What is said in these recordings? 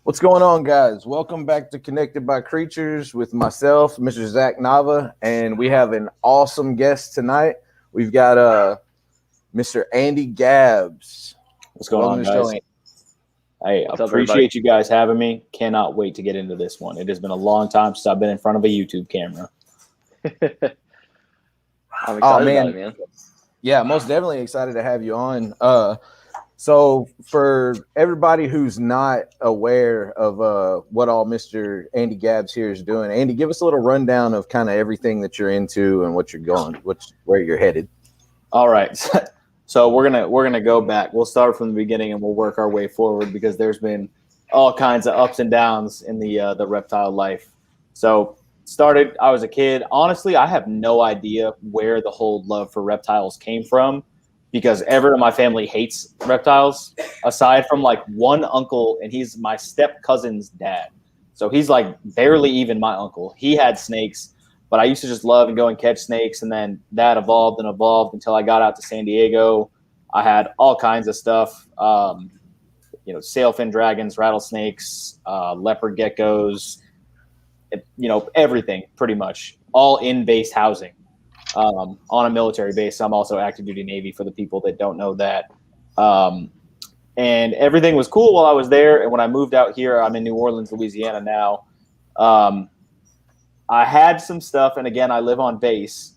What's going on, guys? Welcome back to Connected by Creatures with myself, Mr. Zach Nava, and we have an awesome guest tonight. We've got Mr. Andy Gabbs. What's going Welcome on, to the show, guys? Andy. I What's up, appreciate you guys having me. Cannot wait to get into this one. It has been a long time since I've been in front of a YouTube camera. I'm excited Oh, man. about it, man. Yeah, most definitely excited to have you on. So for everybody who's not aware of what all Mr. Andy Gabbs here is doing, Andy, give us a little rundown of kind of everything that you're into and what you're going, where you're headed. All right. So we're gonna go back. We'll start from the beginning and we'll work our way forward because there's been all kinds of ups and downs in the reptile life. So started, I was a kid. Honestly, I have no idea where the whole love for reptiles came from because everyone in my family hates reptiles, aside from like one uncle, and he's my step cousin's dad. So he's like barely even my uncle. He had snakes, but I used to just love and go and catch snakes, and then that evolved and evolved until I got out to San Diego. I had all kinds of stuff, sailfin dragons, rattlesnakes, leopard geckos, everything pretty much, all in base housing on a military base. I'm also active duty Navy for the people that don't know that. And everything was cool while I was there. And when I moved out here, I'm in New Orleans, Louisiana now. I had some stuff, and again, I live on base.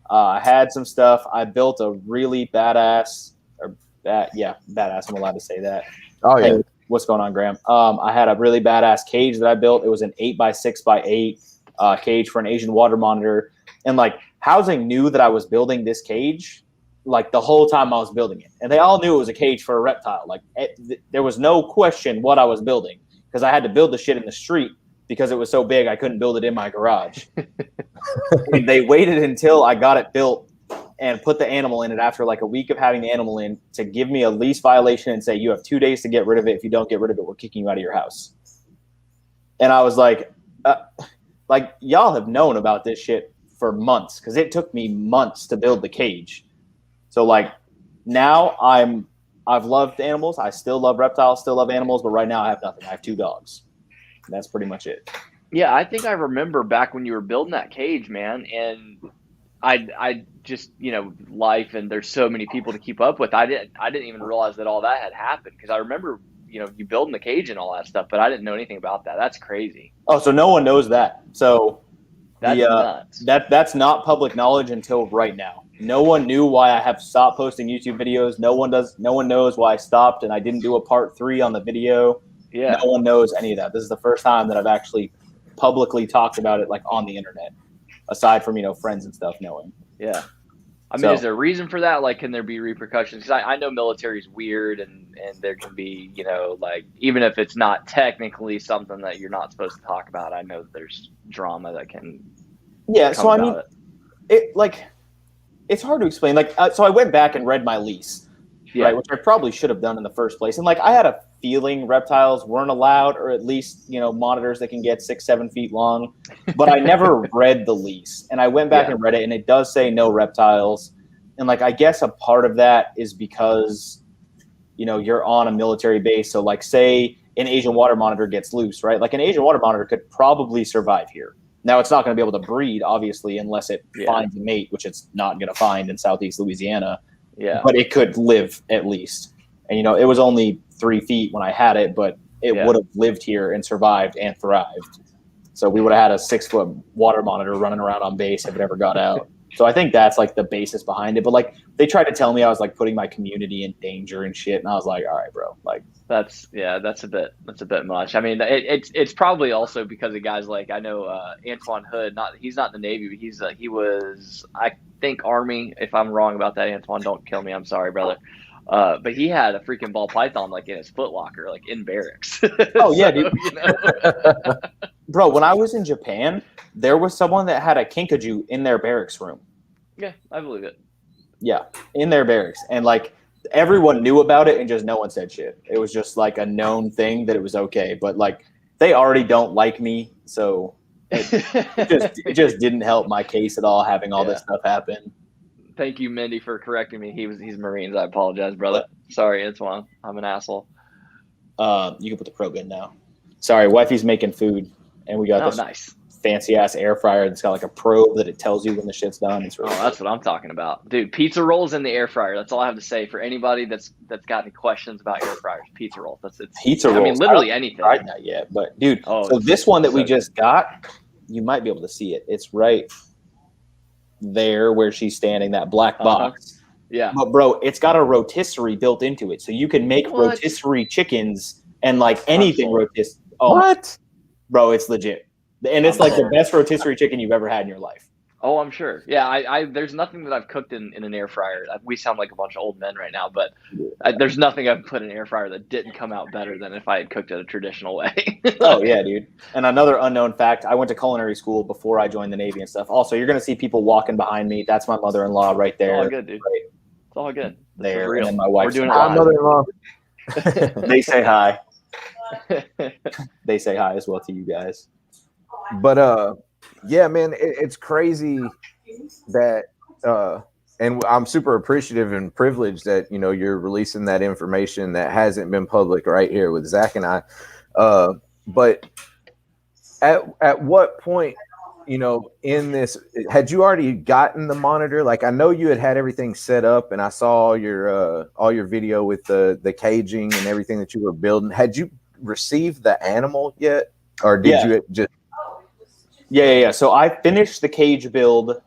I had some stuff. I built a really badass, badass. I'm allowed to say that. Oh, yeah. Hey, what's going on, Graham? I had a really badass cage that I built. It was an 8x6x8 cage for an Asian water monitor. And like housing knew that I was building this cage like the whole time I was building it. And they all knew it was a cage for a reptile. Like there was no question what I was building because I had to build the shit in the street because it was so big I couldn't build it in my garage. And they waited until I got it built and put the animal in it after like a week of having the animal in to give me a lease violation and say, you have 2 days to get rid of it. If you don't get rid of it, we're kicking you out of your house. And I was like y'all have known about this shit for months because it took me months to build the cage. So like now I've loved animals. I still love reptiles, still love animals, but right now I have nothing. I have 2 dogs. And that's pretty much it. Yeah, I think I remember back when you were building that cage, man, and I just life, and there's so many people to keep up with. I didn't even realize that all that had happened because I remember you building the cage and all that stuff, but I didn't know anything about that. That's crazy. Oh, so no one knows that. So That's nuts. That's not public knowledge until right now. No one knew why I have stopped posting YouTube videos. No one knows why I stopped and I didn't do a part 3 on the video. Yeah. No one knows any of that. This is the first time that I've actually publicly talked about it like on the internet, aside from friends and stuff knowing. Yeah. I mean, is there a reason for that? Like, can there be repercussions? Because I know military is weird, and there can be, like, even if it's not technically something that you're not supposed to talk about, I know that there's drama that can. Yeah. So I mean, it's hard to explain. Like, so I went back and read my lease, right, which I probably should have done in the first place. And like, I had a feeling reptiles weren't allowed, or at least monitors that can get 6-7 feet long, but I never read the lease. And I went back and read it, and it does say no reptiles. And like, I guess a part of that is because you're on a military base. So like, say an Asian water monitor gets loose, right? Like an Asian water monitor could probably survive here. Now it's not going to be able to breed, obviously, unless it finds a mate, which it's not going to find in Southeast Louisiana. Yeah, but it could live at least. And it was only 3 feet when I had it, but it would have lived here and survived and thrived. So we would have had a 6-foot water monitor running around on base if it ever got out. So I think that's like the basis behind it. But like, they tried to tell me I was like putting my community in danger and shit, and I was like, all right, bro, like that's a bit much. I mean, it's probably also because of guys like, I know Antoine Hood. He's not in the Navy, but he was, I think, Army. If I'm wrong about that, Antoine, don't kill me. I'm sorry, brother. But he had a freaking ball python like in his foot locker, like in barracks. Oh yeah, dude. Bro, when I was in Japan, there was someone that had a kinkajou in their barracks room. Yeah, I believe it. Yeah, in their barracks, and like everyone knew about it, and just no one said shit. It was just like a known thing that it was okay. But like, they already don't like me, so it just didn't help my case at all having all this stuff happen. Thank you, Mindy, for correcting me. He's Marines. I apologize, brother. Sorry, Antoine. I'm an asshole. You can put the probe in now. Sorry, wifey's making food, and we got Oh, this nice. fancy ass air fryer that's got like a probe that it tells you when the shit's done. It's really That's what I'm talking about, dude. Pizza rolls in the air fryer. That's all I have to say for anybody that's got any questions about air fryers. Pizza rolls. pizza rolls. I mean, literally I haven't anything. tried that yet, but dude. Oh, so this one that we so just got, you might be able to see it. It's right there where she's standing. That black box. Yeah. But bro, it's got a rotisserie built into it, so you can make What? rotisserie chickens and like anything rotisserie. Oh, What? bro, it's legit, and it's like the best rotisserie chicken you've ever had in your life. Oh, I'm sure. Yeah, I there's nothing that I've cooked in an air fryer. We sound like a bunch of old men right now, but there's nothing I've put in an air fryer that didn't come out better than if I had cooked it a traditional way. Oh yeah, dude. And another unknown fact: I went to culinary school before I joined the Navy and stuff. Also, you're gonna see people walking behind me. That's my mother-in-law right there. It's all good, dude. Right it's all good. there, real. and then my wife. We're doing it Hi, live. mother-in-law. They say hi. They say hi as well to you guys. But yeah, man, it's crazy that and I'm super appreciative and privileged that you're releasing that information that hasn't been public right here with Zach and I. But at what point, in this, had you already gotten the monitor? Like, I know you had everything set up, and I saw all your video with the caging and everything that you were building. Had you received the animal yet, or did you just? Yeah. So I finished the cage build.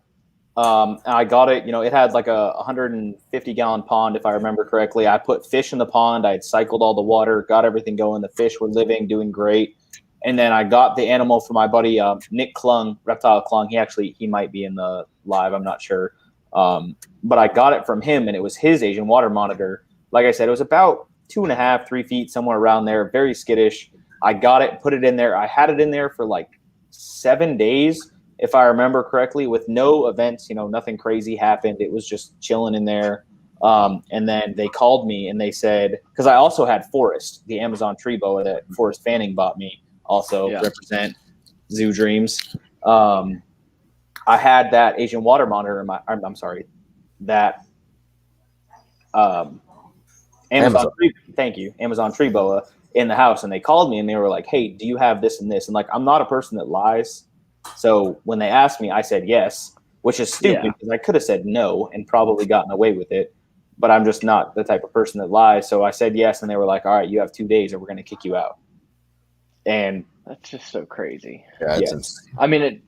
And I got it. It had like a 150-gallon pond, if I remember correctly. I put fish in the pond. I had cycled all the water, got everything going. The fish were living, doing great. And then I got the animal for my buddy Nick Klung, Reptile Klung. He might be in the live. I'm not sure. But I got it from him, and it was his Asian water monitor. Like I said, it was about 2.5, 3 feet, somewhere around there. Very skittish. I got it, put it in there. I had it in there for like 7 days, if I remember correctly, with no events. Nothing crazy happened. It was just chilling in there. And then they called me and they said, because I also had Forrest, the Amazon tree boa that Forrest Fanning bought me. Also represent Zoo Dreams. I had that Asian water monitor in my. I'm sorry, that Amazon tree. Thank you, Amazon tree boa in the house, and they called me and they were like, "Hey, do you have this and this?" And like, I'm not a person that lies, so when they asked me, I said yes, which is stupid because I could have said no and probably gotten away with it. But I'm just not the type of person that lies. So I said yes, and they were like, "All right, you have 2 days, or we're going to kick you out." And that's just so crazy. Yeah, it's insane. I mean,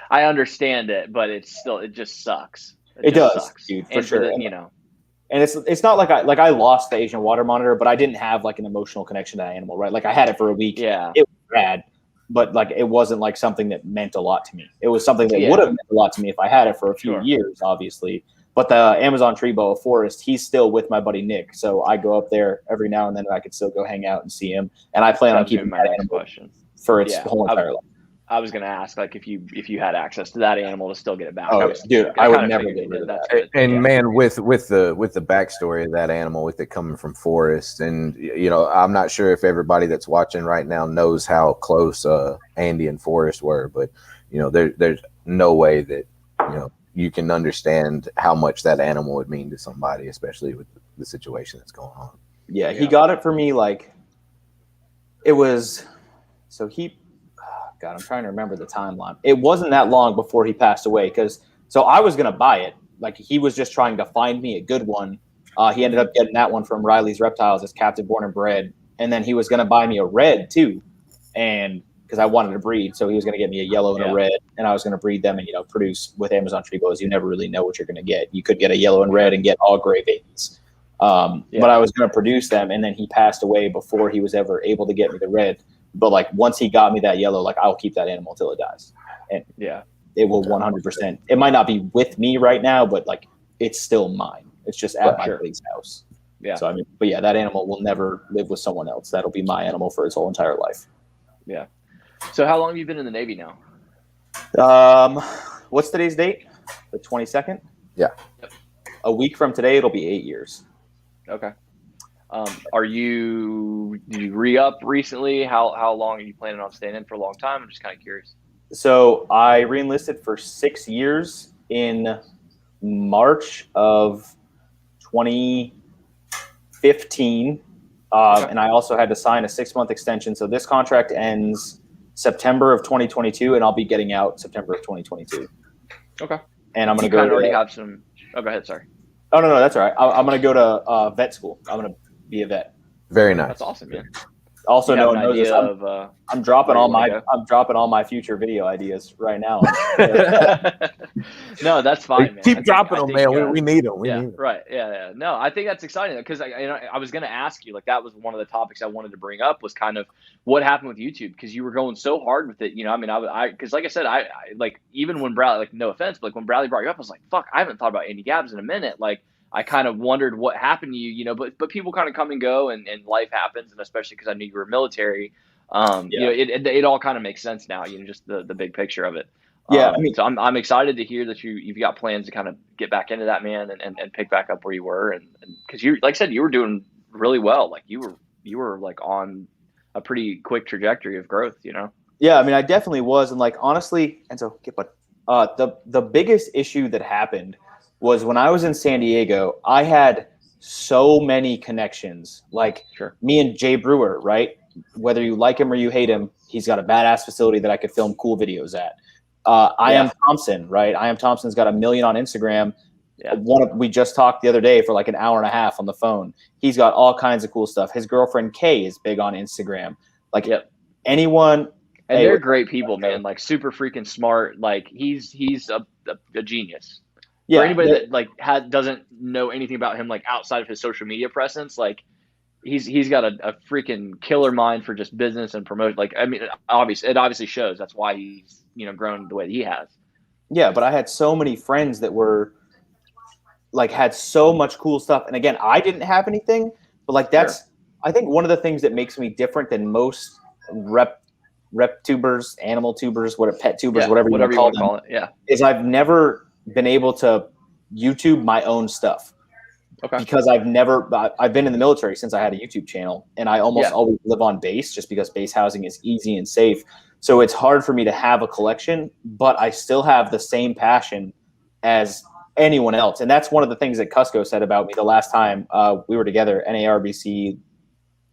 I understand it, but it just sucks. It does, dude, for sure. And it's not like I lost the Asian water monitor, but I didn't have like an emotional connection to that animal, right? Like I had it for a week. Yeah, it was bad, but like it wasn't like something that meant a lot to me. It was something that would have meant a lot to me if I had it for a few years, obviously. But the Amazon tree boa Forrest, he's still with my buddy Nick, so I go up there every now and then, and I could still go hang out and see him. And I plan on keeping that animal for its whole entire life. I was going to ask, like, if you had access to that animal to still get it back. Oh, I would never get rid of that. And man, with the backstory of that animal, with it coming from Forrest, and I'm not sure if everybody that's watching right now knows how close Andy and Forrest were, but there's no way that you can understand how much that animal would mean to somebody, especially with the situation that's going on. Yeah, he got it for me like it was. So God, I'm trying to remember the timeline. It wasn't that long before he passed away so I was going to buy it. Like he was just trying to find me a good one. He ended up getting that one from Riley's Reptiles as captive born and bred. And then he was going to buy me a red too. And because I wanted to breed. So he was going to get me a yellow and a red, and I was going to breed them and, produce with Amazon tree boas. You never really know what you're going to get. You could get a yellow and red and get all gray babies. But I was going to produce them. And then he passed away before he was ever able to get me the red. But like once he got me that yellow, like I'll keep that animal till it dies. And it will 100%. It might not be with me right now, but like it's still mine. It's just at my buddy's house. Yeah. So but yeah, that animal will never live with someone else. That'll be my animal for its whole entire life. Yeah. So how long have you been in the Navy now? What's today's date? The 22nd? Yeah. Yep. A week from today, it'll be 8 years. Okay. Did you re-up recently? How long are you planning on staying in for a long time? I'm just kind of curious. So I re-enlisted for 6 years in March of 2015. And I also had to sign a 6-month extension. So this contract ends September of 2022, and I'll be getting out September of 2022. Okay. And I'm going to to go already have some. Oh, go ahead. Sorry. Oh, no, that's all right. I'm going to go to vet school. I'm going to be a vet. Very nice. That's awesome, man. Also, no one knows this. I'm dropping all my future video ideas right now. No, that's fine, man. Keep dropping them, man. We need them. Yeah, right. Yeah. No, I think that's exciting because I was going to ask you, like, that was one of the topics I wanted to bring up was kind of what happened with YouTube because you were going so hard with it. You know, I mean, because like I said, I like even when Bradley, like, no offense, but like when Bradley brought you up, I was like, fuck, I haven't thought about Andy Gabbs in a minute. Like, I kind of wondered what happened to you, you know, but people kind of come and go and life happens. And especially because I knew you were military, you know, it all kind of makes sense now, you know, just the big picture of it. Yeah. I mean, so I'm excited to hear that you've got plans to kind of get back into that, man, and pick back up where you were. And cause you, like I said, you were doing really well. Like you were like on a pretty quick trajectory of growth, you know? Yeah. I mean, I definitely was. And like, honestly, and so the biggest issue that happened was when I was in San Diego, I had so many connections. Like me and Jay Brewer, right? Whether you like him or you hate him, he's got a badass facility that I could film cool videos at. I Am Thompson, right? I Am Thompson's got 1 million on Instagram. Yeah. We just talked the other day for like an hour and a half on the phone. He's got all kinds of cool stuff. His girlfriend Kay is big on Instagram. Like anyone. And they're great people, man. Like super freaking smart. Like he's a genius. Yeah, for anybody that like doesn't know anything about him, like outside of his social media presence, like he's got a freaking killer mind for just business and promotion. Like, I mean, it obviously shows. That's why he's, you know, grown the way that he has. Yeah, but I had so many friends that were like had so much cool stuff, and again, I didn't have anything, but like that's I think one of the things that makes me different than most rep tubers, animal tubers, pet tubers, whatever you want to call it, is I've never been able to YouTube my own stuff. Okay. Because I've been in the military since I had a YouTube channel, and I almost always live on base just because base housing is easy and safe. So it's hard for me to have a collection, but I still have the same passion as anyone else. And that's one of the things that Cusco said about me the last time we were together, NARBC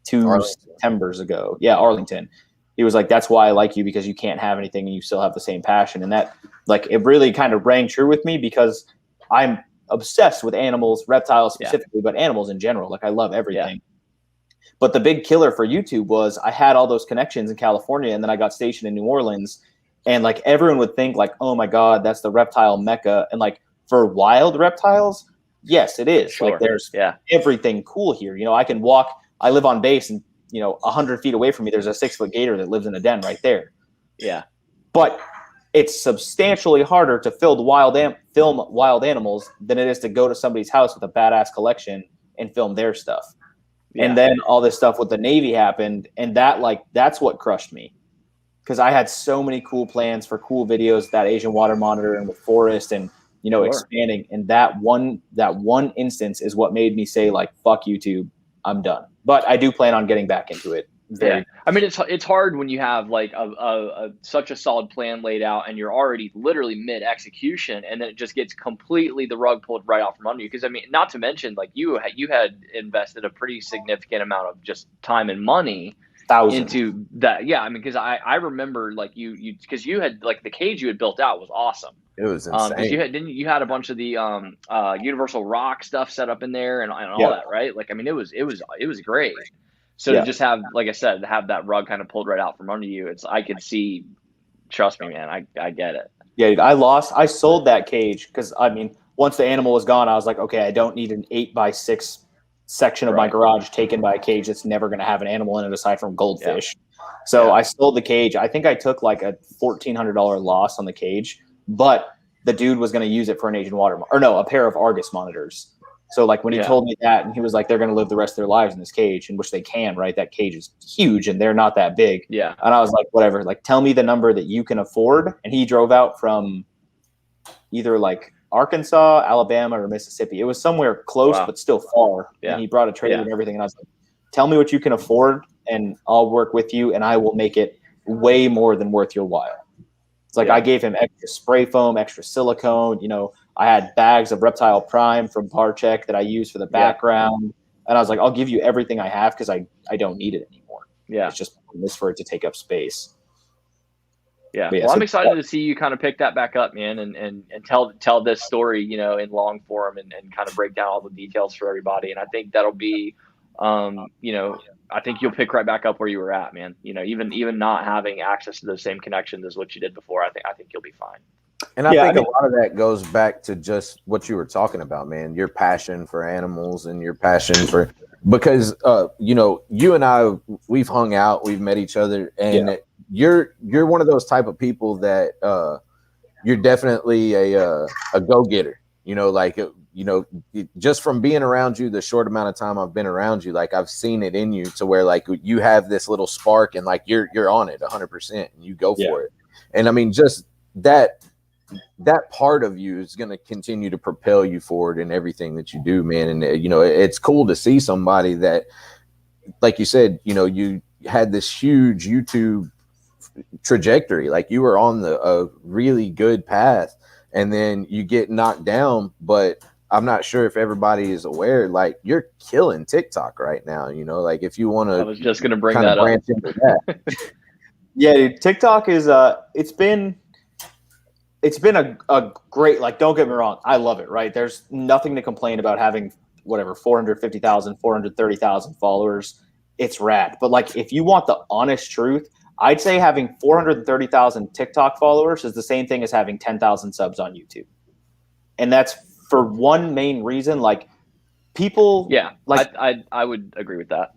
2 Septembers ago. Yeah, Arlington. He was like, that's why I like you, because you can't have anything and you still have the same passion. And that, like, it really kind of rang true with me because I'm obsessed with animals, reptiles specifically, but animals in general. Like, I love everything. But the big killer for YouTube was I had all those connections in California, and then I got stationed in New Orleans, and like everyone would think like, oh my God, that's the reptile mecca. And like for wild reptiles, yes, it is. Sure. Like there's everything cool here. You know, I can walk, I live on base, and 100 feet away from me, there's a 6-foot gator that lives in a den right there. Yeah. But it's substantially harder to film wild animals than it is to go to somebody's house with a badass collection and film their stuff. Yeah. And then all this stuff with the Navy happened, and that's what crushed me, because I had so many cool plans for cool videos, that Asian water monitor and with Forest and expanding. And that one instance is what made me say like, fuck YouTube, I'm done. But I do plan on getting back into it. I mean, it's hard when you have like such a solid plan laid out and you're already literally mid execution, and then it just gets completely the rug pulled right off from under you. Because I mean, not to mention like you had invested a pretty significant amount of just time and money into that. Yeah, I mean, because I remember like you because you had like the cage you had built out was awesome. It was insane. Because you had a bunch of the Universal Rock stuff set up in there and all that, right? Like, I mean, it was great. So to just have, like I said, have that rug kind of pulled right out from under you, I could see, trust me, man, I get it. Yeah, I sold that cage because, I mean, once the animal was gone, I was like, okay, I don't need an 8x6 section of my garage taken by a cage that's never going to have an animal in it aside from goldfish. Yeah. So I sold the cage. I think I took like a $1,400 loss on the cage, but the dude was going to use it for an Asian a pair of Argus monitors. So like when he told me that, and he was like, they're going to live the rest of their lives in this cage, in which they can, right? That cage is huge and they're not that big. Yeah. And I was like, whatever, like tell me the number that you can afford. And he drove out from either like Arkansas, Alabama, or Mississippi. It was somewhere close, but still far. Yeah. And he brought a trailer and everything. And I was like, tell me what you can afford and I'll work with you and I will make it way more than worth your while. It's like I gave him extra spray foam, extra silicone, I had bags of Reptile Prime from Parcheck that I used for the background. And I was like, I'll give you everything I have because I don't need it anymore. Yeah. It's just pointless for it to take up space. Yeah. Well, I'm excited to see you kind of pick that back up, man, and tell this story, you know, in long form and kind of break down all the details for everybody. And I think that'll be, you know, I think you'll pick right back up where you were at, man. You know, even not having access to those same connections as what you did before, I think you'll be fine. And I think a lot of that goes back to just what you were talking about, man. Your passion for animals and your passion for, because you know, you and I, we've hung out, we've met each other, and you're one of those type of people that you're definitely a go-getter. You know, like you know, just from being around you, the short amount of time I've been around you, like I've seen it in you to where like you have this little spark and like you're on it 100% and you go for it. And I mean, just that part of you is going to continue to propel you forward in everything that you do, man. And you know, it's cool to see somebody that, like you said, you know, you had this huge YouTube trajectory, like you were on a really good path, and then you get knocked down. But I'm not sure if everybody is aware, like you're killing TikTok right now. You know, like if you want to, I was just going to bring that branch up. into that. Yeah, dude, TikTok is it's been a great, like, don't get me wrong, I love it, right? There's nothing to complain about having whatever 450,000, 430,000 followers. It's rad. But like if you want the honest truth, I'd say having 430,000 TikTok followers is the same thing as having 10,000 subs on YouTube. And that's for one main reason, like people, like I would agree with that.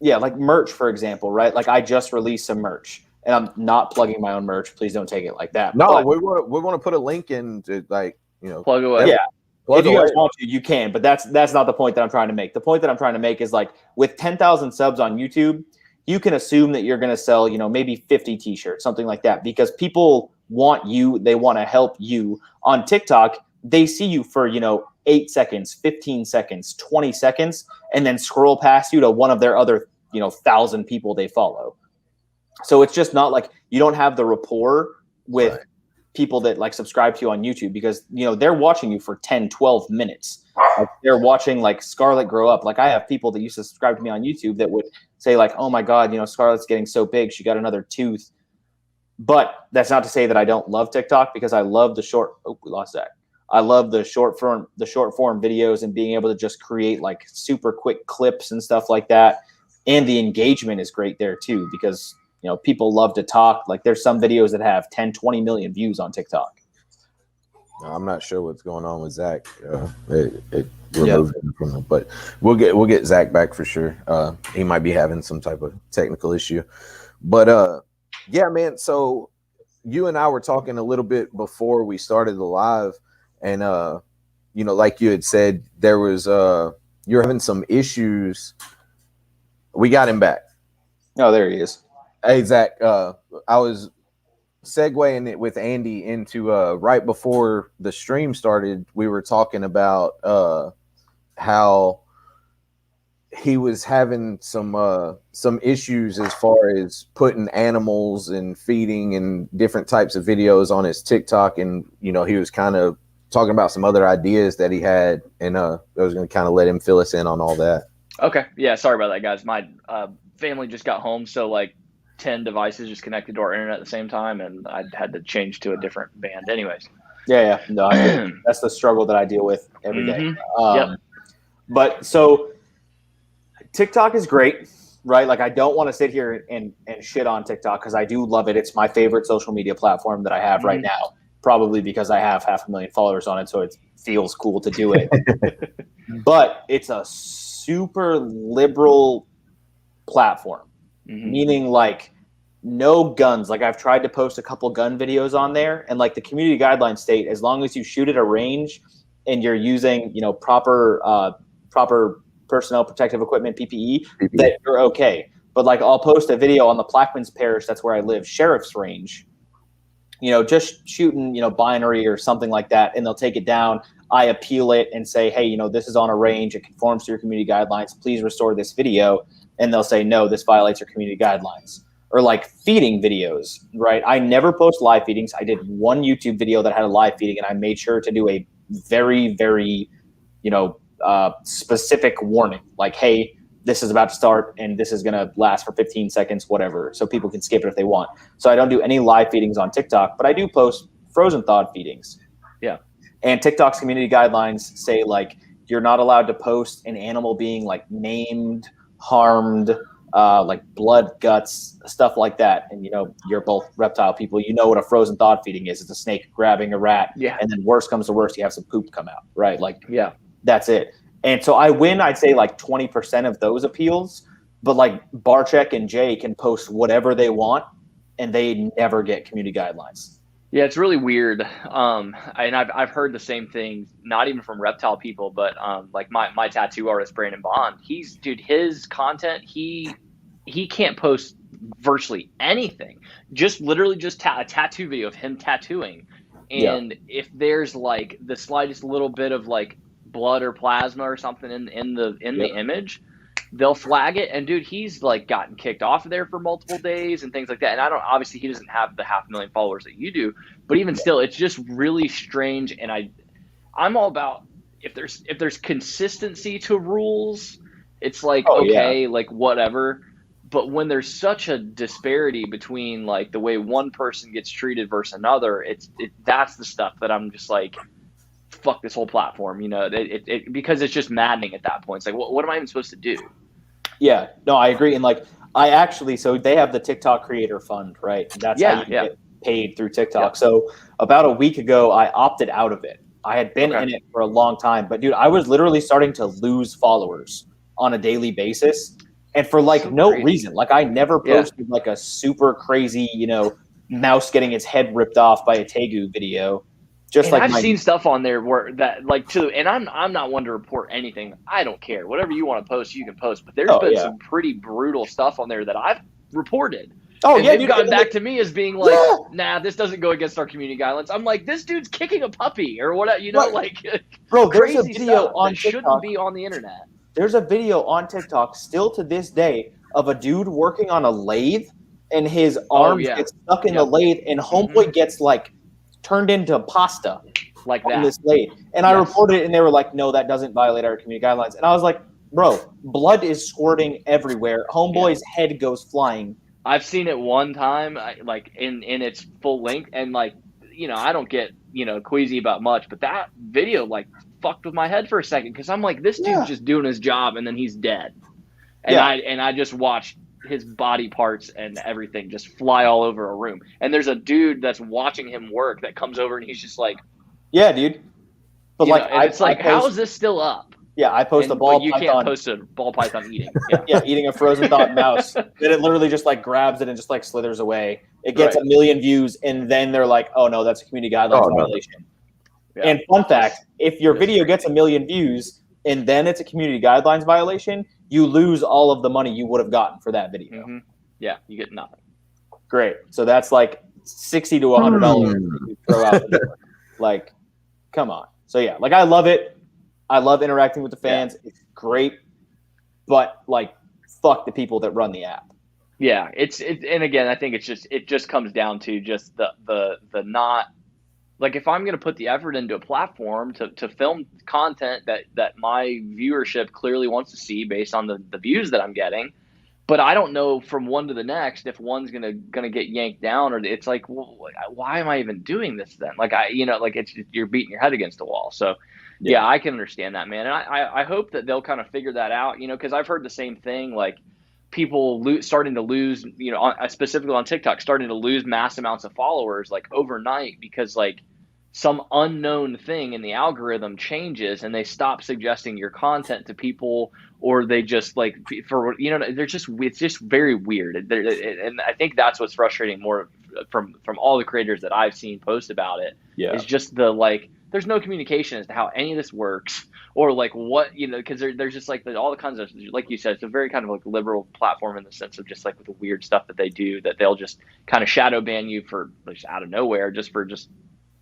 Yeah, like merch, for example, right? Like I just released some merch, and I'm not plugging my own merch. Please don't take it like that. No, we want to put a link in to, like, you know, plug away. Yeah, if you guys want to, you can. But that's not the point that I'm trying to make. The point that I'm trying to make is like with 10,000 subs on YouTube, you can assume that you're going to sell, you know, maybe 50 t-shirts, something like that, because people want you. They want to help you. On TikTok, they see you for, you know, 8 seconds, 15 seconds, 20 seconds, and then scroll past you to one of their other, you know, 1,000 people they follow. So it's just not like you don't have the rapport with people that like subscribe to you on YouTube, because, you know, they're watching you for 10, 12 minutes. Like they're watching like Scarlett grow up. Like I have people that used to subscribe to me on YouTube that would say like, oh my God, you know, Scarlett's getting so big. She got another tooth. But that's not to say that I don't love TikTok, because I love the short. Oh, we lost Zach. I love the short form videos and being able to just create like super quick clips and stuff like that. And the engagement is great there too, because, you know, people love to talk. Like there's some videos that have 10, 20 million views on TikTok. I'm not sure what's going on with Zach. It removed him from it, but we'll get Zach back for sure. He might be having some type of technical issue, but yeah, man. So you and I were talking a little bit before we started the live, and you know, like you had said, there was you're having some issues. We got him back. Oh, there he is. Hey, Zach. I was segueing it with Andy into right before the stream started. We were talking about how he was having some issues as far as putting animals and feeding and different types of videos on his TikTok, and you know, he was kind of talking about some other ideas that he had, and I was going to kind of let him fill us in on all that. Okay, yeah, sorry about that, guys. My family just got home, so like 10 devices just connected to our internet at the same time, and I had to change to a different band. Anyways, yeah, no, that's the struggle that I deal with every day. Yep. But so TikTok is great, right? Like I don't want to sit here and shit on TikTok, because I do love it. It's my favorite social media platform that I have right now, probably because I have 500,000 followers on it, so it feels cool to do it. But it's a super liberal platform, meaning like no guns. Like I've tried to post a couple gun videos on there, and like the community guidelines state, as long as you shoot at a range and you're using, you know, proper personnel protective equipment, PPE, that you're okay. But like I'll post a video on the Plaquemines Parish, that's where I live, sheriff's range, you know, just shooting, you know, binary or something like that, and they'll take it down. I appeal it and say, hey, you know, this is on a range, it conforms to your community guidelines, please restore this video. And they'll say, no, this violates your community guidelines. Or like feeding videos, right? I never post live feedings. I did one YouTube video that had a live feeding, and I made sure to do a very, very, you know, specific warning, like, hey, this is about to start and this is going to last for 15 seconds, whatever, so people can skip it if they want. So I don't do any live feedings on TikTok, but I do post frozen thawed feedings. Yeah. And TikTok's community guidelines say, like, you're not allowed to post an animal being, like, maimed, harmed, like blood, guts, stuff like that. And, you know, you're both reptile people. You know what a frozen thawed feeding is. It's a snake grabbing a rat. Yeah. And then worst comes to worst, you have some poop come out, right? Like, yeah, that's it. And so I win, I'd say, like 20% of those appeals. But, like, Barcheck and Jay can post whatever they want, and they never get community guidelines. Yeah, it's really weird. And I've heard the same thing, not even from reptile people, but like my tattoo artist Brandon Bond. His content, he can't post virtually anything. Just literally just a tattoo video of him tattooing, and if there's like the slightest little bit of like blood or plasma or something in the image, they'll flag it. And dude, he's like gotten kicked off of there for multiple days and things like that. And obviously he doesn't have the 500,000 followers that you do, but even still, it's just really strange. And I'm all about, if there's consistency to rules, it's like, like whatever. But when there's such a disparity between like the way one person gets treated versus another, that's the stuff that I'm just like, fuck this whole platform, you know, because it's just maddening at that point. It's like, what am I even supposed to do? Yeah, no, I agree. And like, so they have the TikTok creator fund, right? That's how you get paid through TikTok. Yeah. So about a week ago, I opted out of it. I had been in it for a long time, but dude, I was literally starting to lose followers on a daily basis. And for like no reason. Like, I never posted like a super crazy, you know, mouse getting its head ripped off by a tegu video. Just and like I've seen stuff on there where that like too, and I'm not one to report anything. I don't care. Whatever you want to post, you can post. But there's been some pretty brutal stuff on there that I've reported. Oh, and yeah, they've gotten back to me as being like, nah, this doesn't go against our community guidelines. I'm like, this dude's kicking a puppy or whatever, you know, like, bro, there's a video on that shouldn't be on the internet. There's a video on TikTok still to this day of a dude working on a lathe, and his arms get stuck in the lathe, and homeboy gets like turned into pasta like on that. This lathe. And I reported it, and they were like, no, that doesn't violate our community guidelines. And I was like, bro, blood is squirting everywhere. Homeboy's head goes flying. I've seen it one time, like in its full length, and like, you know, I don't get, you know, queasy about much, but that video like fucked with my head for a second, because I'm like, this dude's just doing his job and then he's dead. And I just watched his body parts and everything just fly all over a room. And there's a dude that's watching him work that comes over and he's just like, yeah, dude. But like, it's like, how is this still up? Yeah, I post a ball python. You can't post a ball python eating. Yeah, eating a frozen thawed mouse. Then it literally just like grabs it and just like slithers away. It gets 1 million views, and then they're like, oh no, that's a community guidelines violation. Yeah. And fun fact, if your video gets 1 million views and then it's a community guidelines violation, you lose all of the money you would have gotten for that video. Mm-hmm. Yeah, you get nothing. Great. So that's like $60 to $100 you throw out the door. Like, come on. So yeah, like, I love it. I love interacting with the fans. Yeah. It's great. But like, fuck the people that run the app. Yeah, and again, I think it just comes down to just the not, like, if I'm going to put the effort into a platform to film content that my viewership clearly wants to see based on the views that I'm getting, but I don't know from one to the next if one's gonna get yanked down, or it's like, well, why am I even doing this then? Like, you're beating your head against the wall. So yeah, I can understand that, man. And I hope that they'll kind of figure that out, you know, because I've heard the same thing, like people starting to lose, you know, specifically on TikTok, starting to lose mass amounts of followers like overnight because like some unknown thing in the algorithm changes and they stop suggesting your content to people, or they just like, for, you know, it's just very weird. And I think that's what's frustrating more from all the creators that I've seen post about it. Yeah. Is just the, like, there's no communication as to how any of this works, or like what, you know, because there's just like all the kinds of, like you said, it's a very kind of like liberal platform in the sense of just like with the weird stuff that they do, that they'll just kind of shadow ban you for just out of nowhere, just for just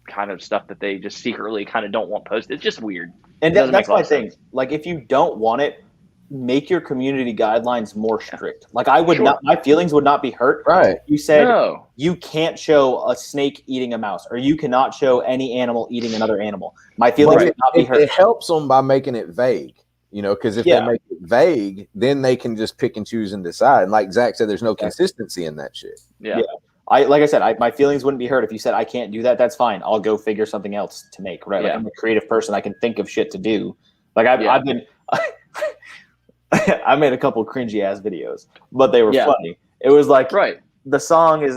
kind of stuff that they just secretly kind of don't want posted. It's just weird. And that's my thing. Like, if you don't want it, make your community guidelines more strict. Like I would not, my feelings would not be hurt. Right. You said No. you can't show a snake eating a mouse, or you cannot show any animal eating another animal. My feelings would not be hurt. It helps them by making it vague, because if they make it vague, then they can just pick and choose and decide. And like Zach said, there's no consistency in that shit. Yeah. Like I said, my feelings wouldn't be hurt if you said I can't do that. That's fine. I'll go figure something else to make. Right. Like I'm a creative person. I can think of shit to do. Like I've been. I made a couple cringy ass videos, but they were funny. It was like the song is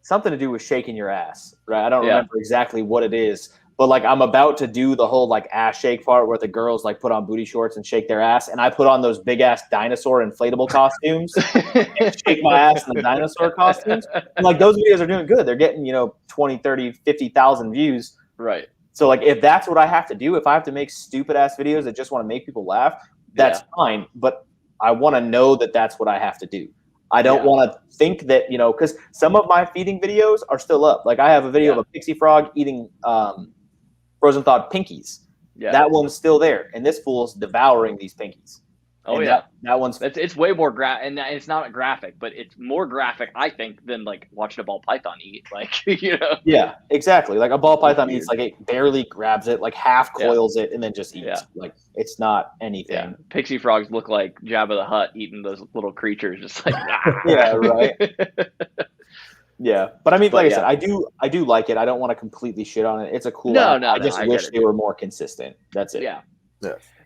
something to do with shaking your ass, right? I don't remember exactly what it is, but like I'm about to do the whole like ass shake part where the girls like put on booty shorts and shake their ass, and I put on those big ass dinosaur inflatable costumes and shake my ass in the dinosaur costumes. And like those videos are doing good. They're getting 20, 30, 50,000 views. Right. So like if that's what I have to do, if I have to make stupid ass videos that just want to make people laugh, that's fine. But I want to know that that's what I have to do. I don't want to think that, because some of my feeding videos are still up. Like I have a video of a pixie frog eating frozen thawed pinkies. Yeah. That one's still there. And this fool's devouring these pinkies. Oh, and yeah. That one's... It's way more and it's not graphic, but it's more graphic, I think, than like watching a ball python eat. Like, Yeah, exactly. Like a ball python eats, like it barely grabs it, like half coils it, and then just eats. Yeah. Like it's not anything. Yeah. Pixie frogs look like Jabba the Hutt eating those little creatures, just like Yeah, right. Yeah, but I mean, like I said, I do like it. I don't want to completely shit on it. It's a cool app. I just wish they were more consistent. That's it. Yeah.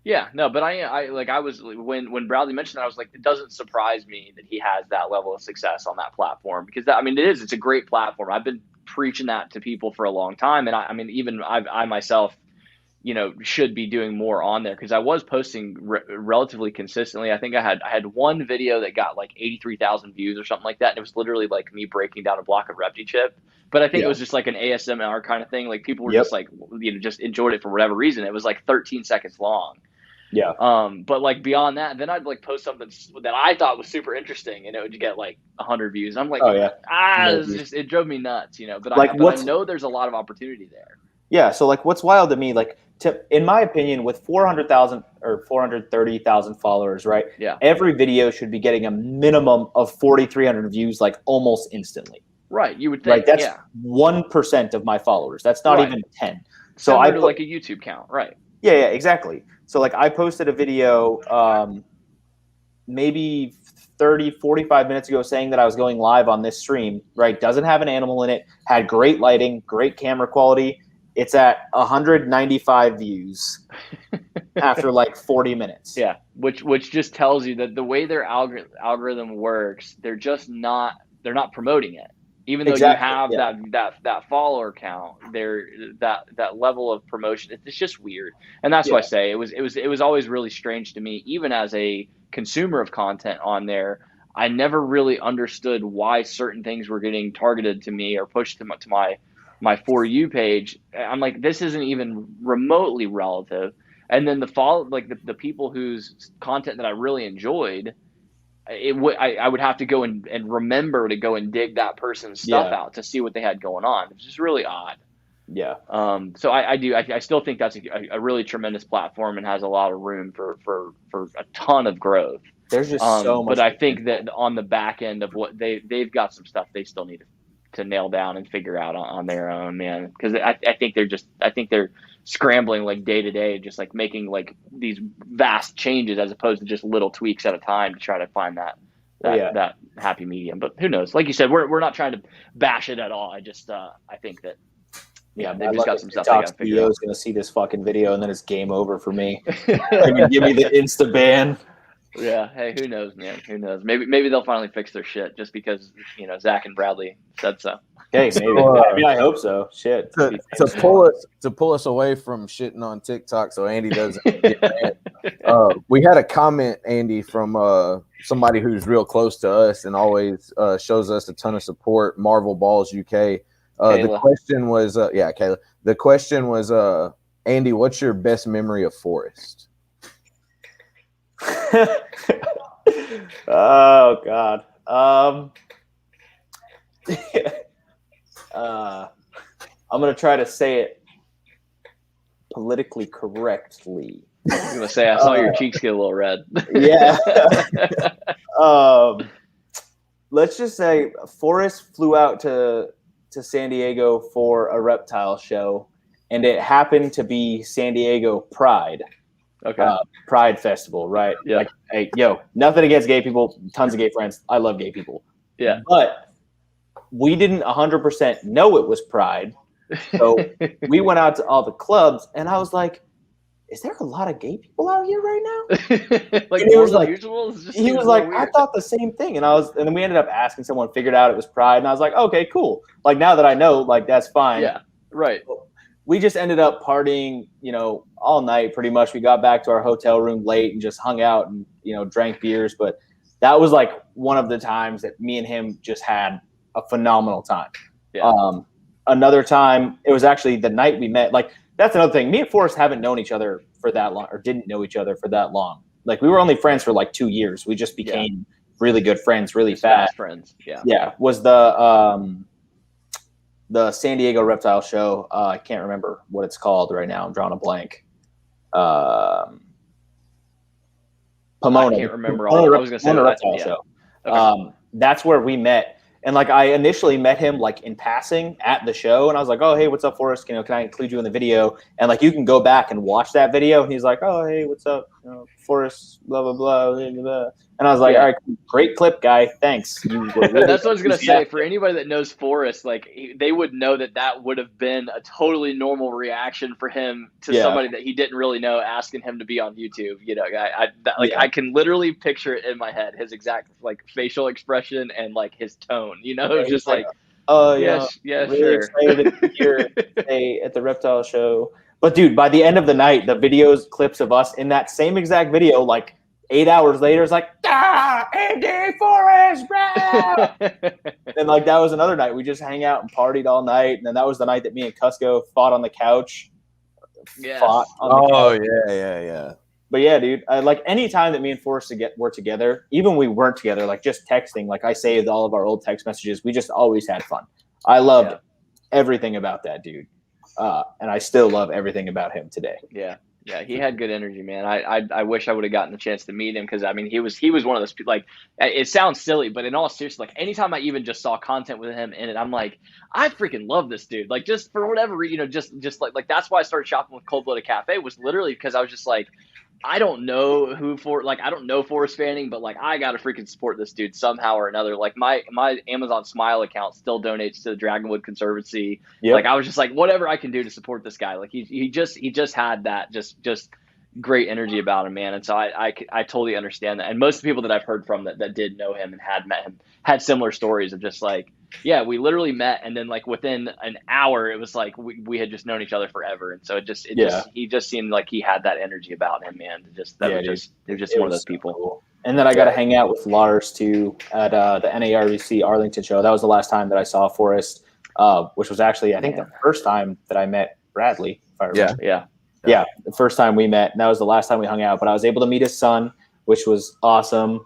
Yeah, no, but I was when Bradley mentioned that, I was like, it doesn't surprise me that he has that level of success on that platform, because it's a great platform. I've been preaching that to people for a long time, and I myself, should be doing more on there, because I was posting relatively consistently. I think I had one video that got like 83,000 views or something like that, and it was literally like me breaking down a block of Repti chip. But I think it was just like an ASMR kind of thing. Like people were just like, just enjoyed it for whatever reason. It was like 13 seconds long. Yeah. But like beyond that, then I'd like post something that I thought was super interesting, and it would get like 100 views. I'm like, it drove me nuts, But I know there's a lot of opportunity there. Yeah. So like, what's wild to me, like, in my opinion, with 400,000 or 430,000 followers, right? Yeah. Every video should be getting a minimum of 4,300 views, like almost instantly. Right. You would think. Right. That's 1% of my followers. That's not even 10. So I like a YouTube count, right? Yeah, exactly. So like I posted a video maybe 30, 45 minutes ago saying that I was going live on this stream, right? Doesn't have an animal in it, had great lighting, great camera quality. It's at 195 views after like 40 minutes. Yeah, which just tells you that the way their algorithm works, they're not promoting it. Even though you have that follower count, that level of promotion, it's just weird. And that's why I say it was always really strange to me, even as a consumer of content on there. I never really understood why certain things were getting targeted to me or pushed to my For You page. I'm like, this isn't even remotely relative. And then the people whose content that I really enjoyed, I would have to go and remember to go and dig that person's stuff out to see what they had going on. It's just really odd. Yeah. So I still think that's a really tremendous platform and has a lot of room for a ton of growth. There's just so much. But I think that on the back end of what they've got some stuff they still need to nail down and figure out on their own, man. Because I think they're scrambling like day to day, just like making like these vast changes as opposed to just little tweaks at a time to try to find that happy medium. But who knows? Like you said, we're not trying to bash it at all. I just I think that they've just got some stuff they got to figure out. Is going to see this fucking video and then it's game over for me. Give me the insta ban. Yeah. Hey, who knows, man? Who knows? Maybe they'll finally fix their shit just because Zach and Bradley said so. Hey, maybe. I hope so. Shit. To pull us away from shitting on TikTok, so Andy doesn't get mad. We had a comment, Andy, from somebody who's real close to us and always shows us a ton of support. Marvel Balls UK. The question was, Kayla. The question was, Andy, what's your best memory of Forrest? Oh God. I'm gonna try to say it politically correctly. I was gonna say I saw your cheeks get a little red. Yeah. Let's just say Forrest flew out to San Diego for a reptile show, and it happened to be San Diego Pride. Okay. Pride Festival, right? Yeah. Like, hey, nothing against gay people. Tons of gay friends. I love gay people. Yeah. But we didn't 100% know it was Pride. So we went out to all the clubs, and I was like, is there a lot of gay people out here right now? Like, he was like, usual? he was like, I thought the same thing. And then we ended up asking someone, figured out it was Pride. And I was like, okay, cool. Like, now that I know, like, that's fine. Yeah. Right. We just ended up partying, all night pretty much. We got back to our hotel room late and just hung out and, drank beers. But that was like one of the times that me and him just had a phenomenal time. Yeah. Another time, it was actually the night we met. Like, that's another thing. Me and Forrest haven't known each other for that long, or didn't know each other for that long. Like, we were only friends for like 2 years. We just became really good friends really fast. Friends. Yeah. Yeah. Was the San Diego Reptile Show. I can't remember what it's called right now. I'm drawing a blank. Pomona. I can't remember all. I was going to say the Reptile Show. Okay. That's where we met. And like, I initially met him like in passing at the show, and I was like, "Oh, hey, what's up, Forrest? Can I include you in the video?" And like, you can go back and watch that video. And he's like, "Oh, hey, what's up, Forrest? Blah blah blah." Blah, blah. And I was like, "All right, great clip, guy. Thanks." Really that's what I was gonna say. For anybody that knows Forrest, like, they would know that would have been a totally normal reaction for him to somebody that he didn't really know asking him to be on YouTube. I can literally picture it in my head, his exact like facial expression and like his tone. Just like, oh yeah, really sure. Excited to be here today at the Reptile Show. But dude, by the end of the night, the videos, clips of us in that same exact video, like 8 hours later, it's like, Andy Forrest, and like, that was another night. We just hang out and partied all night. And then that was the night that me and Cusco fought on the couch. Yes. Yeah. But yeah, dude, like, any time that me and Forrest were together, even when we weren't together, like just texting, like I saved all of our old text messages. We just always had fun. I loved everything about that dude. And I still love everything about him today. Yeah. Yeah, he had good energy, man. I wish I would have gotten the chance to meet him, because I mean, he was one of those people. Like, it sounds silly, but in all seriousness, like, anytime I even just saw content with him in it, I'm like, I freaking love this dude. Like, just for whatever reason, just like that's why I started shopping with Cold Blooded Cafe, was literally because I was just like, I don't know I don't know Forrest Fanning, but like, I gotta freaking support this dude somehow or another. Like, my Amazon Smile account still donates to the Dragonwood Conservancy. Yep. Like, I was just like, whatever I can do to support this guy. Like, he just had that just great energy about him, man. And so I totally understand that. And most of the people that I've heard from that did know him and had met him had similar stories of just like, yeah, we literally met, and then like within an hour, it was like we had just known each other forever. And so he just seemed like he had that energy about him, man. They're just one of those people. Cool. And then I got to hang out with Lars too at the NARBC Arlington show. That was the last time that I saw Forrest, which was actually, I think, the first time that I met Bradley. If I remember. Yeah, the first time we met, and that was the last time we hung out. But I was able to meet his son, which was awesome.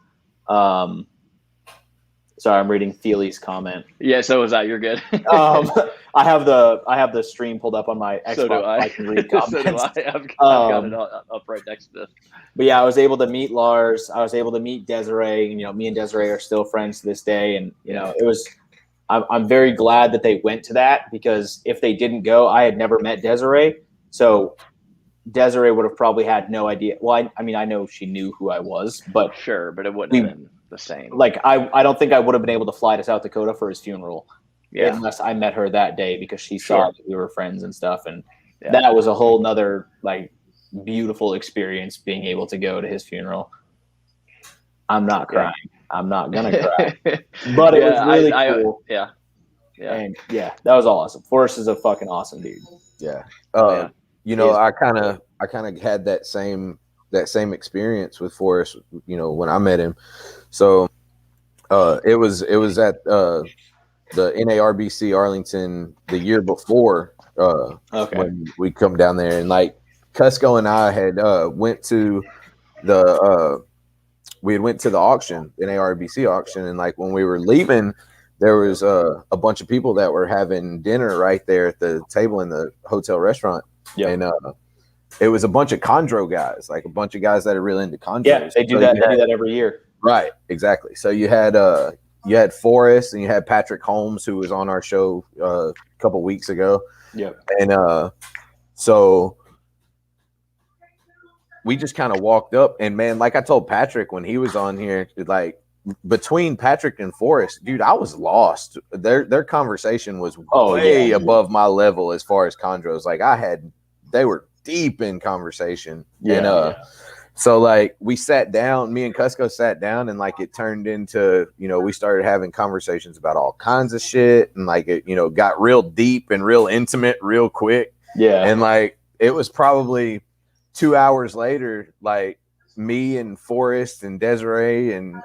Sorry, I'm reading Feely's comment. Yeah, so was that. You're good. I have the stream pulled up on my Xbox. So do I. I can read comments. So do I. I've got it up right next to this. But yeah, I was able to meet Lars. I was able to meet Desiree. And, me and Desiree are still friends to this day. And it was. I'm very glad that they went to that, because if they didn't go, I had never met Desiree. So Desiree would have probably had no idea. Well, I mean, I know she knew who I was, but sure, but it wouldn't have been the same. Like, I don't think I would have been able to fly to South Dakota for his funeral unless I met her that day, because she saw that we were friends and stuff. And that was a whole nother, like, beautiful experience, being able to go to his funeral. I'm not crying. I'm not going to cry. But it was really cool. Yeah. And that was awesome. Forrest is a fucking awesome dude. Yeah. I kind of had that same experience with Forrest, when I met him. So it was at the NARBC Arlington the year before when we come down there, and like Cusco and I had went to the auction, NARBC auction, and like when we were leaving, there was a bunch of people that were having dinner right there at the table in the hotel restaurant. Yep. And it was a bunch of chondro guys, like a bunch of guys that are really into chondros. Yeah, they do that. They do that every year. Right, exactly. So you had Forrest and you had Patrick Holmes, who was on our show a couple weeks ago. Yeah, and so we just kind of walked up, and man, like I told Patrick when he was on here, like between Patrick and Forrest, dude, I was lost. Their conversation was way above my level as far as chondros. Like they were deep in conversation. So like we sat down, me and Cusco sat down, and like it turned into, we started having conversations about all kinds of shit, and like it, got real deep and real intimate real quick. Yeah. And like it was probably 2 hours later, like me and Forrest and Desiree and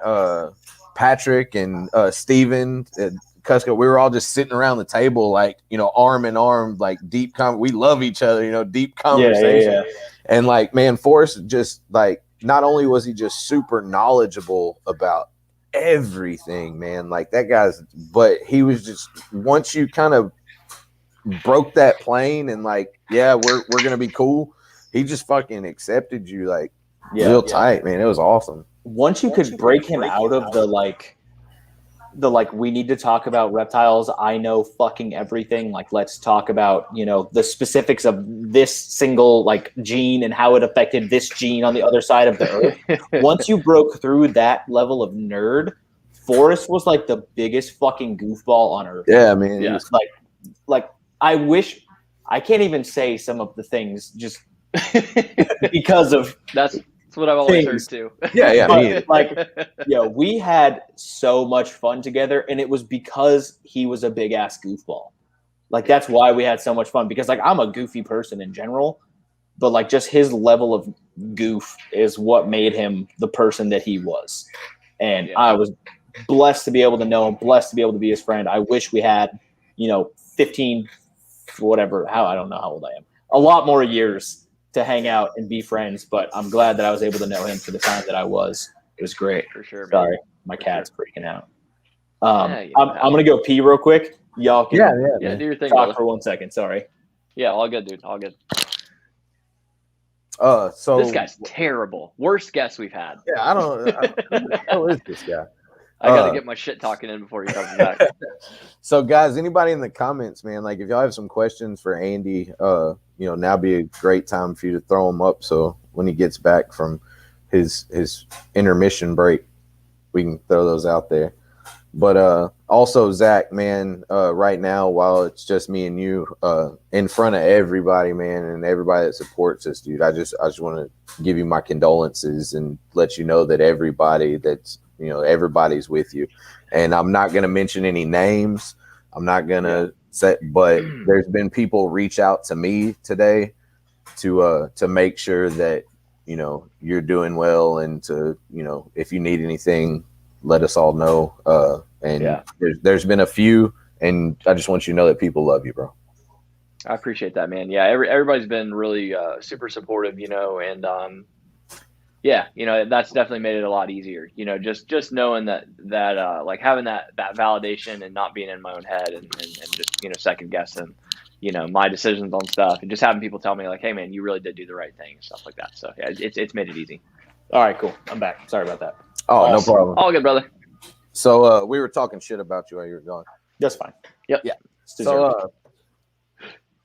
Patrick and Steven and Cusco, we were all just sitting around the table, like, arm in arm, like deep we love each other, deep conversation. Yeah. And like, man, Forrest just like, not only was he just super knowledgeable about everything, man, like that but he was just, once you kind of broke that plane and like, yeah, we're gonna be cool, he just fucking accepted you like real tight, man. It was awesome. Once you could break him out of the we need to talk about reptiles, I know fucking everything, like let's talk about the specifics of this single like gene and how it affected this gene on the other side of the earth. Once you broke through that level of nerd, Forrest was like the biggest fucking goofball on earth. Yeah, man. Yeah. Like I wish I can't even say some of the things just because of that's what I've always heard too. But, we had so much fun together, and it was because he was a big ass goofball. Like that's why we had so much fun, because like I'm a goofy person in general, but like just his level of goof is what made him the person that he was. And I was blessed to be able to know him, blessed to be able to be his friend. I wish we had, 15, whatever, I don't know how old I am, a lot more years to hang out and be friends, but I'm glad that I was able to know him for the time that I was. It was great. For sure, man. Sorry, my cat's freaking out. I'm gonna go pee real quick. Y'all can do your thing, talk brother. for 1 second. Sorry. Yeah, all good, dude. All good. So this guy's terrible. Worst guest we've had. Yeah, I don't know. Who the hell is this guy? I gotta get my shit talking in before he comes back. So guys, anybody in the comments, man, like if y'all have some questions for Andy, now be a great time for you to throw them up, so when he gets back from his intermission break, we can throw those out there. But also Zach, man, right now, while it's just me and you, in front of everybody, man, and everybody that supports us, dude, I just want to give you my condolences and let you know that everybody that's everybody's with you. And I'm not going to mention any names. I'm not going to say, but there's been people reach out to me today to make sure that, you're doing well, and to, if you need anything, let us all know. There's been a few, and I just want you to know that people love you, bro. I appreciate that, man. Yeah. Everybody's been really super supportive, and that's definitely made it a lot easier, just knowing that like having that validation and not being in my own head and just, second guessing, my decisions on stuff, and just having people tell me like, hey man, you really did do the right thing and stuff like that. So yeah, it's made it easy. All right, cool. I'm back. Sorry about that. Oh, awesome. No problem. All good, brother. So we were talking shit about you while you were gone. That's fine. Yep. Yeah. So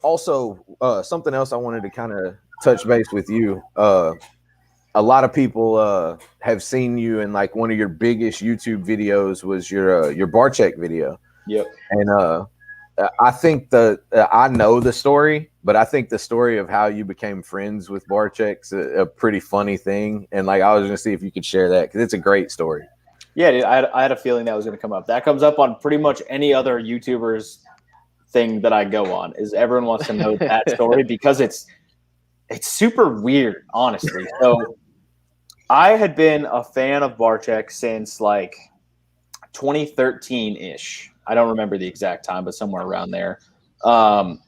also something else I wanted to kind of touch base with you. A lot of people have seen you in like one of your biggest YouTube videos was your bar check video. Yep. And I think I know the story, but I think the story of how you became friends with bar checks a pretty funny thing. And like I was gonna see if you could share that, because it's a great story. Yeah, dude, I had a feeling that was gonna come up. That comes up on pretty much any other YouTuber's thing that I go on. Is everyone wants to know that story, because it's super weird, honestly. So I had been a fan of Barchek since like 2013-ish. I don't remember the exact time, but somewhere around there. And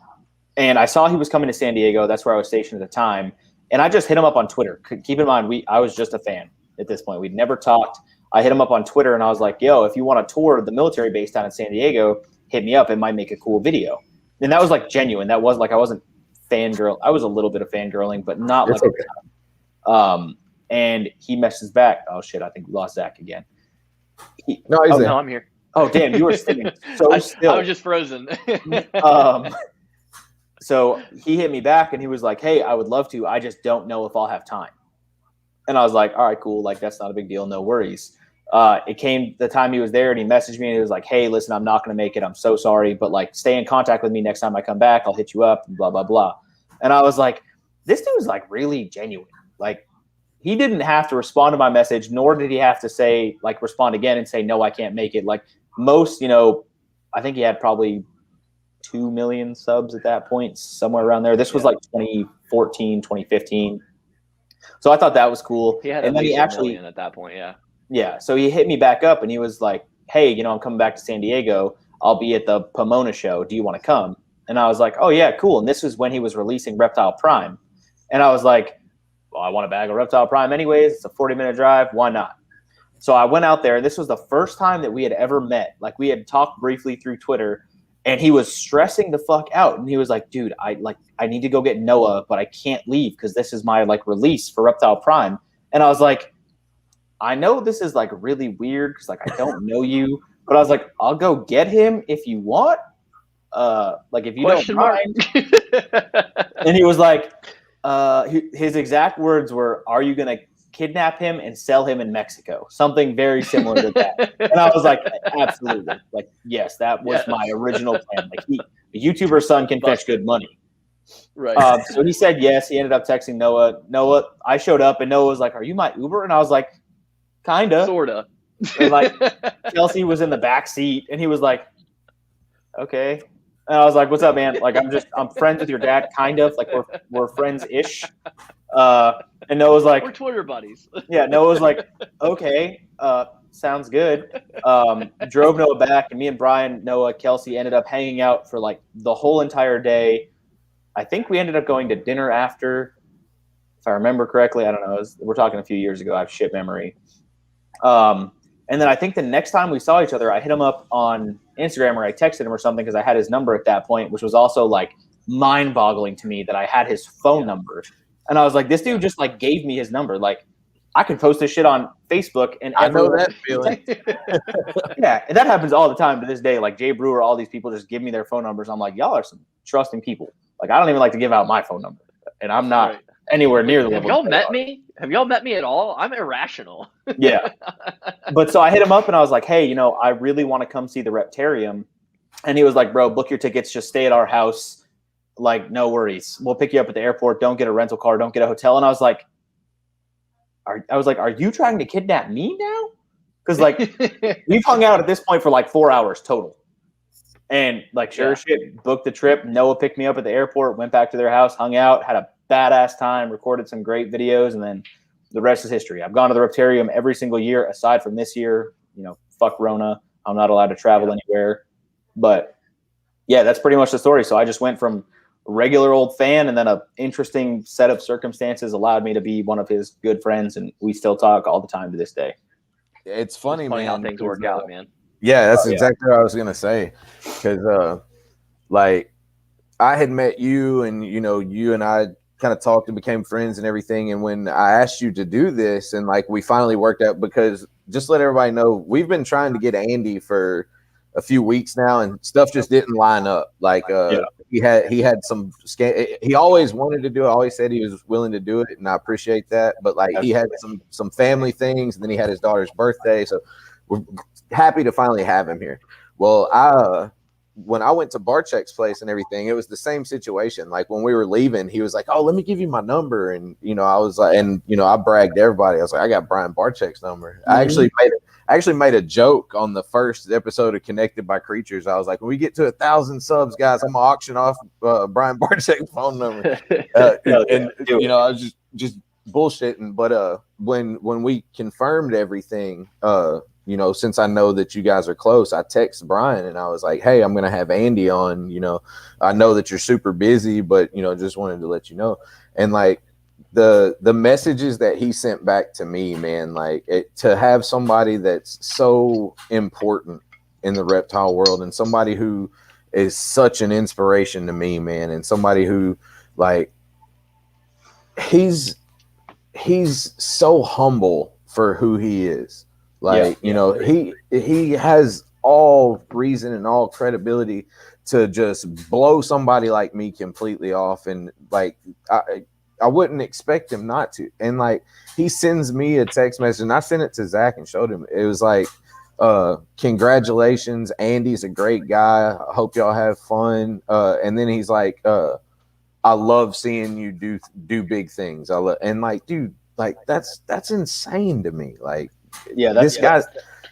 I saw he was coming to San Diego. That's where I was stationed at the time. And I just hit him up on Twitter. Keep in mind, I was just a fan at this point. We'd never talked. I hit him up on Twitter, and I was like, yo, if you want to tour the military base down in San Diego, hit me up. It might make a cool video. And that was like genuine. That wasn't like I wasn't fangirl. I was a little bit of fangirling, but not It's like okay. and he messages back. Oh shit, I think we lost Zach again. No, he's there. No, I'm here. Oh damn, you were sitting so still. I was just frozen. So he hit me back and he was like, "Hey, I would love to. I just don't know if I'll have time." And I was like, "All right, cool. Like that's not a big deal. No worries." It came the time he was there and he messaged me and he was like, "Hey, listen, I'm not going to make it. I'm so sorry, but like stay in contact with me next time I come back. I'll hit you up and blah, blah, blah." And I was like, this dude is like really genuine. Like he didn't have to respond to my message, nor did he have to say like respond again and say, "No, I can't make it." Like most, I think he had probably 2 million subs at that point, somewhere around there. This was like 2014, 2015. So I thought that was cool. He had and then he actually at that point, yeah. Yeah, so he hit me back up and he was like, "Hey, I'm coming back to San Diego. I'll be at the Pomona show. Do you want to come?" And I was like, "Oh yeah, cool." And this was when he was releasing Reptile Prime. And I was like, "Well, I want a bag of Reptile Prime anyways. It's a 40-minute drive. Why not?" So I went out there and this was the first time that we had ever met. Like we had talked briefly through Twitter and he was stressing the fuck out. And he was like, "Dude, I need to go get Noah, but I can't leave because this is my like release for Reptile Prime." And I was like, I know this is like really weird because like I don't know you, but I was like, I'll go get him if you want. Like if you don't mind. And he was like, his exact words were, "Are you gonna kidnap him and sell him in Mexico?" Something very similar to that. And I was like, absolutely. Like, yes, that was my original plan. Like the YouTuber's son can fetch good money. Right. So he said yes. He ended up texting Noah. I showed up and Noah was like, "Are you my Uber?" And I was like, "Kinda." Sorta. And like Kelsey was in the back seat and he was like, "Okay." And I was like, "What's up, man? Like I'm friends with your dad, kind of. Like we're friends-ish." And Noah was like, "We're Twitter buddies." Yeah, Noah was like, "Okay, sounds good." Drove Noah back and me and Brian, Noah, Kelsey ended up hanging out for like the whole entire day. I think we ended up going to dinner after, if I remember correctly. I don't know. We're talking a few years ago. I have shit memory. And then I think the next time we saw each other, I hit him up on Instagram or I texted him or something because I had his number at that point, which was also like mind-boggling to me that I had his phone number. And I was like, this dude just like gave me his number. Like I could post this shit on Facebook and I know that feeling. Yeah, and that happens all the time to this day. Like Jay Brewer, all these people just give me their phone numbers. I'm like, y'all are some trusting people. Like I don't even like to give out my phone number, and I'm not anywhere near the level. Have y'all met me? Have y'all met me at all? I'm irrational. Yeah. But so I hit him up and I was like, "Hey, I really want to come see the Reptarium." And he was like, "Bro, book your tickets. Just stay at our house. Like, no worries. We'll pick you up at the airport. Don't get a rental car. Don't get a hotel." And I was like, "Are you trying to kidnap me now?" Because like we've hung out at this point for like 4 hours total. And like sure as shit, booked the trip. Noah picked me up at the airport, went back to their house, hung out, had a badass time, recorded some great videos, and then the rest is history. I've gone to the Reptarium every single year aside from this year. Fuck Rona. I'm not allowed to travel anywhere. But yeah, that's pretty much the story. So I just went from regular old fan, and then a interesting set of circumstances allowed me to be one of his good friends, and we still talk all the time to this day. It's funny, man, how things work out, man. Yeah, that's exactly what I was gonna say. Because like I had met you, and you and I kind of talked and became friends and everything. And when I asked you to do this, and like we finally worked out, because just let everybody know, we've been trying to get Andy for a few weeks now, and stuff just didn't line up. Like he had some he always wanted to do it, always said he was willing to do it, and I appreciate that. But like he had some family things, and then he had his daughter's birthday, so we're happy to finally have him here. Well, when I went to Barczyk's place and everything, it was the same situation. Like when we were leaving, he was like, "Oh, let me give you my number." And I was like, and I bragged to everybody. I was like, "I got Brian Barczyk's number." Mm-hmm. I actually made a joke on the first episode of Connected by Creatures. I was like, when we get to 1,000 subs, guys, I'm gonna auction off Brian Barczyk's phone number. And I was just bullshitting. But when we confirmed everything, since I know that you guys are close, I text Brian and I was like, "Hey, I'm gonna have Andy on. I know that you're super busy, but just wanted to let you know." And like the messages that he sent back to me, man, like to have somebody that's so important in the reptile world, and somebody who is such an inspiration to me, man, and somebody who like he's so humble for who he is. Like, you know, he has all reason and all credibility to just blow somebody like me completely off. And like, I wouldn't expect him not to. And like, he sends me a text message, and I sent it to Zach and showed him. It was like, congratulations, Andy's a great guy. I hope y'all have fun. And then he's like, I love seeing you do big things. And like, dude, like that's insane to me. Like, this guy's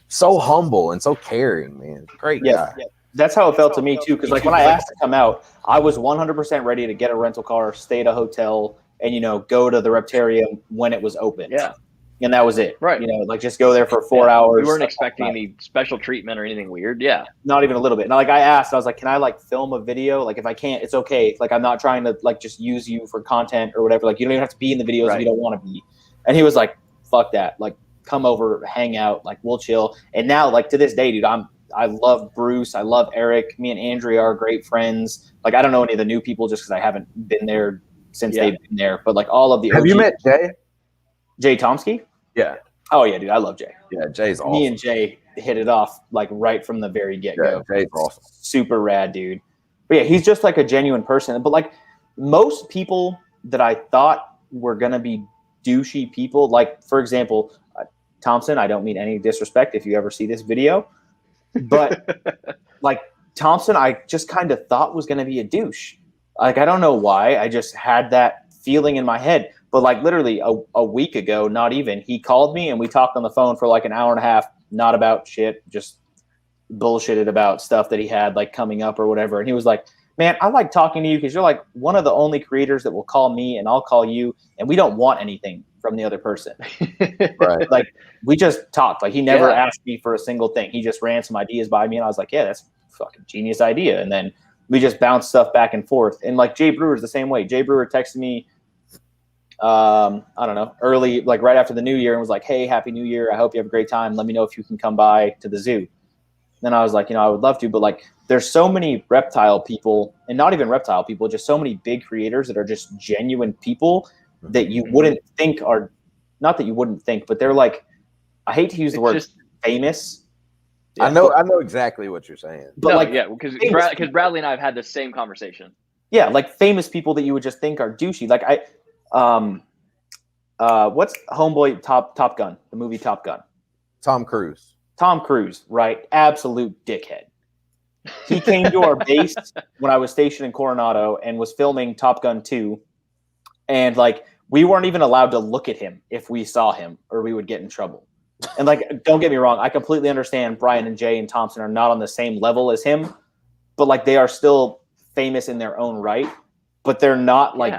so humble and so caring, man. Great guy. Yeah. That's how it felt to me too. Because like when I asked to come out, I was 100% ready to get a rental car, stay at a hotel, and you know, go to the Reptarium when it was open. Yeah. And that was it. Right. You know, like just go there for 4 hours. You weren't expecting any special treatment or anything weird. Yeah. Not even a little bit. And like I asked, I was like, can I like film a video? Like if I can't, it's okay. Like I'm not trying to like just use you for content or whatever. Like you don't even have to be in the videos if you don't want to be. And he was like, fuck that. Like come over, hang out, like we'll chill. And now like to this day, dude, I love Bruce. I love Eric. Me and Andrea are great friends. Like I don't know any of the new people just because I haven't been there since they've been there. But like all of the Have you met Jay? Jay Tomsky? Yeah. Oh yeah, dude, I love Jay. Yeah, Jay's awesome. Me and Jay hit it off like right from the very get-go. Yeah, Jay's awesome. Super rad, dude. But yeah, he's just like a genuine person. But like most people that I thought were gonna be douchey people, like for example, Thompson, I don't mean any disrespect if you ever see this video, but like Thompson, I just kind of thought was gonna be a douche. Like I don't know why. I just had that feeling in my head. But like literally a week ago, not even, he called me and we talked on the phone for like an hour and a half, not about shit, just bullshitted about stuff that he had like coming up or whatever. And he was like, man, I like talking to you because you're like one of the only creators that will call me and I'll call you. And we don't want anything from the other person. Right. Like we just talked. Like he never asked me for a single thing. He just ran some ideas by me and I was like, yeah, that's a fucking genius idea. And then we just bounced stuff back and forth. And like Jay Brewer's the same way. Jay Brewer texted me I don't know, early, like right after the new year and was like, hey, happy new year. I hope you have a great time. Let me know if you can come by to the zoo. Then I was like, you know, I would love to, but like there's so many reptile people and not even reptile people, just so many big creators that are just genuine people that you wouldn't think are not that you wouldn't think, but they're like, I hate to use the word famous. Yeah. I know exactly what you're saying. But because Bradley and I have had the same conversation. Yeah, like famous people that you would just think are douchey. Like what's Homeboy Top Gun, the movie Top Gun? Tom Cruise. Tom Cruise, right? Absolute dickhead. He came to our base when I was stationed in Coronado and was filming Top Gun 2. And like we weren't even allowed to look at him if we saw him or we would get in trouble. And like, don't get me wrong, I completely understand Brian and Jay and Thompson are not on the same level as him, but like they are still famous in their own right, but they're not like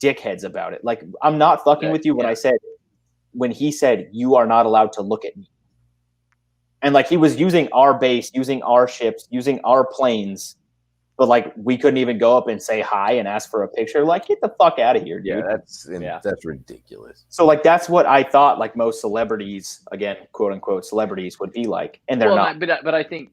dickheads about it. Like I'm not fucking with you when he said you are not allowed to look at me. And like he was using our base, using our ships, using our planes, but like we couldn't even go up and say hi and ask for a picture. Like get the fuck out of here, dude. Yeah, that's ridiculous. So like that's what I thought like most celebrities, again, quote unquote celebrities would be like, and they're not. But I think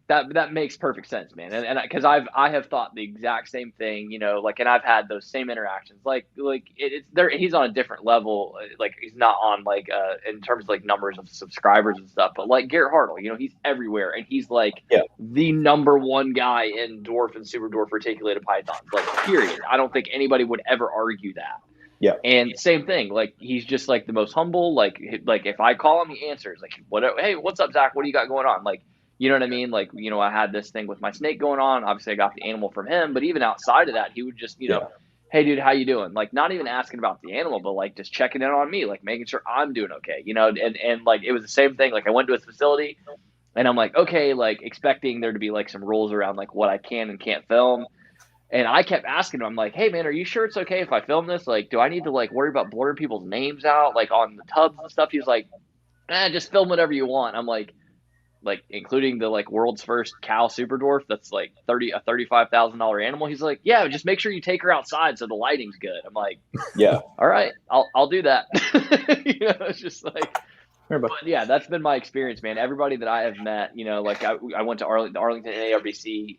that makes perfect sense, man. And because I have thought the exact same thing, you know, like, and I've had those same interactions. Like it's there. He's on a different level. Like he's not on like in terms of like numbers of subscribers and stuff. But like Garrett Hartle, you know, he's everywhere, and he's like the number one guy in dwarf and super dwarf reticulated pythons. Like period. I don't think anybody would ever argue that. Yeah. And same thing, like he's just like the most humble. Like if I call him, he answers. Like hey, what's up, Zach? What do you got going on? Like. You know what I mean? Like, you know, I had this thing with my snake going on. Obviously, I got the animal from him. But even outside of that, he would just, you know, hey, dude, how you doing? Like, not even asking about the animal, but, like, just checking in on me, like, making sure I'm doing okay, you know? And like, it was the same thing. Like, I went to his facility, and I'm like, okay, like, expecting there to be, like, some rules around, like, what I can and can't film. And I kept asking him, I'm like, hey, man, are you sure it's okay if I film this? Like, do I need to, like, worry about blurring people's names out, like, on the tubs and stuff? He's like, just film whatever you want. I'm like, including the like world's first cow super dwarf that's like a $35,000 animal. He's like, yeah, just make sure you take her outside so the lighting's good. I'm like, yeah, all right, I'll do that. You know, it's just like, but yeah, that's been my experience, man. Everybody that I have met, you know, like I went to the Arlington ARBC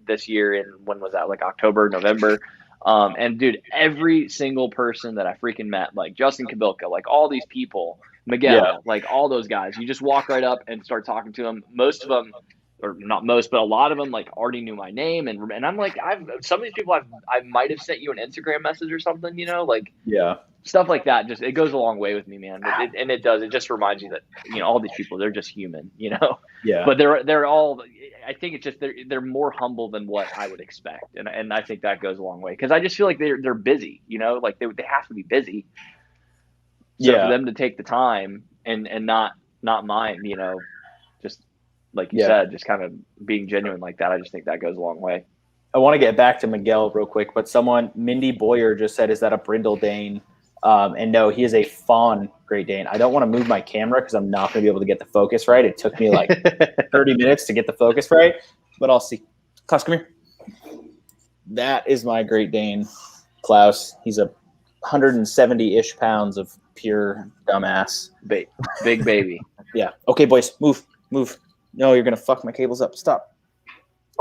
this year, and when was that? Like October, November. And dude, every single person that I freaking met, like Justin Kabilka, like all these people, Miguel, like all those guys, you just walk right up and start talking to them. Most of them, or not most, but a lot of them, like already knew my name, and I'm like, some of these people I might have sent you an Instagram message or something, you know, like stuff like that. Just it goes a long way with me, man. It does. It just reminds you that all these people, they're just human, But they're all. I think it's just they're more humble than what I would expect, and I think that goes a long way because I just feel like they're busy, like they have to be busy. So for them to take the time and not mind, just like you said, just kind of being genuine like that, I just think that goes a long way. I want to get back to Miguel real quick, but Mindy Boyer just said, is that a brindle Dane? And no, he is a fawn Great Dane. I don't want to move my camera because I'm not going to be able to get the focus right. It took me like 30 minutes to get the focus right, but I'll see. Klaus, come here. That is my Great Dane, Klaus. He's a 170-ish pounds of pure dumbass. Big baby. Yeah. Okay, boys, move. No, you're going to fuck my cables up. Stop.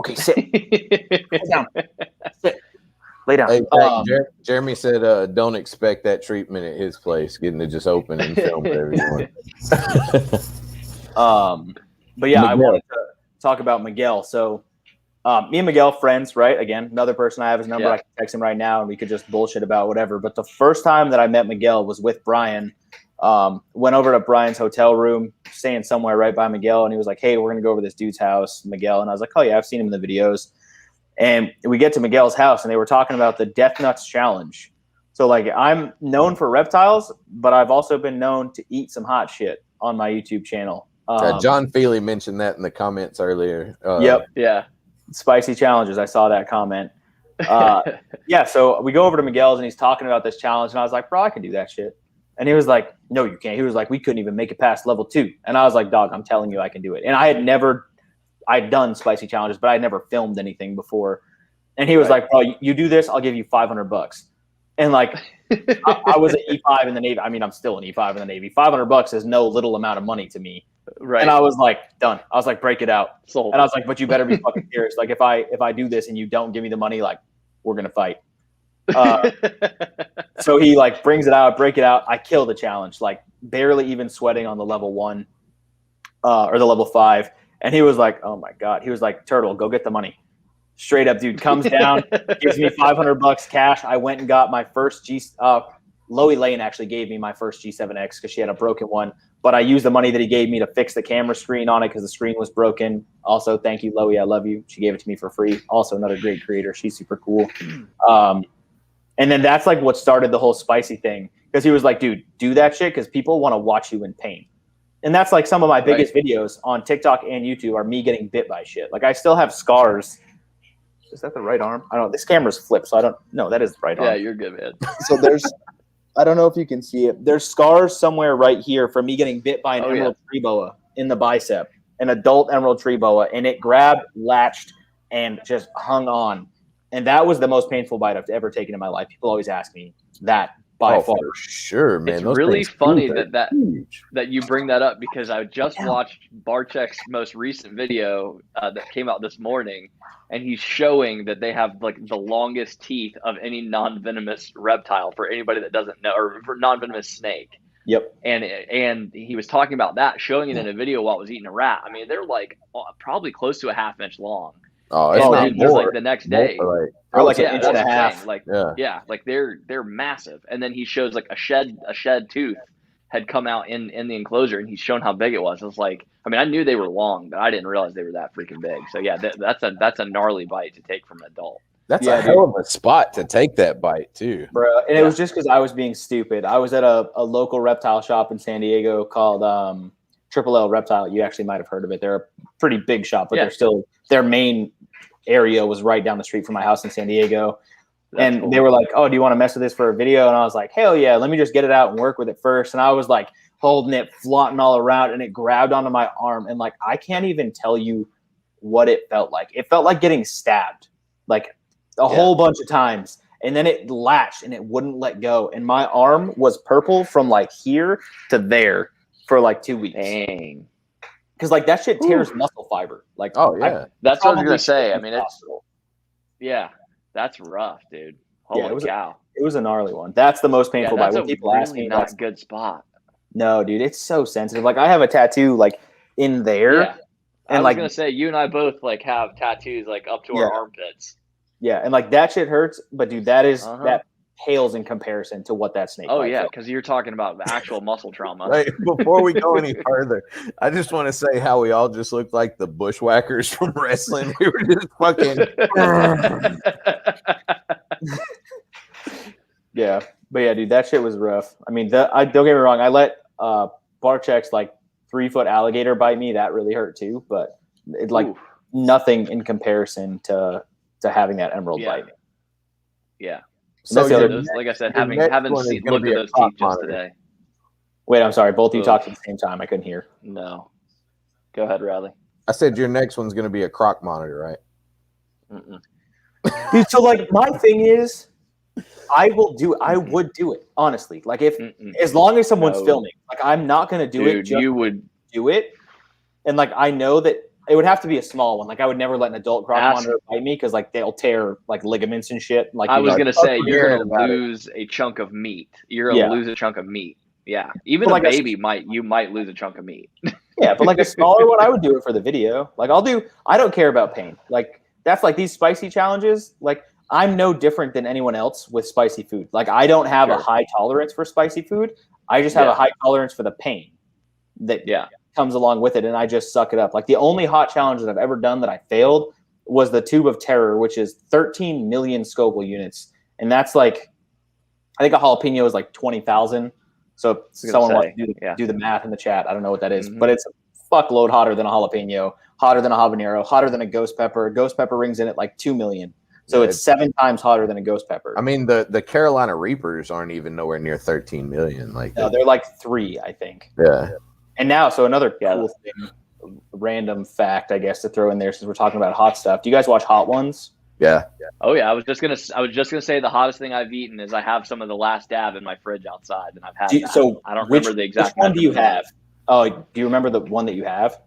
Okay, sit. Lay down. Sit. Lay down. Hey, Jeremy said, "Don't expect that treatment at his place. Getting to just open and film for everyone." But yeah, Miguel. I wanted to talk about Miguel. So, me and Miguel friends, right? Again, another person I have his number. I can text him right now, and we could just bullshit about whatever. But the first time that I met Miguel was with Brian. Went over to Brian's hotel room, staying somewhere right by Miguel, and he was like, "Hey, we're gonna go over to this dude's house, Miguel." And I was like, "Oh yeah, I've seen him in the videos." And we get to Miguel's house, and they were talking about the Death Nuts Challenge. So like, I'm known for reptiles, but I've also been known to eat some hot shit on my YouTube channel. John Feely mentioned that in the comments earlier. Yep. Yeah. Spicy challenges. I saw that comment. Yeah. So we go over to Miguel's, and he's talking about this challenge, and I was like, "Bro, I can do that shit." And he was like, "No, you can't." He was like, "We couldn't even make it past level 2." And I was like, "Dog, I'm telling you, I can do it." And I'd done spicy challenges, but I'd never filmed anything before. And he was like, "Bro, you do this, I'll give you $500. And like, I was an E5 in the Navy. I mean, I'm still an E5 in the Navy. $500 is no little amount of money to me. Right. And I was like, done. I was like, break it out. And I was like, but you better be fucking serious. Like, if I do this and you don't give me the money, like, we're gonna fight. So he like brings it out, break it out. I kill the challenge, like barely even sweating on the level 1 or the level 5. And he was like, "Oh my God." He was like, "Turtle, go get the money." Straight up, dude comes down, gives me $500 cash. I went and got my first Loey Lane actually gave me my first G7X because she had a broken one. But I used the money that he gave me to fix the camera screen on it because the screen was broken. Also, thank you, Loey. I love you. She gave it to me for free. Also, another great creator. She's super cool. And then that's like what started the whole spicy thing because he was like, "Dude, do that shit because people want to watch you in pain." And that's like some of my biggest videos on TikTok and YouTube are me getting bit by shit. Like I still have scars. Is that the right arm? I don't know. This camera's flipped, so I don't know. That is the right arm. Yeah, you're good, man. So I don't know if you can see it. There's scars somewhere right here from me getting bit by an emerald tree boa in the bicep, an adult emerald tree boa, and it grabbed, latched, and just hung on. And that was the most painful bite I've ever taken in my life. People always ask me that. By far. For sure, man. It's really funny that you bring that up because I just watched Barczyk's most recent video that came out this morning, and he's showing that they have like the longest teeth of any non-venomous reptile for anybody that doesn't know, or for non-venomous snake. Yep. And he was talking about that, showing it in a video while I was eating a rat. I mean, they're like probably close to a half inch long. Oh, it's not more. Like the next day, or like an inch and a half. Like like they're massive. And then he shows like a shed tooth had come out in the enclosure, and he's shown how big it was. I was like, I mean, I knew they were long, but I didn't realize they were that freaking big. So yeah, that's a gnarly bite to take from an adult. That's a hell of a spot to take that bite too, bro. And it was just because I was being stupid. I was at a local reptile shop in San Diego called Triple L Reptile. You actually might have heard of it. They're a pretty big shop, but they're still their main area was right down the street from my house in San Diego. That's cool. They were like, "Oh, do you want to mess with this for a video?" And I was like, "Hell yeah, let me just get it out and work with it first." And I was like holding it, flaunting all around, and it grabbed onto my arm. And like, I can't even tell you what it felt like. It felt like getting stabbed like a whole bunch of times. And then it latched and it wouldn't let go. And my arm was purple from like here to there for like 2 weeks. Dang. Because like that shit tears muscle fiber. Like, oh yeah, that's what I was gonna say. I mean, that's rough, dude. Holy cow! It was a gnarly one. That's the most painful bite. That's When a people really ask me, not good spot. no, dude, it's so sensitive. Like I have a tattoo like in there, Yeah, I and was like gonna say you and I both like have tattoos like up to Yeah. our armpits. yeah, and like that shit hurts. But dude, that Uh-huh. pales in comparison to what that snake. Oh bite yeah, felt. because you're talking about actual muscle trauma. Hey, before we go any further, I just want to say how we all just looked like the bushwhackers from wrestling. We were just fucking. Yeah, but yeah, dude, that shit was rough. I mean, don't get me wrong. I let Barchek's like 3-foot alligator bite me. That really hurt too. But it like Oof. nothing in comparison to having that emerald Yeah. bite me. Yeah. So that's the other. Like I said, your having next one is seen, gonna looked be at a those crop teeth just monitor. today. Wait, I'm sorry. Both of you Oof. talked at the same time. I couldn't hear. No. Go ahead, Riley. I said your next one's going to be a croc monitor, right? Mm-mm. Dude, so like my thing is, I would do it honestly. Like if as long as someone's No. filming, like I'm not gonna do it. Dude, Just you would do it, and like I know that it would have to be a small one. Like I would never let an adult croc Ask- monitor bite me because like they'll tear like ligaments and shit. Like I you was know, gonna say fucking you're hearing gonna about it. lose a chunk of meat. You're gonna Yeah. lose a chunk of meat. Yeah. Even But a like baby might lose a chunk of meat. yeah, but like a smaller one, I would do it for the video. Like I don't care about pain. Like that's like these spicy challenges. Like I'm no different than anyone else with spicy food. Like I don't have a Sure. high tolerance for spicy food. I just have Yeah. a high tolerance for the pain that Yeah. comes along with it, and I just suck it up. Like the only hot challenge that I've ever done that I failed was the Tube of Terror, which is 13 million Scoville units, and that's like I think a jalapeno is like 20,000. So if someone wants to do the math in the chat, I don't know what that is, but it's a fuckload hotter than a jalapeno, hotter than a habanero, hotter than a ghost pepper. Ghost pepper rings in at like 2 million. So it's 7 times hotter than a ghost pepper. I mean, the Carolina Reapers aren't even nowhere near 13 million. Like, no, they're like 3, I think. Yeah. And now, so another cool thing, random fact, I guess, to throw in there since we're talking about hot stuff. Do you guys watch Hot Ones? Yeah. Oh yeah, I was just gonna say the hottest thing I've eaten is I have some of the Last Dab in my fridge outside, and I've had that. So I don't remember the exact. Which one do you have? Oh, do you remember the one that you have?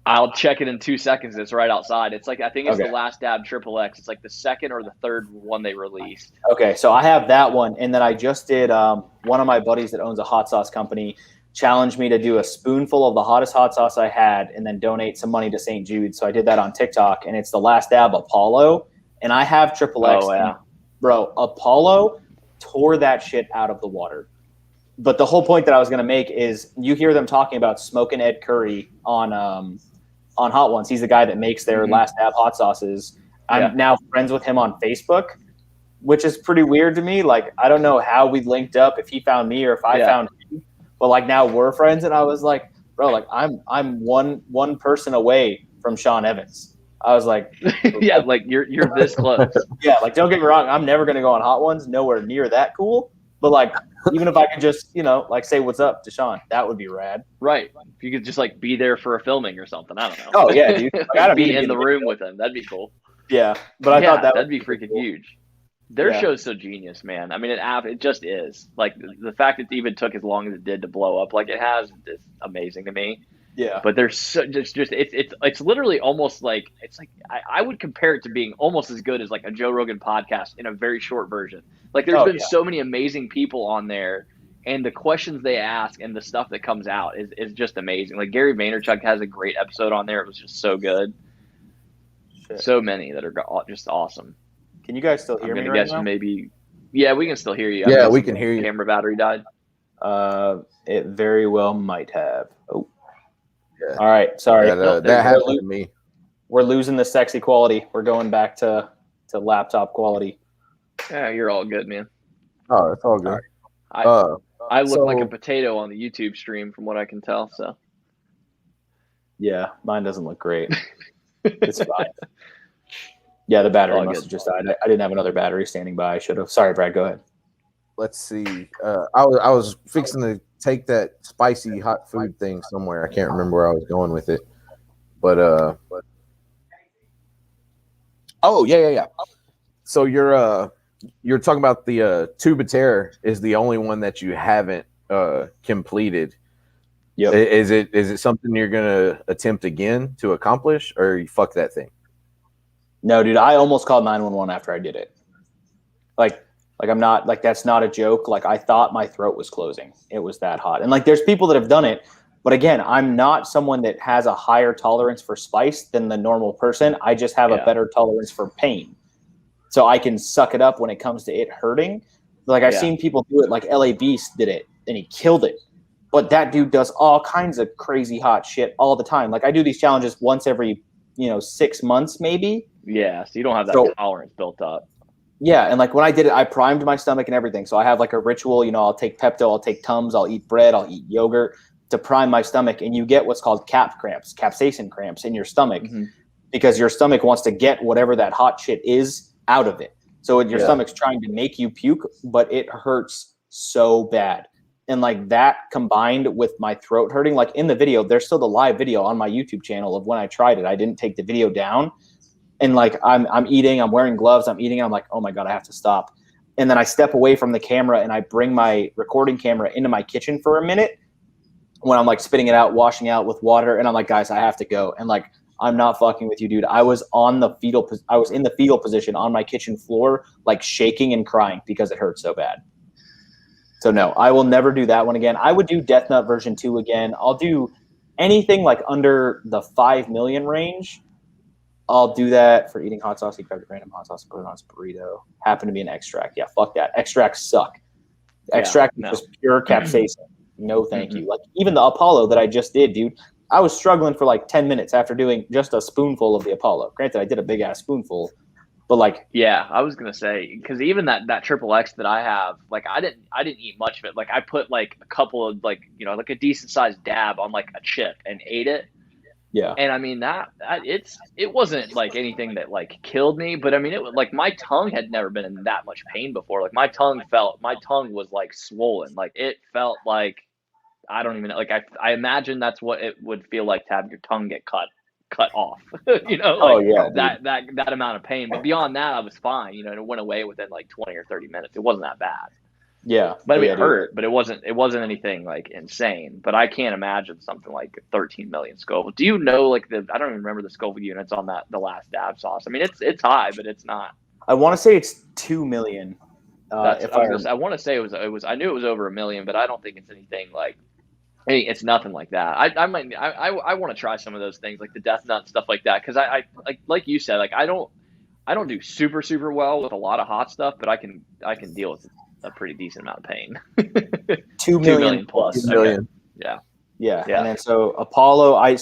I'll check it in 2 seconds. It's right outside. It's like I think it's the Last Dab XXX. It's like the second or the third one they released. Okay, so I have that one, and then I just did one of my buddies that owns a hot sauce company challenged me to do a spoonful of the hottest hot sauce I had, and then donate some money to St. Jude. So I did that on TikTok, and it's the Last Dab Apollo, and I have XXX. Oh yeah, bro, Apollo tore that shit out of the water. But the whole point that I was going to make is you hear them talking about Smokin' Ed Curry on Hot Ones. He's the guy that makes their Last Dab hot sauces. I'm now friends with him on Facebook, which is pretty weird to me. Like, I don't know how we linked up, if he found me or if I found him. But like now we're friends, and I was like, bro, like I'm one person away from Sean Evans. I was like, yeah, like you're this close. Yeah, like don't get me wrong, I'm never gonna go on Hot Ones, nowhere near that cool. But like, even if I could just, like say what's up to Sean, that would be rad. Right. If you could just like be there for a filming or something, I don't know. Oh yeah, dude. Like, I don't be in the room with him. That'd be cool. Yeah, but I thought that'd be freaking huge. Their show's so genius, man. I mean, it just is. Like the fact that it even took as long as it did to blow up, like it has, is amazing to me. Yeah. But there's it's literally almost like I would compare it to being almost as good as like a Joe Rogan podcast in a very short version. Like there's been so many amazing people on there, and the questions they ask and the stuff that comes out is just amazing. Like Gary Vaynerchuk has a great episode on there. It was just so good. Shit. So many that are just awesome. Can you guys still hear me right now? Maybe. Yeah, we can still hear you. Yeah, we can hear you. Camera battery died. It very well might have. Oh. Yeah. All right. Sorry. That happened to me. We're losing the sexy quality. We're going back to laptop quality. Yeah, you're all good, man. Oh, it's all good. I look like a potato on the YouTube stream from what I can tell. So. Yeah, mine doesn't look great. It's fine. Yeah, the battery must have just died. I didn't have another battery standing by. I should have. Sorry, Brad. Go ahead. Let's see. I was fixing to take that spicy hot food thing somewhere. I can't remember where I was going with it, but oh yeah. So you're talking about the Tube of Terror is the only one that you haven't completed. Yep. Is it something you're gonna attempt again to accomplish, or you fuck that thing? No, dude. I almost called 911 after I did it. Like Like I'm not like that's not a joke. Like I thought my throat was closing. It was that hot. And like there's people that have done it, but again, I'm not someone that has a higher tolerance for spice than the normal person. I just have a better tolerance for pain. So I can suck it up when it comes to it hurting. Like I've seen people do it, like LA Beast did it and he killed it. But that dude does all kinds of crazy hot shit all the time. Like I do these challenges once every, 6 months maybe. Yeah, so you don't have that tolerance built up. Yeah, and like when I did it, I primed my stomach and everything. So I have like a ritual, I'll take Pepto, I'll take Tums, I'll eat bread, I'll eat yogurt to prime my stomach. And you get what's called capsaicin cramps in your stomach because your stomach wants to get whatever that hot shit is out of it. So your stomach's trying to make you puke, but it hurts so bad. And like that combined with my throat hurting, like in the video, there's still the live video on my YouTube channel of when I tried it. I didn't take the video down. And like I'm eating, I'm wearing gloves, I'm eating, I'm like, oh my God, I have to stop. And then I step away from the camera and I bring my recording camera into my kitchen for a minute when I'm like spitting it out, washing out with water. And I'm like, guys, I have to go. And like, I'm not fucking with you, dude. I was in the fetal position on my kitchen floor, like shaking and crying because it hurt so bad. So no, I will never do that one again. I would do Death Nut version 2 again. I'll do anything like under the 5 million range. I'll do that for eating hot sauce. You grab random hot sauce, put it on a burrito. Happen to be an extract. Yeah, fuck that. Extracts suck. Extract is just pure capsaicin. No, thank you. Like even the Apollo that I just did, dude. I was struggling for like 10 minutes after doing just a spoonful of the Apollo. Granted, I did a big ass spoonful, but like, yeah, I was gonna say because even that XXX that I have, like I didn't eat much of it. Like I put like a couple of like like a decent sized dab on like a chip and ate it. Yeah. And I mean it wasn't like anything that like killed me, but I mean it was like my tongue had never been in that much pain before. Like my tongue was like swollen. Like it felt like I don't even like I imagine that's what it would feel like to have your tongue get cut off. That amount of pain. But beyond that I was fine. It went away within like 20 or 30 minutes. It wasn't that bad. Yeah. But it hurt, but it wasn't anything like insane. But I can't imagine something like 13 million Scoville. Do you know like I don't even remember the Scoville units on the last dab sauce. I mean it's high, but it's not. I want to say it's 2 million. I want to say it was I knew it was over 1 million, but I don't think it's anything like it's nothing like that. I want to try some of those things like the Death Nut and stuff like that because I like you said, like I don't do super super well with a lot of hot stuff, but I can deal with a pretty decent amount of pain. 2 million plus. 2 million. Okay. Yeah. And then so Apollo,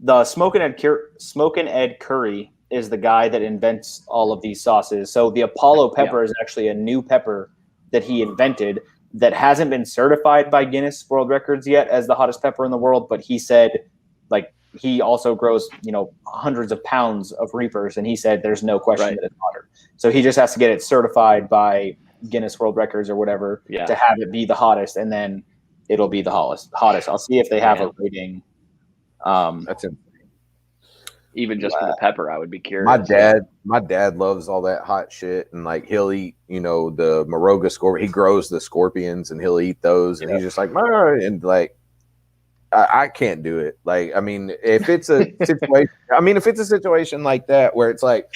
the Smokin' Ed Curry is the guy that invents all of these sauces. So the Apollo pepper is actually a new pepper that he invented that hasn't been certified by Guinness World Records yet as the hottest pepper in the world. But he said, like, he also grows, hundreds of pounds of Reapers, and he said there's no question that it's hotter. So he just has to get it certified by Guinness World Records or whatever to have it be the hottest, and then it'll be the hottest. I'll see if they have a rating. That's it. Even just for the pepper, I would be curious. My dad loves all that hot shit, and like he'll eat, the Moruga scorpion. He grows the scorpions, and he'll eat those, and he's just like, and like, I can't do it. Like, I mean, if it's a situation, like that where it's like,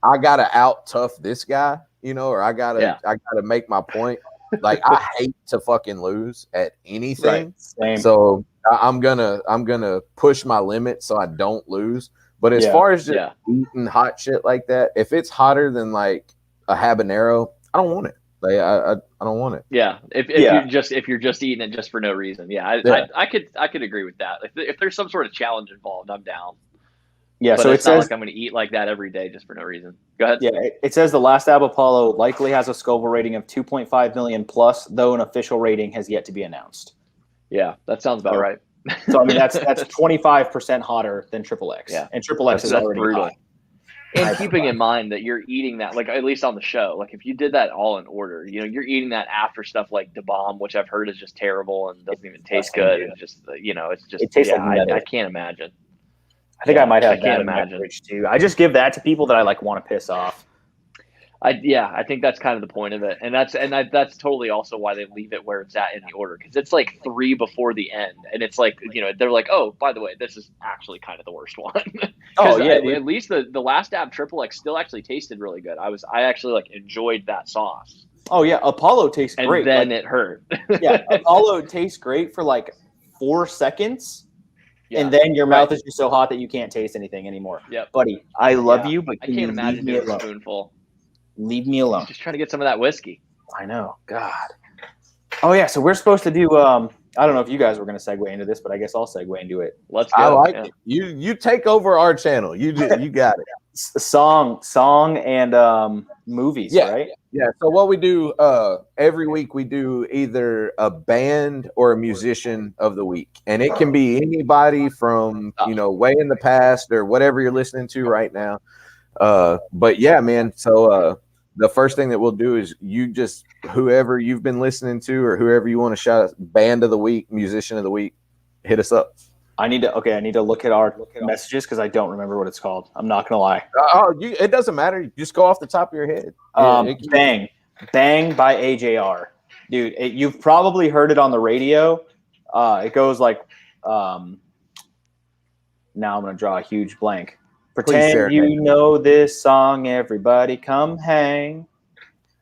I gotta out tough this guy, or I gotta make my point. Like, I hate to fucking lose at anything. Same. So I'm gonna push my limit so I don't lose. But as far as just eating hot shit like that, if it's hotter than like a habanero, I don't want it. Like I don't want it. Yeah. If you're just eating it just for no reason. I could agree with that. If there's some sort of challenge involved, I'm down. Yeah, but so it's not like I'm going to eat like that every day just for no reason. Go ahead. Yeah, it says the last Dab Apollo likely has a Scoville rating of 2.5 million plus, though an official rating has yet to be announced. Yeah, that sounds about right. So I mean that's 25% hotter than XXX. Yeah, and XXX is already brutal. Hot. And keeping in mind that you're eating that, like at least on the show, like if you did that all in order, you're eating that after stuff like Da Bomb, which I've heard is just terrible and doesn't even taste good. And just it tastes like I can't imagine. I think I might have that in my fridge too. I just give that to people that I like want to piss off. I think that's kind of the point of it, and that's totally also why they leave it where it's at in the order, because it's like 3 before the end, and it's like they're like, oh, by the way, this is actually kind of the worst one. At least the last Dab XXX still actually tasted really good. I actually like enjoyed that sauce. Oh yeah, Apollo tastes and great. then it hurt. Yeah, Apollo tastes great for like 4 seconds, Yeah. and then your Right. mouth is just so hot that you can't taste anything anymore. Yep. Buddy, I love Yeah. you, but I can can't you imagine leave me doing a alone? spoonful. Leave me alone. Just trying to get some of that whiskey. I know. God. Oh yeah, so we're supposed to do. I don't know if you guys were going to segue into this, but I guess I'll segue into it. Let's go. I like it. You take over our channel. You got it. Song and movies, Yeah. right? Yeah. So what we do every week, we do either a band or a musician of the week, and it can be anybody from way in the past or whatever you're listening to right now. But yeah, man. So the first thing that we'll do is you just whoever you've been listening to or whoever you want to shout band of the week, musician of the week, hit us up. I need to look at our messages because I don't remember what it's called. I'm not gonna lie. It doesn't matter. You just go off the top of your head. Bang by AJR, dude. You've probably heard it on the radio. It goes like, now I'm gonna draw a huge blank. Pretend you know this song, everybody come hang.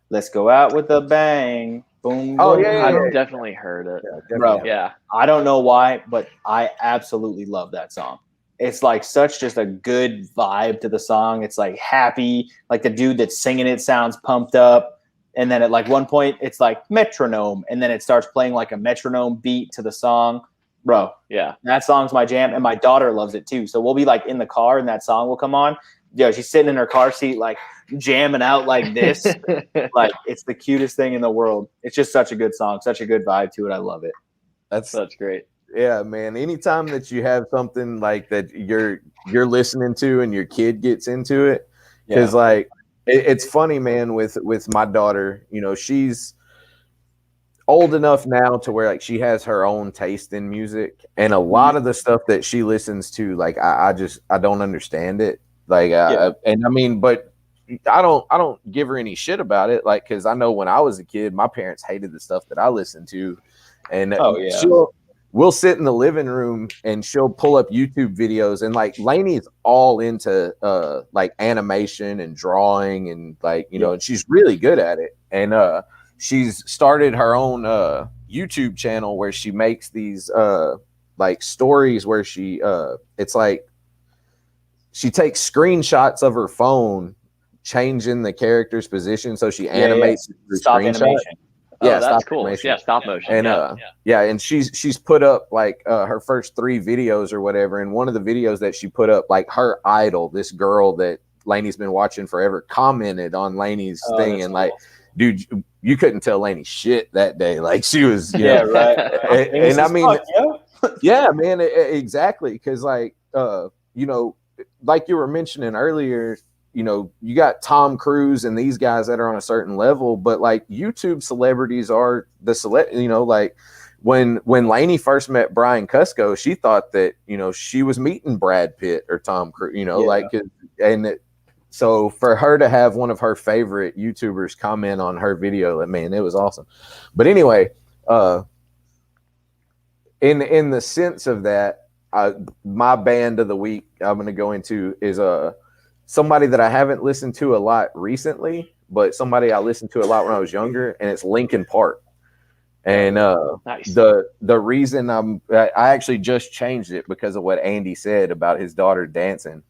Let's go out with a bang. Boom, Oh, boom. yeah. I've definitely heard it. Yeah, Bro, Yeah. I don't know why, but I absolutely love that song. It's like such just a good vibe to the song. It's like happy, like the dude that's singing it sounds pumped up. And then at like one point it's like metronome, and then it starts playing like a metronome beat to the song. Bro, Yeah. that song's my jam, and my daughter loves it too. So we'll be like in the car and that song will come on. Yo, she's sitting in her car seat like jamming out like this. Like it's the cutest thing in the world. It's just such a good song, such a good vibe to it. I love it. That's great. Yeah, man. Anytime that you have something like that you're listening to and your kid gets into it, because like it's funny, man. With my daughter, she's old enough now to where like she has her own taste in music, and a lot of the stuff that she listens to, like I don't understand it. Like, and I mean, but I don't give her any shit about it. Like, because I know when I was a kid, my parents hated the stuff that I listened to, and we'll sit in the living room and she'll pull up YouTube videos, and like Lainey's all into like animation and drawing and like and she's really good at it, and she's started her own YouTube channel where she makes these like stories where she it's like she takes screenshots of her phone changing the character's position, so she animates through stop screenshot. animation. Yeah, that's cool. Animation. Yeah, stop motion. And and she's put up like her first 3 videos or whatever, and one of the videos that she put up, like her idol, this girl that Lainey's been watching forever, commented on Lainey's thing, and like, dude, you couldn't tell Lainey shit that day. Like she was, right. And I mean, yeah, man, exactly, because like like you were mentioning earlier, you got Tom Cruise and these guys that are on a certain level, but like YouTube celebrities are the like when Lainey first met Brian Cusco, she thought that, she was meeting Brad Pitt or Tom Cruise, so for her to have one of her favorite YouTubers comment on her video, man, it was awesome. But anyway, in the sense of that, my band of the week I'm going to go into is somebody that I haven't listened to a lot recently, but somebody I listened to a lot when I was younger, and it's Linkin Park. And nice. the reason I actually just changed it because of what Andy said about his daughter dancing.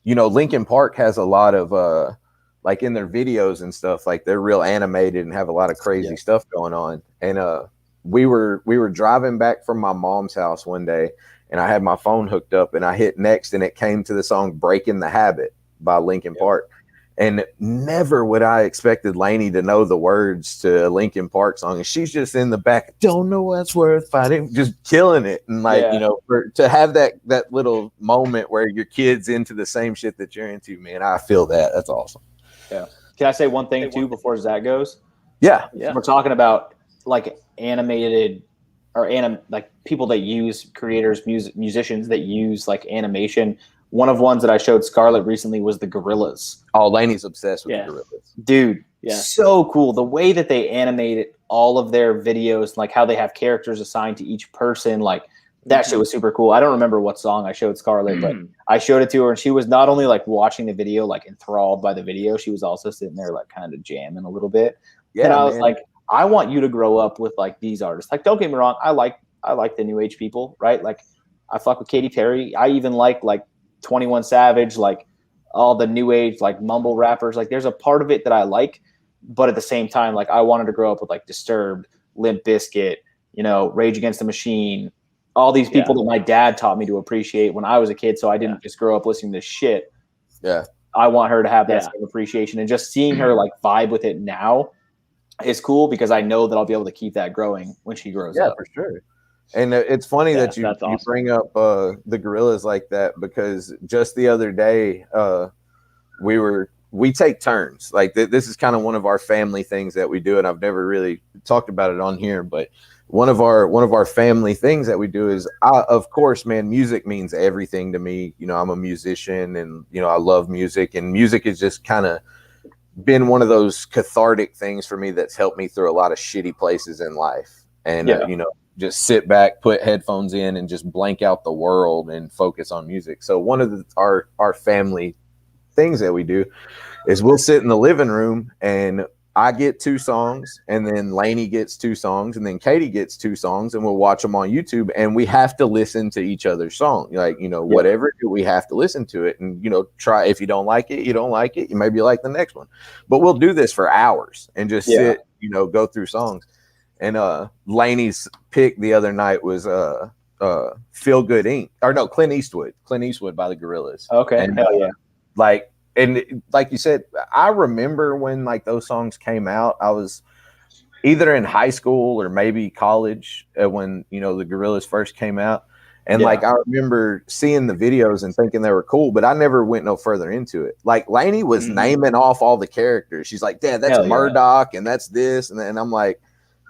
Linkin Park has a lot of like in their videos and stuff, like they're real animated and have a lot of crazy stuff going on. And we were driving back from my mom's house one day, and I had my phone hooked up, and I hit next, and it came to the song "Breaking the Habit" by Linkin Park. And never would I expected Lainey to know the words to a Linkin Park song, and she's just in the back, don't know what's worth fighting, just killing it. And like to have that little moment where your kid's into the same shit that you're into, man, I feel that. That's awesome. Yeah. Can I say one thing too before Zach goes? Yeah. We're talking about like animated or like people that use creators, musicians that use like animation. One of ones that I showed Scarlett recently was the Gorillas. Oh, Lainey's obsessed with the Gorillas. Dude, so cool. The way that they animated all of their videos, like how they have characters assigned to each person, like That shit was super cool. I don't remember what song I showed Scarlett, but I showed it to her, and she was not only like watching the video, like enthralled by the video, she was also sitting there like kind of jamming a little bit. Yeah, and I was like, I want you to grow up with like these artists. Like, don't get me wrong, I like the new age people, right? Like, I fuck with Katy Perry. I even like 21 Savage, like all the new age like mumble rappers. Like, there's a part of it that I like, but at the same time, like I wanted to grow up with like Disturbed, Limp Bizkit, you know, Rage Against the Machine. All these people that my dad taught me to appreciate when I was a kid, so I didn't just grow up listening to shit. Yeah. I want her to have that same appreciation, and just seeing her like vibe with it now is cool because I know that I'll be able to keep that growing when she grows up. Yeah, for sure. And it's funny that you bring up the Gorillaz like that, because just the other day we take turns. Like this is kind of one of our family things that we do, and I've never really talked about it on here, but one of our family things that we do is, of course, man, music means everything to me. You know, I'm a musician, and you know, I love music, and music has just kind of been one of those cathartic things for me that's helped me through a lot of shitty places in life. And you know, just sit back, put headphones in, and just blank out the world and focus on music. So one of our family things that we do is we'll sit in the living room, and I get 2 songs, and then Lainey gets 2 songs, and then Katie gets 2 songs, and we'll watch them on YouTube, and we have to listen to each other's song. Like, you know, whatever, we have to listen to it, and, you know, try. If you don't like it, you don't like it. You maybe like the next one, but we'll do this for hours and just sit, you know, go through songs. And Lainey's pick the other night was Feel Good Inc. Or no, Clint Eastwood by the Gorillaz. Okay. And, hell yeah. And like you said, I remember when like those songs came out, I was either in high school or maybe college when, you know, the Gorillaz first came out. And like, I remember seeing the videos and thinking they were cool, but I never went no further into it. Like Lainey was naming off all the characters. She's like, Dad, that's Murdoch and that's this. And I'm like,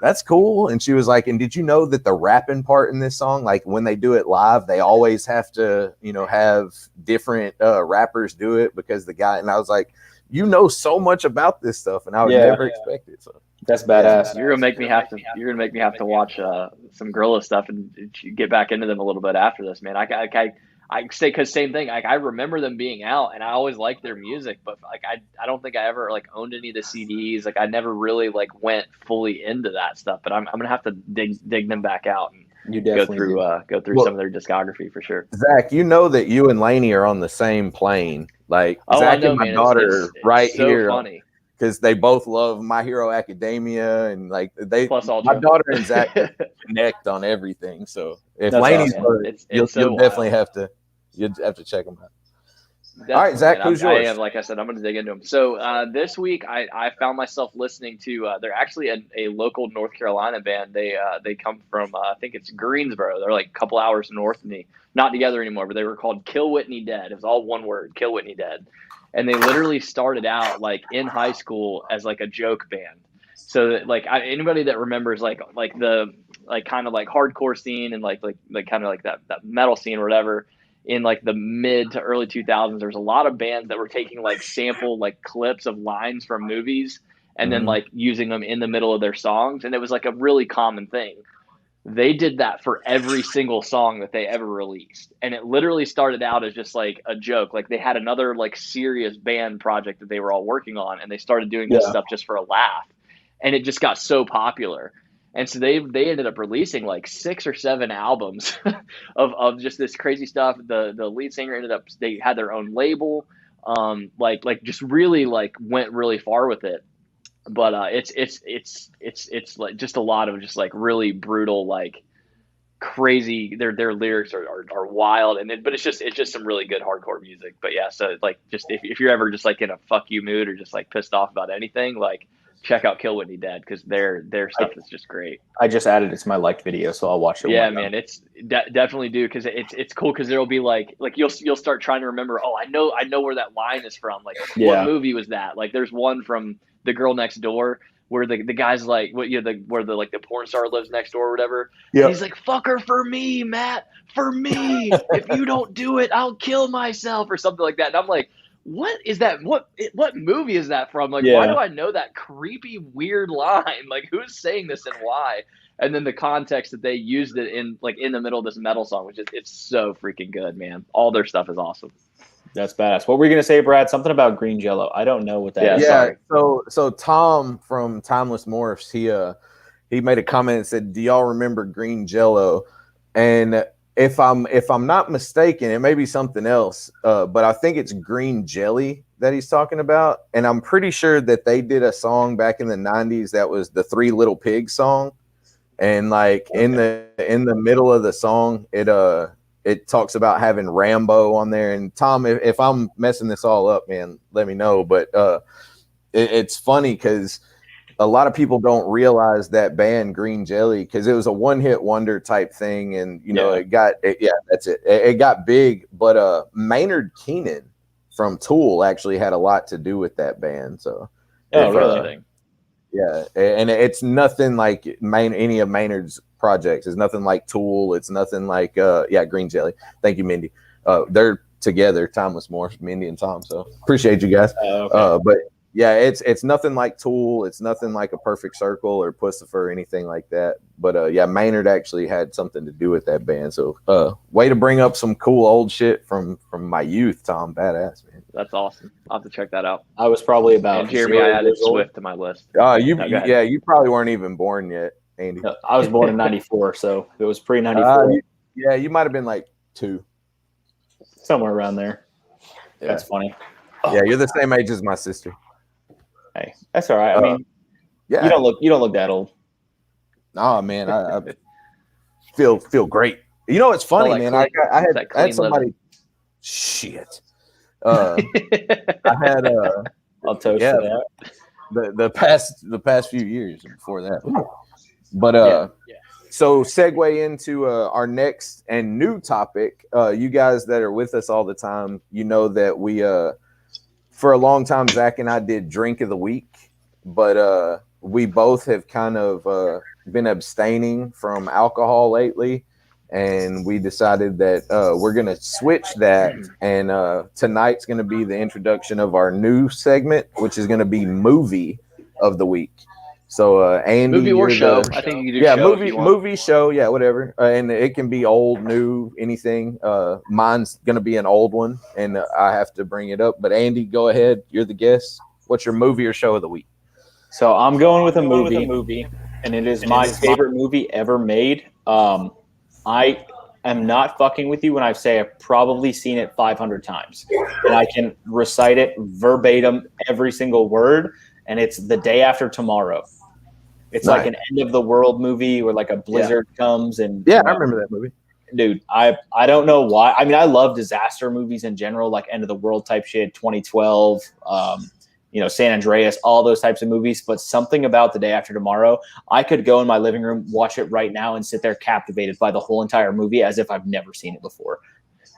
that's cool. And she was like, and did you know that the rapping part in this song, like when they do it live, they always have to, you know, have different rappers do it because the guy, and I was like, you know so much about this stuff, and I would never expect it. So that's badass. You're gonna make me have to watch some Gorilla stuff and get back into them a little bit after this, man. I say, because same thing. Like, I remember them being out, and I always liked their music, but like I don't think I ever like owned any of the CDs. Like, I never really like went fully into that stuff. But I'm gonna have to dig them back out and go through some of their discography for sure. Zach, you know that you and Lainey are on the same plane. Like, Zach and my daughter it's so here. Funny. Because they both love My Hero Academia, and like my daughter and Zach connect on everything. So if Lainey's, you'll definitely have to check them out. Definitely. All right, Zach, who's yours? Like I said, I'm going to dig into them. So this week, I found myself listening to. They're actually a local North Carolina band. They come from I think it's Greensboro. They're like a couple hours north of me. Not together anymore, but they were called Kill Whitney Dead. It was all one word, Kill Whitney Dead. And they literally started out like in high school as like a joke band. So that, like, anybody that remembers like the like kind of like hardcore scene and like kind of like that metal scene or whatever in like the mid to early 2000s, there's a lot of bands that were taking like sample like clips of lines from movies and then like using them in the middle of their songs, and it was like a really common thing. They did that for every single song that they ever released. And it literally started out as just like a joke. Like, they had another like serious band project that they were all working on, and they started doing this stuff just for a laugh. And it just got so popular. And so they ended up releasing like 6 or 7 albums of just this crazy stuff. The lead singer they had their own label, like just really like went really far with it. But it's like just a lot of just like really brutal, like crazy. Their lyrics are wild, but it's just some really good hardcore music. But yeah, so like just if you're ever just like in a fuck you mood or just like pissed off about anything, like check out Kill Whitney Dead, because their stuff is just great. I just added it to my liked video, so I'll watch it. Yeah, man, it's definitely do, because it's cool, because there'll be like you'll start trying to remember. Oh, I know where that line is from. Like, what movie was that? Like, there's one from The Girl Next Door where the guy's like, where the porn star lives next door or whatever. Yeah. He's like, "Fuck her for me, Matt, for me. If you don't do it, I'll kill myself," or something like that. And I'm like, what is that? What movie is that from? Like, why do I know that creepy, weird line? Like, who's saying this and why? and then the context that they used it in, like in the middle of this metal song, which is it's so freaking good, man. All their stuff is awesome. That's badass. What were you gonna say, Brad? Something about green Jello. I don't know what that is. Yeah. So Tom from Timeless Morphs, he made a comment and said, "Do y'all remember green Jello?" And if I'm not mistaken, it may be something else, but I think it's green jelly that he's talking about. And I'm pretty sure that they did a song back in the 90s that was the Three Little Pigs song. And like in the middle of the song, it talks about having Rambo on there. And Tom, if I'm messing this all up, man, let me know. But it's funny because a lot of people don't realize that band Green Jelly, because it was a one-hit wonder type thing, and that's it. It got big, but Maynard Keenan from Tool actually had a lot to do with that band. So, really? Yeah, and it's nothing like any of Maynard's projects. It's nothing like Tool. It's nothing like Green Jelly. Thank you, Mindy. They're together, Timeless Morphs, Mindy and Tom. So appreciate you guys. But yeah, it's nothing like Tool. It's nothing like A Perfect Circle or Pussifer or anything like that. But Maynard actually had something to do with that band. So way to bring up some cool old shit from my youth, Tom. Badass, man. That's awesome. I'll have to check that out. I was probably about. And Jeremy, I added Swift to my list. You probably weren't even born yet, Andy. No, I was born in '94, so it was pre-'94. You might have been like 2, somewhere around there. Yeah. That's funny. Yeah, you're the same age as my sister. Hey, that's all right. I mean, you don't look that old. Nah, man, I feel great. You know, it's funny, man. I had somebody. Living. Shit. I had I'll toast to that. The past few years before that, but so segue into our next and new topic. You guys that are with us all the time, you know that we for a long time, Zach and I did Drink of the Week, but we both have kind of been abstaining from alcohol lately, and we decided that we're going to switch that, and tonight's going to be the introduction of our new segment, which is going to be Movie of the Week. So Andy, movie or show? I think you can do movie, show, whatever, and it can be old, new, anything. Mine's gonna be an old one, and I have to bring it up. But Andy, go ahead. You're the guest. What's your movie or show of the week? So I'm going with a movie, and it is my favorite movie ever made. I am not fucking with you when I say I've probably seen it 500 times, and I can recite it verbatim, every single word. And it's The Day After Tomorrow. It's like an end of the world movie where like a blizzard comes and I remember that movie. Dude, I don't know why. I mean, I love disaster movies in general, like end of the world type shit, 2012, San Andreas, all those types of movies. But something about The Day After Tomorrow, I could go in my living room, watch it right now, and sit there captivated by the whole entire movie as if I've never seen it before.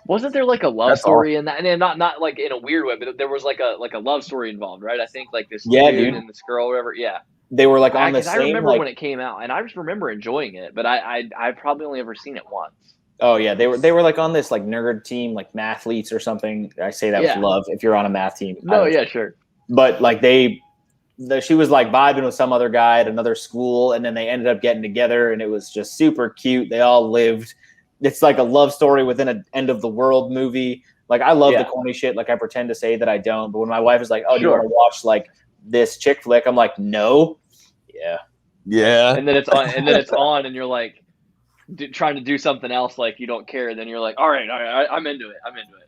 Wasn't there like a love story in that? And not like in a weird way, but there was like a love story involved, right? I think like this dude and this girl or whatever. Yeah. They were like on the same. I remember when it came out, and I just remember enjoying it, but I've probably only ever seen it once. Oh yeah, they were like on this like nerd team, like mathletes or something. I say that with love. If you're on a math team, no, sure. But like she was like vibing with some other guy at another school, and then they ended up getting together, and it was just super cute. They all lived. It's like a love story within an end of the world movie. Like I love the corny shit. Like I pretend to say that I don't, but when my wife is like, "Oh, do you want to watch like this chick flick?" I'm like, "No." Yeah. And then it's on, and you're like trying to do something else, like you don't care. And then you're like, all right, I'm into it.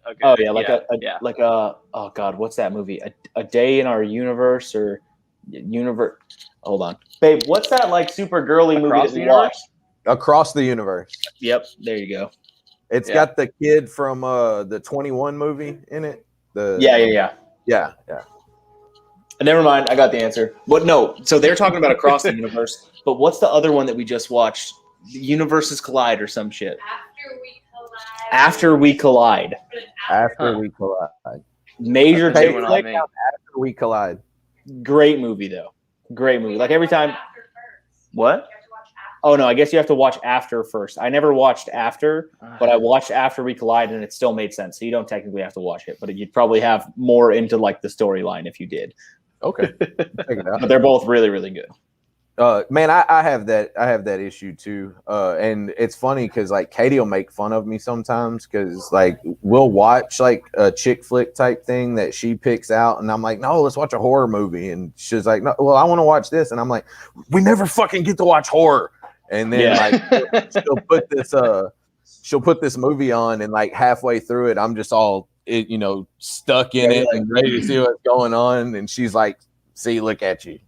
Okay. Oh yeah, oh god, what's that movie? A Day in Our Universe or Universe? Hold on, babe. What's that like super girly movie that we watched? Across the Universe. Yep, there you go. It's got the kid from the 21 movie in it. Yeah. Never mind, I got the answer. But no, so they're talking about Across the Universe. But what's the other one that we just watched? The Universes Collide or some shit. After We Collide. Major take flick. After We Collide. Great movie though. Great movie. Like every time. What? Oh no, I guess you have to watch After first. I never watched After, but I watched After We Collide, and it still made sense. So you don't technically have to watch it, but you'd probably have more into like the storyline if you did. Okay. But they're both really, really good. Man, I have that issue too. And it's funny because like Katie will make fun of me sometimes because like we'll watch like a chick flick type thing that she picks out, and I'm like, no, let's watch a horror movie, and she's like, no, well, I want to watch this, and I'm like, we never fucking get to watch horror, and then like she'll put this movie on, and like halfway through it, I'm just all stuck in it and ready to see what's going on, and she's like, see, look at you,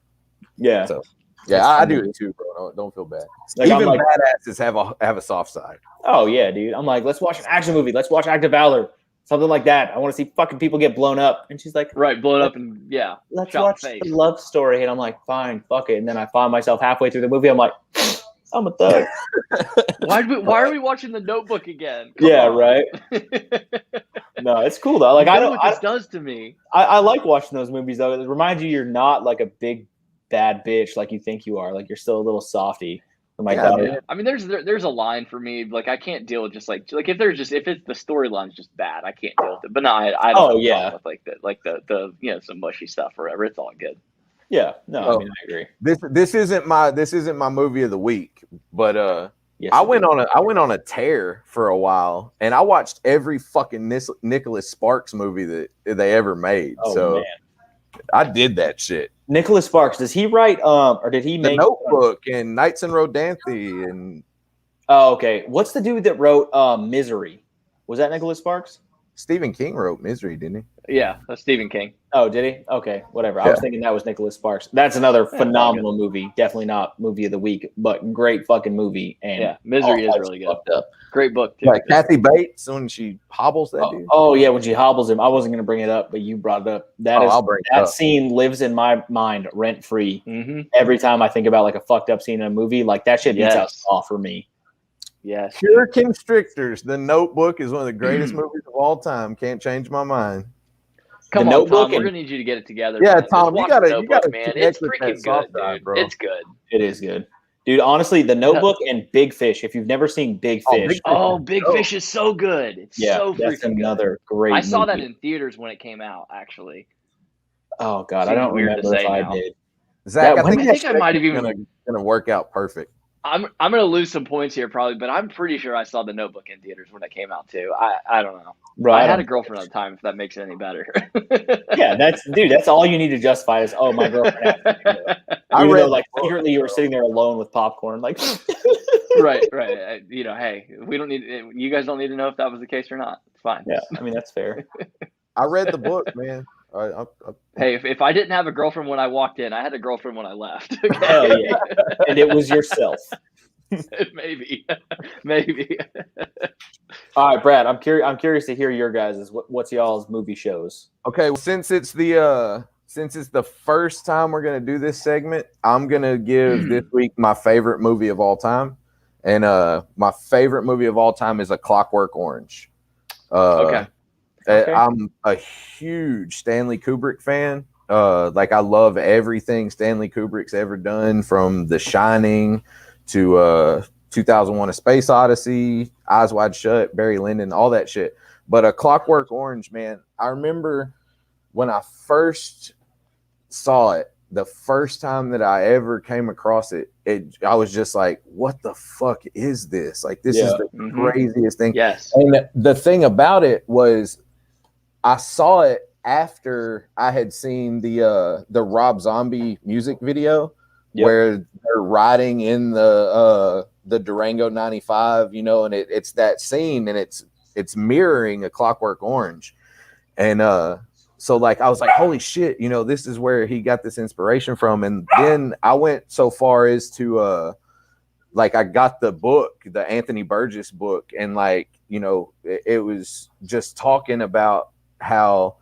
so. Yeah, I do it too, bro. Don't feel bad. Like, even badasses have a soft side. Oh yeah, dude. I'm like, let's watch an action movie. Let's watch Act of Valor, something like that. I want to see fucking people get blown up. And she's like, blown up, and let's watch the love story. And I'm like, fine, fuck it. And then I find myself halfway through the movie. I'm like, I'm a thug. Why are we watching The Notebook again? Come on. Right. No, it's cool though. Like, I know what this does to me. I like watching those movies though. It reminds you're not like a big bad bitch like you think you are. Like, you're still a little softy. I mean, there's a line for me. Like, I can't deal with just like if it's the storyline's just bad, I can't deal with it. But no, I don't have with like the some mushy stuff or whatever. It's all good. Yeah, no, I mean, I agree. This isn't my movie of the week, but yes, I went on a tear for a while, and I watched every fucking Nicholas Sparks movie that they ever made. Man. I did that shit. Nicholas Sparks, does he write or did he make The Notebook and Nights in Rodanthe and Oh, okay. What's the dude that wrote Misery? Was that Nicholas Sparks? Stephen King wrote Misery, didn't he? Yeah, that's Stephen King. Oh, did he? Okay, whatever. I was thinking that was Nicholas Sparks. That's another phenomenal movie. Definitely not movie of the week, but great fucking movie. And Misery is really good. Great book too. Like Kathy Bates when she hobbles that dude. Oh yeah, when she hobbles him. I wasn't going to bring it up, but you brought it up. That scene lives in my mind rent free. Mm-hmm. Every time I think about like a fucked up scene in a movie, like that shit beats out off for me. Yes. Pure Constrictors. The Notebook is one of the greatest movies of all time. Can't change my mind. Come on, Tom. We're gonna need you to get it together. Yeah, man. Tom, you gotta man. It's freaking good, dude. Bro. It's good. It is good, dude. Honestly, The Notebook and Big Fish. If you've never seen Big Fish, Big Fish is so good. It's so freaking good. Another great. I saw that in theaters when it came out. Actually. Oh God, I don't remember if I did. Zach, I think I might have even gonna work out perfect. I'm gonna lose some points here probably, but I'm pretty sure I saw The Notebook in theaters when it came out too. I don't know. Right. I had a girlfriend at the time, if that makes it any better. Yeah, that's all you need to justify is my girlfriend. Secretly you were sitting there alone with popcorn, like right. Hey, we don't need. You guys don't need to know if that was the case or not. It's fine. Yeah, I mean that's fair. I read the book, man. Hey, if I didn't have a girlfriend when I walked in, I had a girlfriend when I left. Okay? Oh yeah, and it was yourself. Maybe. All right, Brad. I'm curious to hear your guys'. What's y'all's movie shows? Okay, well, since it's the first time we're gonna do this segment, I'm gonna give this week my favorite movie of all time, and my favorite movie of all time is A Clockwork Orange. Okay. I'm a huge Stanley Kubrick fan. Like I love everything Stanley Kubrick's ever done, from The Shining to 2001: A Space Odyssey, Eyes Wide Shut, Barry Lyndon, all that shit. But A Clockwork Orange, man, I remember when I first saw it, the first time that I ever came across it, I was just like, what the fuck is this? Like, this is the craziest thing. Yes. And the thing about it was, I saw it after I had seen the Rob Zombie music video where they're riding in the Durango 95, and it's that scene, and it's mirroring A Clockwork Orange. And so like I was like, holy shit, this is where he got this inspiration from. And then I went so far as to like I got the book, the Anthony Burgess book, and like, it was just talking about how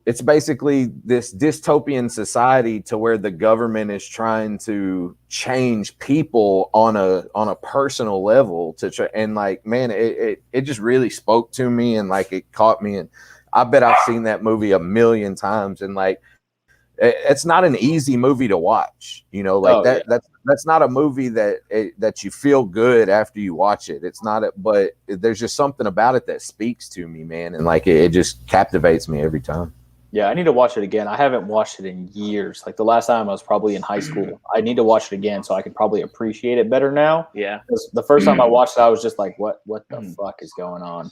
it's basically this dystopian society to where the government is trying to change people on a personal level and like, man, it just really spoke to me, and like it caught me. And I bet I've seen that movie a million times, and like it's not an easy movie to watch, that's not a movie that you feel good after you watch it. It's not but there's just something about it that speaks to me, man, and like it just captivates me every time. Yeah, I need to watch it again. I haven't watched it in years. Like the last time I was probably in high school. I need to watch it again so I can probably appreciate it better now. Yeah. 'Cause the first time I watched it, I was just like, "What the fuck is going on?"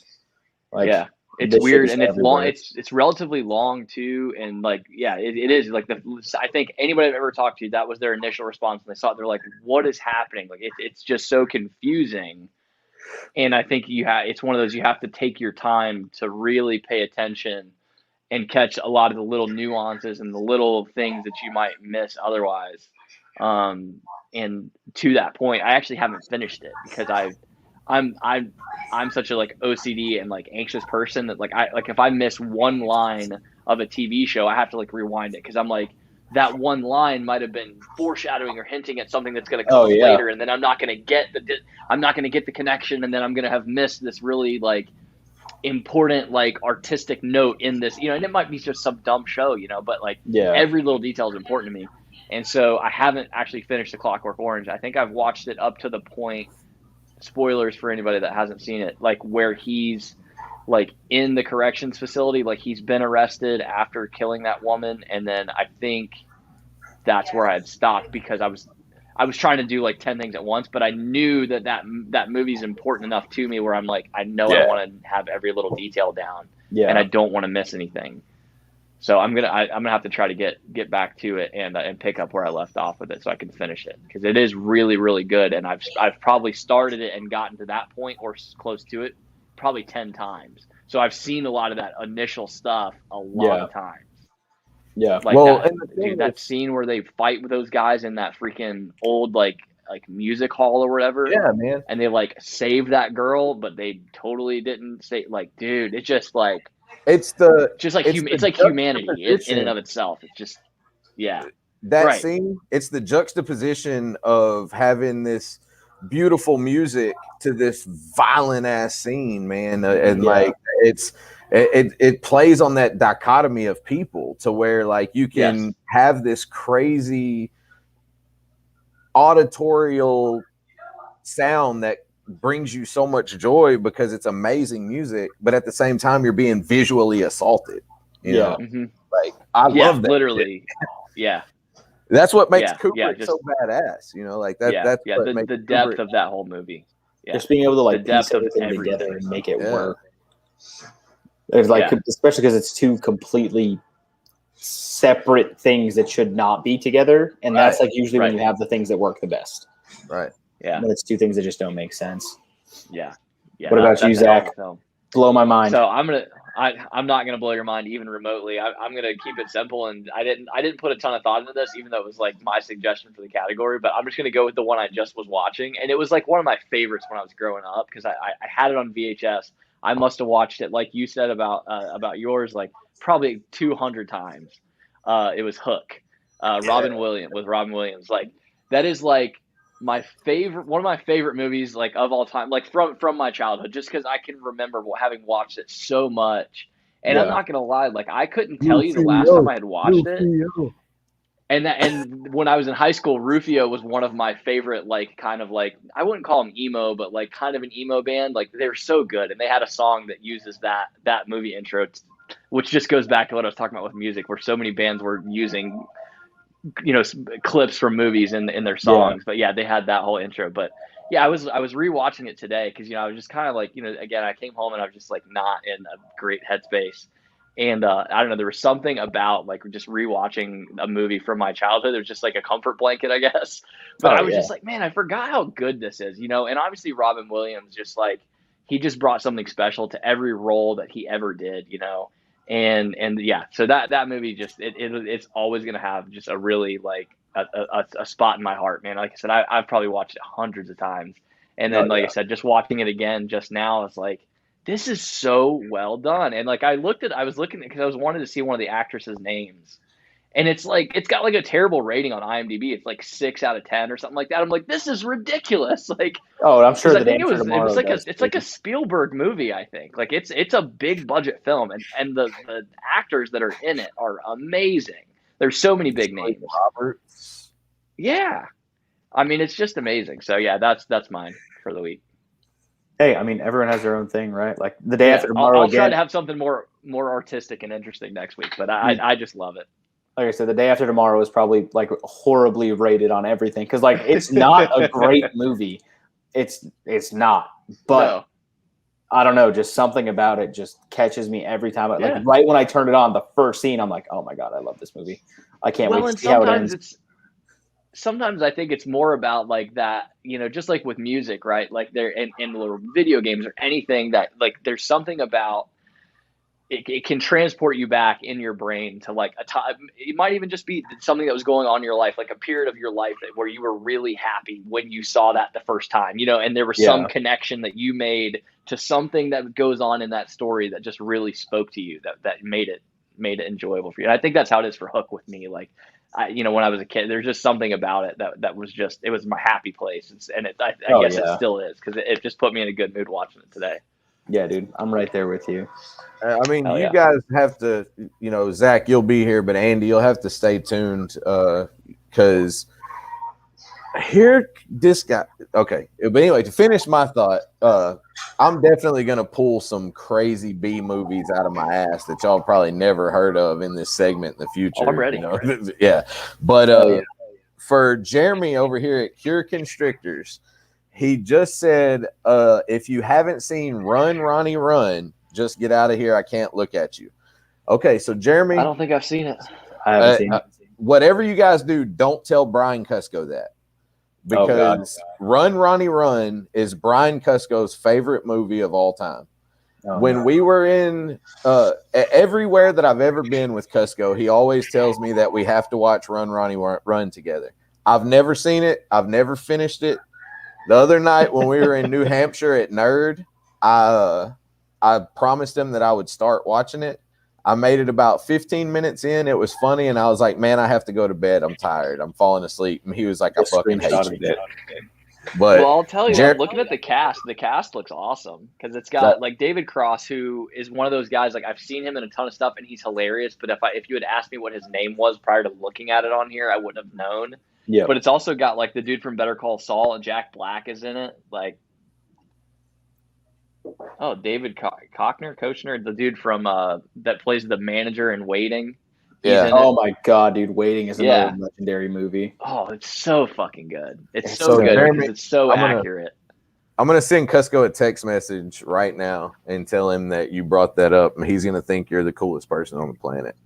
Like, yeah, it's this shit weird is and it's long. everywhere. It's relatively long too, and like it is like I think anybody I've ever talked to, that was their initial response when they saw it. They're like, "What is happening?" Like it's just so confusing. And I think it's one of those you have to take your time to really pay attention and catch a lot of the little nuances and the little things that you might miss otherwise. And to that point, I actually haven't finished it because I'm such a like OCD and like anxious person that like if I miss one line of a TV show, I have to like rewind it because I'm like that one line might have been foreshadowing or hinting at something that's going to come up later, and then I'm not going to get the connection, and then I'm going to have missed this really like important like artistic note in this, and it might be just some dumb show, but like every little detail is important to me. And so I haven't actually finished The Clockwork Orange. I think I've watched it up to the point, spoilers for anybody that hasn't seen it, like where he's like in the corrections facility, like he's been arrested after killing that woman, and then I think that's where I had stopped because I was trying to do like 10 things at once, but I knew that movie's important enough to me where I'm like, I know I want to have every little detail down, and I don't want to miss anything. So I'm gonna have to try to get back to it and pick up where I left off with it so I can finish it, because it is really, really good, and I've probably started it and gotten to that point or close to it probably 10 times. So I've seen a lot of that initial stuff a lot of times. Yeah. Like that scene where they fight with those guys in that freaking old like music hall or whatever. Yeah, man. And they like saved that girl, but they totally didn't say, like, dude, it's just like it's like humanity in and of itself. It's just that scene. It's the juxtaposition of having this beautiful music to this violent ass scene, man, and like it plays on that dichotomy of people to where like you can have this crazy auditorial sound that brings you so much joy because it's amazing music, but at the same time you're being visually assaulted. You know? Like I love that. Literally. That's what makes Kubrick so badass. Like that. That's the depth of that whole movie. Just being able to like piece everything together and make it work. It's like, especially because it's two completely separate things that should not be together, and that's like usually when you have the things that work the best. Right. Yeah. But it's two things that just don't make sense. Yeah. What about you, Zach? Blow my mind. So I'm not gonna blow your mind even remotely. I'm gonna keep it simple, and I didn't put a ton of thought into this, even though it was like my suggestion for the category. But I'm just gonna go with the one I just was watching, and it was like one of my favorites when I was growing up because I had it on VHS. I must have watched it, like you said about yours, like probably 200 times. It was Hook, Robin Williams. Like that is like one of my favorite movies, like of all time, like from my childhood, just because I can remember having watched it so much. And I'm not gonna lie, like I couldn't tell you the last time I had watched it. And when I was in high school, Rufio was one of my favorite, like kind of like, I wouldn't call them emo, but like kind of an emo band. Like they were so good, and they had a song that uses that movie intro, which just goes back to what I was talking about with music, where so many bands were using clips from movies in their songs. But they had that whole intro. But I was rewatching it today because I was just kind of like, again, I came home and I was just like not in a great headspace. And I don't know, there was something about like just rewatching a movie from my childhood. There's just like a comfort blanket, I guess. But I was just like, man, I forgot how good this is, And obviously Robin Williams, just like he just brought something special to every role that he ever did, And so that movie just it's always gonna have just a really like a spot in my heart, man. Like I said, I've probably watched it hundreds of times, and then I said, just watching it again just now, it's like, this is so well done. And like I was looking because I was wanting to see one of the actresses' names, and it's like it's got like a terrible rating on IMDb. It's like 6 out of 10 or something like that. I'm like, this is ridiculous. Like, I'm sure I think it was like a Spielberg movie. I think like it's a big budget film, and the actors that are in it are amazing. There's so many big names. Roberts. Yeah, I mean it's just amazing. So that's mine for the week. Hey, I mean, everyone has their own thing, right? Like the day after I'll, tomorrow I'll again. try to have something more artistic and interesting next week, but I just love it. Like I said, the day after tomorrow is probably like horribly rated on everything because like it's not a great movie. It's not, but No. I don't know, just something about it just catches me every time. Yeah. Like right when I turn it on, the first scene, I'm like, oh my god, I love this movie. I can't wait to see how it ends. Sometimes I think it's more about like that, just like with music, right? Like there in little video games or anything that like there's something about it can transport you back in your brain to like a time. It might even just be something that was going on in your life, like a period of your life where you were really happy when you saw that the first time, and there was some connection that you made to something that goes on in that story that just really spoke to you, that made it enjoyable for you. And I think that's how it is for Hook with me. Like, when I was a kid, there's just something about it that was just, it was my happy place. I guess it still is because it just put me in a good mood watching it today. Yeah, dude, I'm right there with you. I mean, you guys have to, Zach, you'll be here, but Andy, you'll have to stay tuned because here this guy. Okay, but anyway, to finish my thought, I'm definitely gonna pull some crazy B movies out of my ass that y'all probably never heard of in this segment in the future. Oh, I'm ready. Yeah, but for Jeremy over here at Cure Constrictors, he just said, if you haven't seen Run, Ronnie, Run, just get out of here. I can't look at you. Okay, so Jeremy. I don't think I've seen it. I haven't seen it. Whatever you guys do, don't tell Brian Cusco that. Because Run, Ronnie, Run is Brian Cusco's favorite movie of all time. When we were in everywhere that I've ever been with Cusco, he always tells me that we have to watch Run, Ronnie, Run together. I've never seen it. I've never finished it. The other night when we were in New Hampshire at Nerd, I promised him that I would start watching it. I made it about 15 minutes in. It was funny, and I was like, man, I have to go to bed. I'm tired. I'm falling asleep. And he was like, I fucking hate you. But I'll tell you, I'm looking at the cast. The cast looks awesome because it's got like David Cross, who is one of those guys. Like I've seen him in a ton of stuff, and he's hilarious. But if you had asked me what his name was prior to looking at it on here, I wouldn't have known. Yeah. But it's also got like the dude from Better Call Saul, and Jack Black is in it. Like, oh, David Koechner, the dude from that plays the manager in Waiting. Yeah. Oh my god, dude, Waiting is another legendary movie. Oh, it's so fucking good. It's so good because it's so accurate. I'm gonna send Cusco a text message right now and tell him that you brought that up, and he's gonna think you're the coolest person on the planet.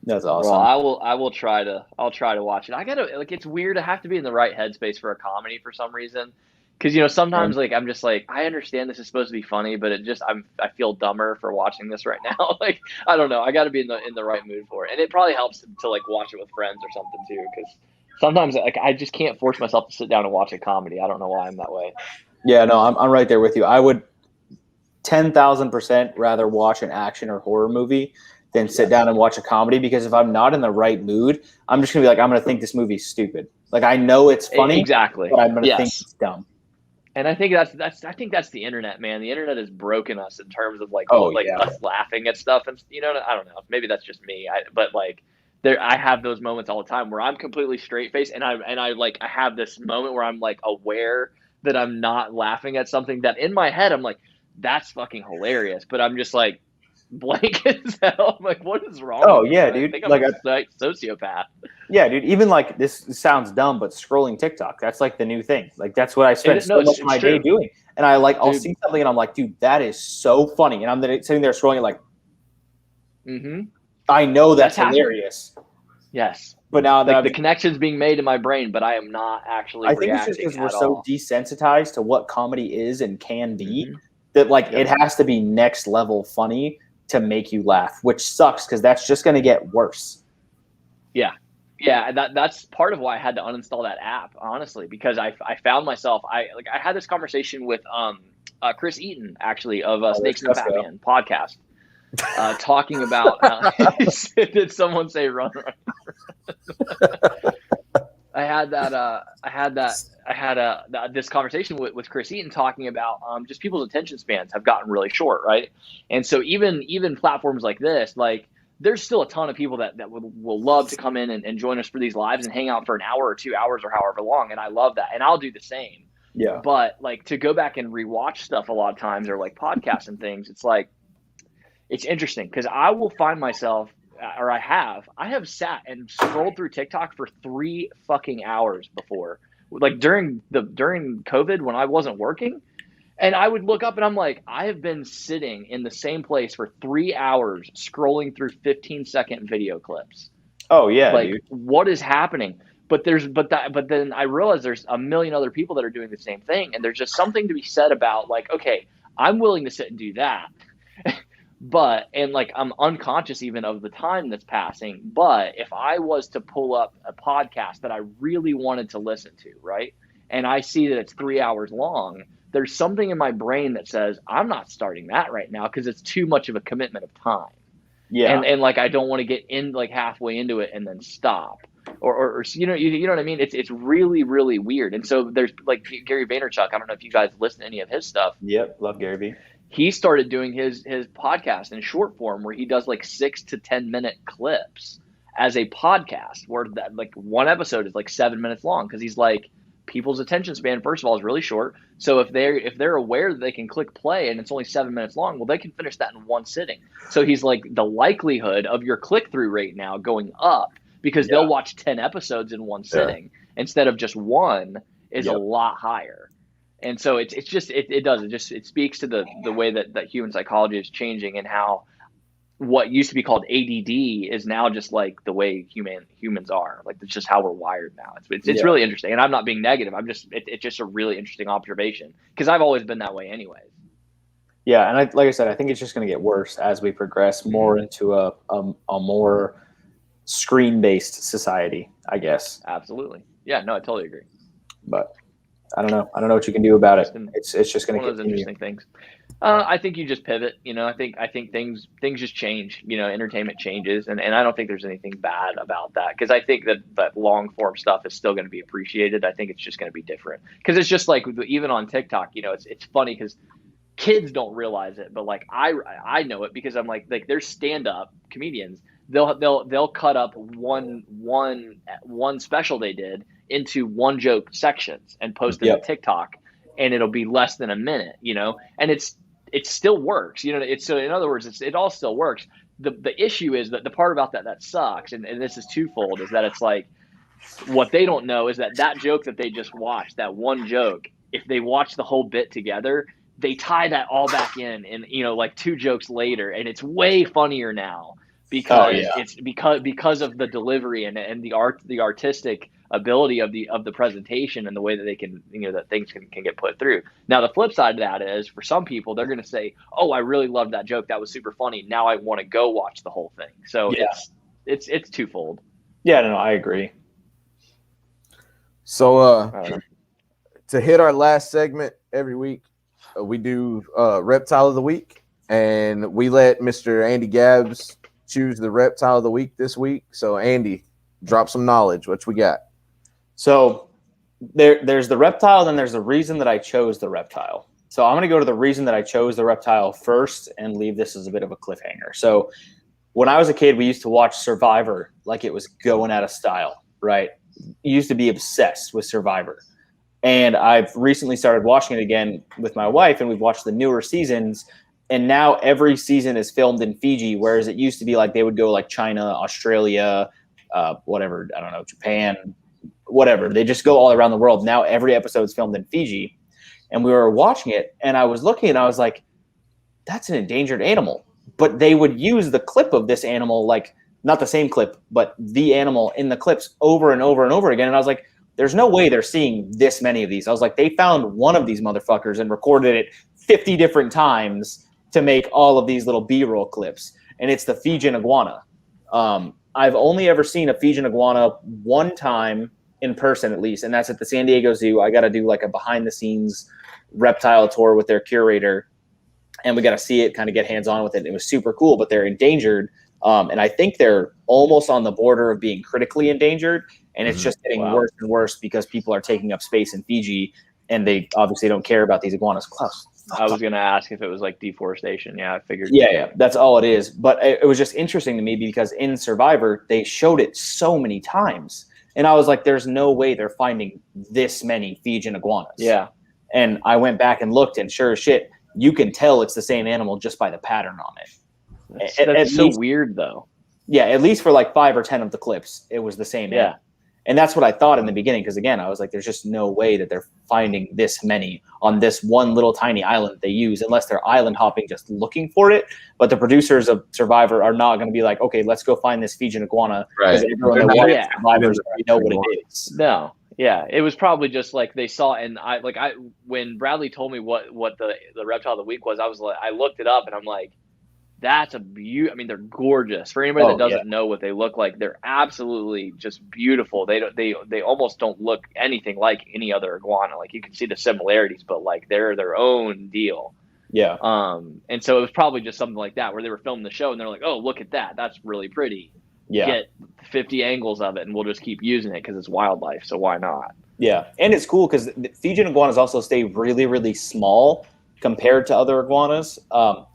That's awesome. Well, I'll try to watch it. I gotta it's weird. I have to be in the right headspace for a comedy for some reason. Because sometimes like I'm just like, I understand this is supposed to be funny, but I feel dumber for watching this right now. Like I don't know, I got to be in the right mood for it, and it probably helps to like watch it with friends or something too. Because sometimes like I just can't force myself to sit down and watch a comedy. I don't know why I'm that way. Yeah, no, I'm right there with you. I would 10,000% rather watch an action or horror movie than sit down and watch a comedy, because if I'm not in the right mood, I'm just gonna be like, I'm gonna think this movie's stupid. Like I know it's funny, exactly, but I'm gonna think it's dumb. And I think that's the internet, man. The internet has broken us in terms of us laughing at stuff, and I don't know. Maybe that's just me. But I have those moments all the time where I'm completely straight faced, and I have this moment where I'm like aware that I'm not laughing at something that in my head I'm like, that's fucking hilarious, but I'm just like blank as hell. I'm like, what is wrong? Oh yeah, dude. I think I'm a sociopath. Yeah, dude. Even like this sounds dumb, but scrolling TikTok, that's like the new thing. Like that's what I spend so much of my day doing. And I'll see something and I'm like, dude, that is so funny. And I'm sitting there scrolling like, I know that's hilarious. Yes. But now that the connection's being made in my brain, but I am not actually. I think it's just because we're so desensitized to what comedy is and can be that it has to be next level funny to make you laugh, which sucks because that's just going to get worse. Yeah. Yeah, that's part of why I had to uninstall that app, honestly, because I found myself I had this conversation with Chris Eaton, actually, of Snakes and Batman podcast, talking about did someone say run? I had this conversation with Chris Eaton talking about just people's attention spans have gotten really short, right? And so even platforms like this, like there's still a ton of people that will love to come in and join us for these lives and hang out for an hour or 2 hours or however long, and I love that, and I'll do the same. Yeah. But like to go back and rewatch stuff a lot of times, or like podcasts and things, it's like, it's interesting because I will find myself, or I have sat and scrolled through TikTok for 3 fucking hours before, like during COVID when I wasn't working. And I would look up and I'm like, I have been sitting in the same place for 3 hours scrolling through 15-second video clips. Oh yeah, Like, dude. what is happening? But then I realize there's a million other people that are doing the same thing, and there's just something to be said about like, okay, I'm willing to sit and do that. But, and like, I'm unconscious even of the time that's passing. But if I was to pull up a podcast that I really wanted to listen to, right, and I see that it's 3 hours long, there's something in my brain that says, I'm not starting that right now because it's too much of a commitment of time. Yeah. And like, I don't want to get in like halfway into it and then stop. Or you know what I mean? It's really, really weird. And so there's like Gary Vaynerchuk. I don't know if you guys listen to any of his stuff. Yep. Love Gary V. He started doing his podcast in short form where he does like 6 to 10 minute clips as a podcast, where that like one episode is like 7 minutes long, because he's like, people's attention span, first of all, is really short. So if they're aware that they can click play and it's only 7 minutes long, well, they can finish that in one sitting. So he's like, the likelihood of your click through rate now going up, because they'll watch 10 episodes in one sitting instead of just one, is a lot higher. And so it speaks to the way that human psychology is changing, and how what used to be called ADD is now just like the way humans are. Like, it's just how we're wired now. It's really interesting. And I'm not being negative. It's just a really interesting observation, because I've always been that way anyways. Yeah. And like I said, I think it's just going to get worse as we progress more into a more screen-based society, I guess. Absolutely. Yeah, no, I totally agree. But I don't know what you can do about it. It's just going to one of those interesting things. I think you just pivot. I think things just change. Entertainment changes, and I don't think there's anything bad about that, because I think that long form stuff is still going to be appreciated. I think it's just going to be different, because it's just like even on TikTok. It's funny because kids don't realize it, but like I know it, because I'm like there's stand up comedians. They'll cut up one special they did into one joke sections and post it to TikTok, and it'll be less than a minute, and it still works, so in other words, it all still works. The issue is that the part about that sucks, and this is twofold, is that it's like, what they don't know is that joke that they just watched, that one joke, if they watch the whole bit together, they tie that all back in, and like 2 jokes later, and it's way funnier now, because it's because of the delivery and the artistic ability of the presentation, and the way that they can, that things can get put through. Now, the flip side of that is, for some people, they're going to say, oh, I really loved that joke, that was super funny, now I want to go watch the whole thing. So it's twofold. Yeah, no, I agree. So to hit our last segment every week, we do Reptile of the Week, and we let Mr. Andy Gabbs choose the Reptile of the Week this week. So Andy, drop some knowledge. What we got? So there's the reptile, then there's the reason that I chose the reptile. So I'm going to go to the reason that I chose the reptile first, and leave this as a bit of a cliffhanger. So when I was a kid, we used to watch Survivor like it was going out of style, right? You used to be obsessed with Survivor. And I've recently started watching it again with my wife, and we've watched the newer seasons. And now every season is filmed in Fiji, whereas it used to be like they would go like China, Australia, whatever, I don't know, Japan, whatever. They just go all around the world. Now every episode is filmed in Fiji. And we were watching it, and I was looking, and I was like, that's an endangered animal. But they would use the clip of this animal, like not the same clip, but the animal in the clips over and over and over again. And I was like, there's no way they're seeing this many of these. I was like, they found one of these motherfuckers and recorded it 50 different times to make all of these little B-roll clips. And it's the Fijian iguana. I've only ever seen a Fijian iguana one time in person, at least, and that's at the San Diego Zoo. I got to do like a behind-the-scenes reptile tour with their curator, and we got to see it, kind of get hands-on with it. It was super cool, but they're endangered, and I think they're almost on the border of being critically endangered, and it's just getting worse and worse because people are taking up space in Fiji, and they obviously don't care about these iguanas. I was going to ask if it was like deforestation. Yeah, I figured. Yeah, that's all it is. But it was just interesting to me because in Survivor, they showed it so many times. And I was like, there's no way they're finding this many Fijian iguanas. Yeah. And I went back and looked, and sure as shit, you can tell it's the same animal just by the pattern on it. That's so weird, though. Yeah, at least for like 5 or 10 of the clips, it was the same animal. And that's what I thought in the beginning, because again, I was like, there's just no way that they're finding this many on this one little tiny island that they use, unless they're island hopping just looking for it. But the producers of Survivor are not going to be like, okay, let's go find this Fijian iguana, because everyone that watches Survivor know what it is. No. Yeah, it was probably just like they saw, and when Bradley told me what the reptile of the week was, I was like, I looked it up, and I'm like, that's a beauty. I mean, they're gorgeous. For anybody that doesn't know what they look like, they're absolutely just beautiful. They almost don't look anything like any other iguana. Like, you can see the similarities, but like they're their own deal. Yeah. And so it was probably just something like that, where they were filming the show and they're like, oh, look at that. That's really pretty. Yeah. Get 50 angles of it and we'll just keep using it because it's wildlife. So why not? Yeah. And it's cool because Fijian iguanas also stay really, really small compared to other iguanas.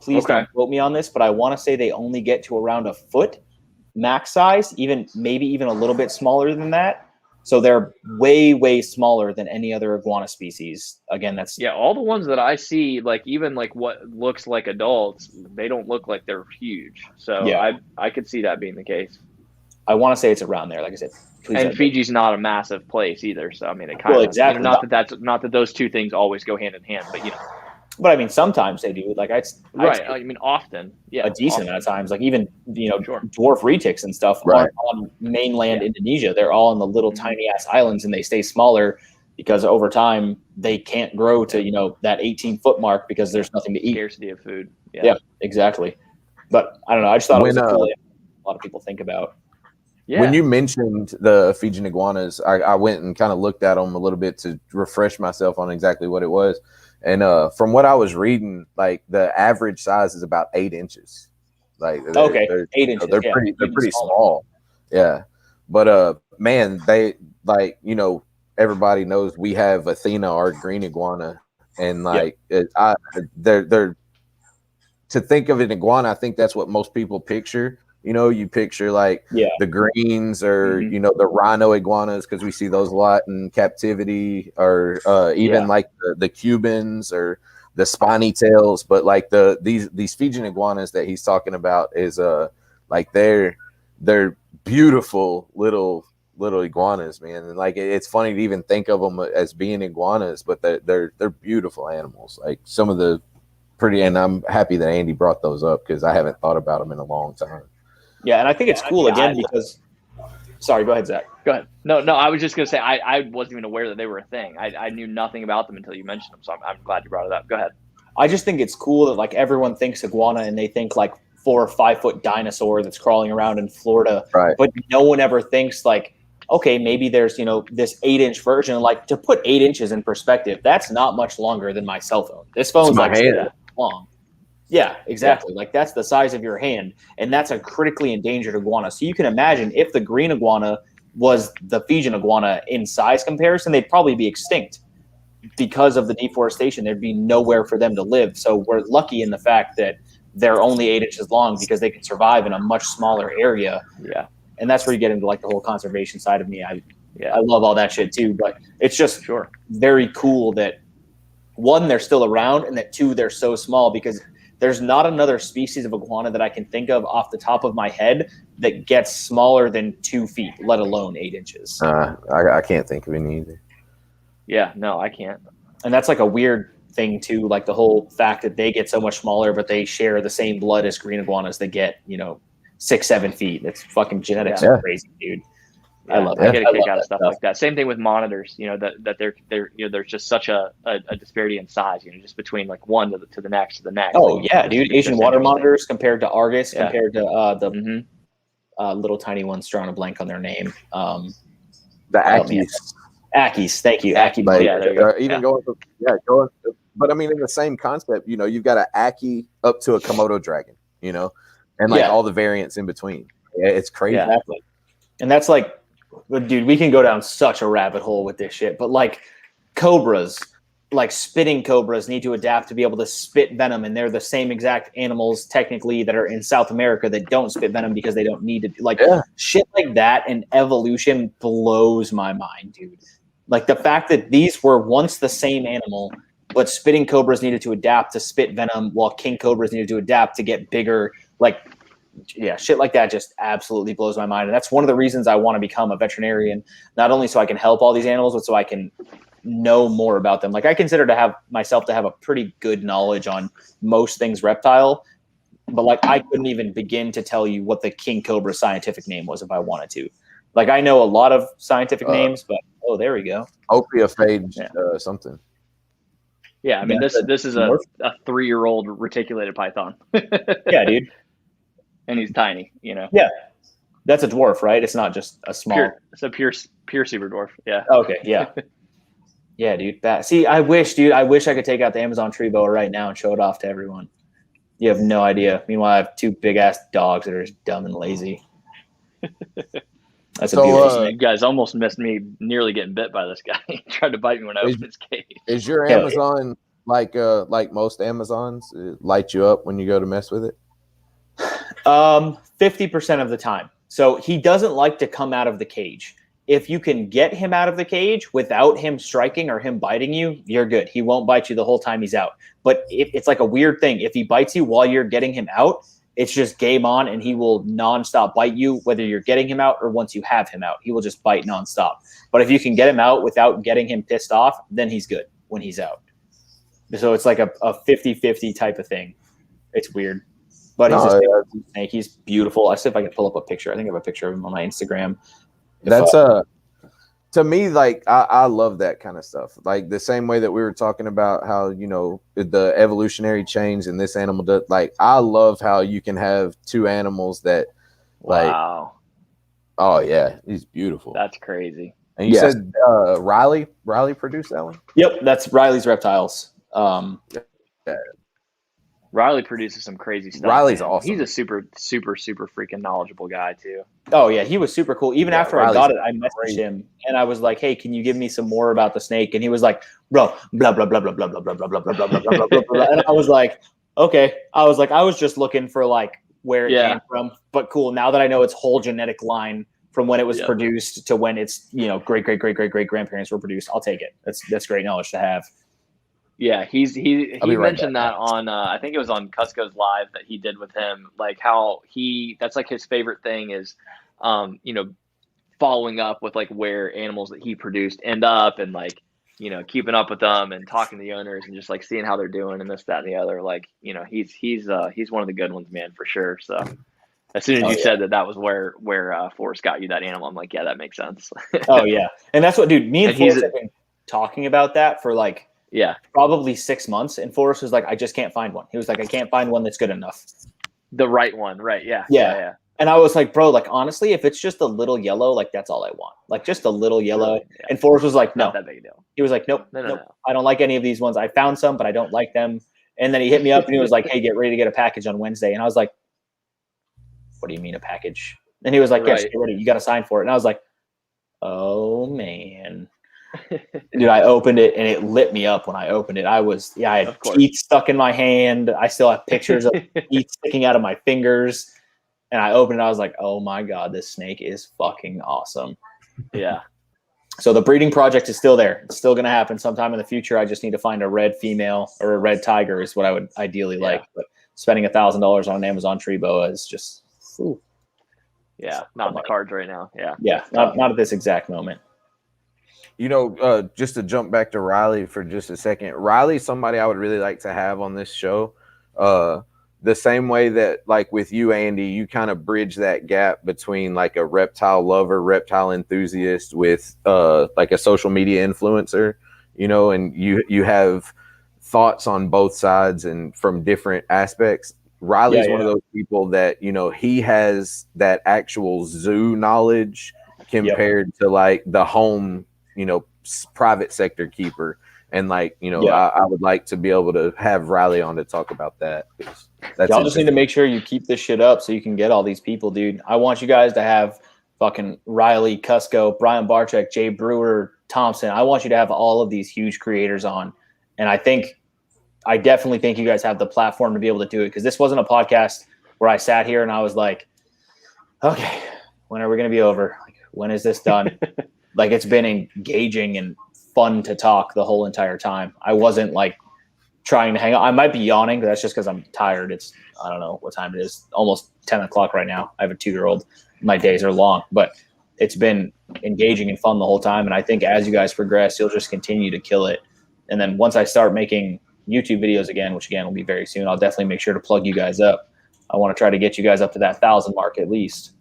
Please don't quote me on this, but I want to say they only get to around a foot max size, maybe even a little bit smaller than that. So they're way, way smaller than any other iguana species. Again, that's all the ones that I see, like even like what looks like adults, they don't look like they're huge. So I could see that being the case. I want to say it's around there, like I said. And Fiji's not a massive place either, so I mean, it kind of exactly. Not that those two things always go hand in hand, but But I mean, sometimes they do. Like I mean, often, a decent amount of times. Like even dwarf retics and stuff on mainland Indonesia. They're all in the little tiny ass islands, and they stay smaller because over time they can't grow to that 18-foot mark because there's nothing to eat. Scarcity of food. Yeah, exactly. But I don't know. I just thought it was cool. A lot of people think about. Yeah. When you mentioned the Fijian iguanas, I went and kind of looked at them a little bit to refresh myself on exactly what it was. And from what I was reading, like the average size is about 8 inches. Like 8 inches. They're pretty small. Yeah, but man, they everybody knows we have Athena, our green iguana, and they're to think of an iguana. I think that's what most people picture. You picture the greens or the rhino iguanas, because we see those a lot in captivity, or even like the Cubans or the spiny tails. But like these Fijian iguanas that he's talking about is they're beautiful little iguanas, man. And like it's funny to even think of them as being iguanas, but they're beautiful animals. Like some of the pretty, and I'm happy that Andy brought those up because I haven't thought about them in a long time. Yeah, and I think it's cool because. Sorry, go ahead, Zach. Go ahead. No, I was just gonna say I wasn't even aware that they were a thing. I knew nothing about them until you mentioned them, so I'm glad you brought it up. Go ahead. I just think it's cool that like everyone thinks iguana and they think like 4 or 5 foot dinosaur that's crawling around in Florida, right? But no one ever thinks like, okay, maybe there's this 8-inch version. Like, to put 8 inches in perspective, that's not much longer than my cell phone. This phone's like that long. Yeah, exactly. Yeah. Like that's the size of your hand, and that's a critically endangered iguana. So you can imagine if the green iguana was the Fijian iguana in size comparison, they'd probably be extinct because of the deforestation. There'd be nowhere for them to live. So we're lucky in the fact that they're only 8 inches long because they can survive in a much smaller area. Yeah, and that's where you get into like the whole conservation side of me. I love all that shit too, but it's just very cool that 1, they're still around, and that 2, they're so small, because there's not another species of iguana that I can think of off the top of my head that gets smaller than 2 feet, let alone 8 inches. I can't think of any either. Yeah, no, I can't. And that's like a weird thing too, like the whole fact that they get so much smaller, but they share the same blood as green iguanas that get 6-7 feet. It's fucking genetics are crazy, dude. Yeah, I love it. I get a kick out of stuff like that. Same thing with monitors. That they're there's just such a disparity in size. Just between like one to the next to the next. Oh yeah, dude. Asian water monitors compared to Argus, compared to the little tiny ones. Drawing a blank on their name. The Ackies. Ackies. Thank you. Ackie. Going. But I mean, in the same concept, you've got an Ackie up to a Komodo dragon. And like all the variants in between. Yeah, it's crazy. Yeah, exactly. And that's like. But dude, we can go down such a rabbit hole with this shit. But like cobras, like spitting cobras need to adapt to be able to spit venom, and they're the same exact animals technically that are in South America that don't spit venom because they don't need to. Like shit like that, and evolution blows my mind, dude. Like the fact that these were once the same animal, but spitting cobras needed to adapt to spit venom while king cobras needed to adapt to get bigger. Like, yeah, shit like that just absolutely blows my mind. And that's one of the reasons I want to become a veterinarian, not only so I can help all these animals, but so I can know more about them. Like I consider myself to have a pretty good knowledge on most things reptile, but like I couldn't even begin to tell you what the king cobra scientific name was if I wanted to. Like I know a lot of scientific names, but there we go. Opiophage, something. Yeah, I mean this is a 3-year-old reticulated python. Yeah, dude. And he's tiny, you know. Yeah, that's a dwarf, right? It's not just a small. It's a pure super dwarf. Yeah. Okay. Yeah. Yeah, dude. See, I wish I could take out the Amazon tree boa right now and show it off to everyone. You have no idea. Meanwhile, I have 2 big ass dogs that are just dumb and lazy. That's a beautiful snake. You guys almost missed me nearly getting bit by this guy. He tried to bite me when I opened his cage. Is your Amazon like most Amazons light you up when you go to mess with it? 50% of the time. So he doesn't like to come out of the cage. If you can get him out of the cage without him striking or him biting you, you're good. He won't bite you the whole time he's out. But it's like a weird thing. If he bites you while you're getting him out, it's just game on, and he will nonstop bite you, whether you're getting him out or once you have him out. He will just bite nonstop. But if you can get him out without getting him pissed off, then he's good when he's out. So it's like a 50-50 type of thing. It's weird. But he's a snake. He's beautiful. I see if I can pull up a picture. I think I have a picture of him on my Instagram. That's to me, like I love that kind of stuff. Like the same way that we were talking about how, you know, the evolutionary change in this animal does. Like I love how you can have 2 animals that wow. Oh yeah, he's beautiful. That's crazy. And you said Riley produced that one? Yep, that's Riley's Reptiles. Yeah. Riley produces some crazy stuff. Riley's awesome. He's a super, super, super freaking knowledgeable guy too. Oh yeah, he was super cool. Even after Riley's I got it, I messaged him and I was like, "Hey, can you give me some more about the snake?" And he was like, "Bro, blah blah blah blah blah blah blah blah blah blah blah blah blah blah." And I was like, "Okay." I was like, I was just looking for like where it came from, but cool. Now that I know its whole genetic line from when it was produced to when its great grandparents were produced, I'll take it. That's great knowledge to have. Yeah, he mentioned that on I think it was on Cusco's live that he did with him, like how that's like his favorite thing is following up with like where animals that he produced end up and like keeping up with them and talking to the owners and just like seeing how they're doing and this, that, and the other. Like he's one of the good ones, man, for sure. So as soon as you said that was where Forrest got you that animal, I'm like, yeah, that makes sense. Oh yeah, and that's what, dude. Me and Forrest have been talking about that for like. Yeah, probably 6 months. And Forrest was like, I just can't find one. He was like, I can't find one that's good enough. The right one, right? Yeah. And I was like, bro, like honestly, if it's just a little yellow, like that's all I want. Like just a little yellow. Really? Yeah. And Forrest was like, no. Not that big a deal. He was like, nope. I don't like any of these ones. I found some, but I don't like them. And then he hit me up and he was like, hey, get ready to get a package on Wednesday. And I was like, what do you mean a package? And he was like, yes, get ready. You got to sign for it. And I was like, oh man. Dude, I opened it and it lit me up when I opened it. I had teeth stuck in my hand. I still have pictures of teeth sticking out of my fingers. And I opened it. I was like, oh my God, this snake is fucking awesome. Yeah. So the breeding project is still there. It's still going to happen sometime in the future. I just need to find a red female or a red tiger is what I would ideally like. But spending $1,000 on an Amazon tree boa is just, yeah, not in the cards right now. Yeah. Yeah. Not at this exact moment. Just to jump back to Riley for just a second, Riley's somebody I would really like to have on this show. The same way that, like with you, Andy, you kind of bridge that gap between like a reptile lover, reptile enthusiast with like a social media influencer, and you have thoughts on both sides and from different aspects. Riley's one of those people that, he has that actual zoo knowledge compared to like the home private sector keeper. And like, I would like to be able to have Riley on to talk about that. Y'all just need to make sure you keep this shit up so you can get all these people, dude. I want you guys to have fucking Riley, Cusco, Brian Barczyk, Jay Brewer, Thompson. I want you to have all of these huge creators on. And I definitely think you guys have the platform to be able to do it, because this wasn't a podcast where I sat here and I was like, okay, when are we going to be over? Like, when is this done? like it's been engaging and fun to talk the whole entire time. I wasn't like trying to hang out. I might be yawning, but that's just because I'm tired. It's, I don't know what time it is. Almost 10 o'clock right now. I have a 2-year-old. My days are long, but it's been engaging and fun the whole time. And I think as you guys progress, you'll just continue to kill it. And then once I start making YouTube videos again, which again will be very soon, I'll definitely make sure to plug you guys up. I want to try to get you guys up to that 1,000 mark at least.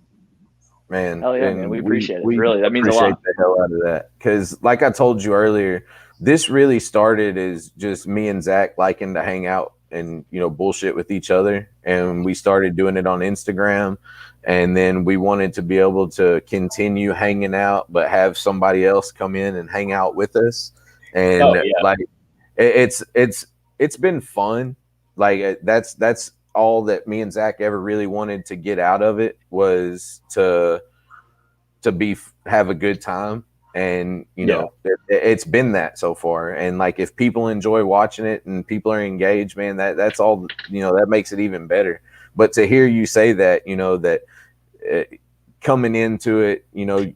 Man, hell yeah, man. We appreciate it. Really, that means a appreciate lot. the hell out of that. Because like I told you earlier, this really started as just me and Zach liking to hang out and, you know, bullshit with each other. And we started doing it on Instagram. And then we wanted to be able to continue hanging out, but have somebody else come in and hang out with us. And like, it's been fun. Like that's all that me and Zach ever really wanted to get out of it, was to have a good time. And, you know, it's been that so far. And like, if people enjoy watching it and people are engaged, man, that's all, you know, that makes it even better. But to hear you say that, you know, that coming into it, you know,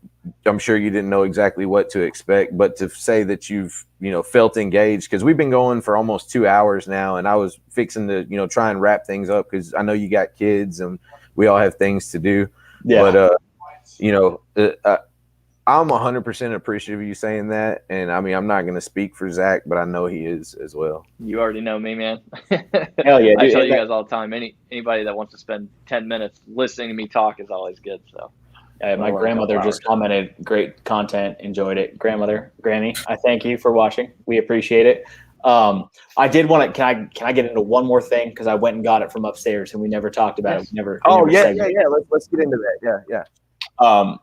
I'm sure you didn't know exactly what to expect, but to say that you've, you know, felt engaged, because we've been going for almost 2 hours now, and I was fixing to, you know, try and wrap things up, because I know you got kids and we all have things to do. But you know, I'm 100% appreciative of you saying that. And I mean, I'm not going to speak for Zach, but I know he is as well. You already know me, man. Hell yeah, dude. I tell you guys all the time, anybody that wants to spend 10 minutes listening to me talk is always good. So my grandmother just commented, great content, enjoyed it. Granny, I thank you for watching. We appreciate it. I did want to, can I get into one more thing? Because I went and got it from upstairs and we never talked about it. Let's get into that. Yeah.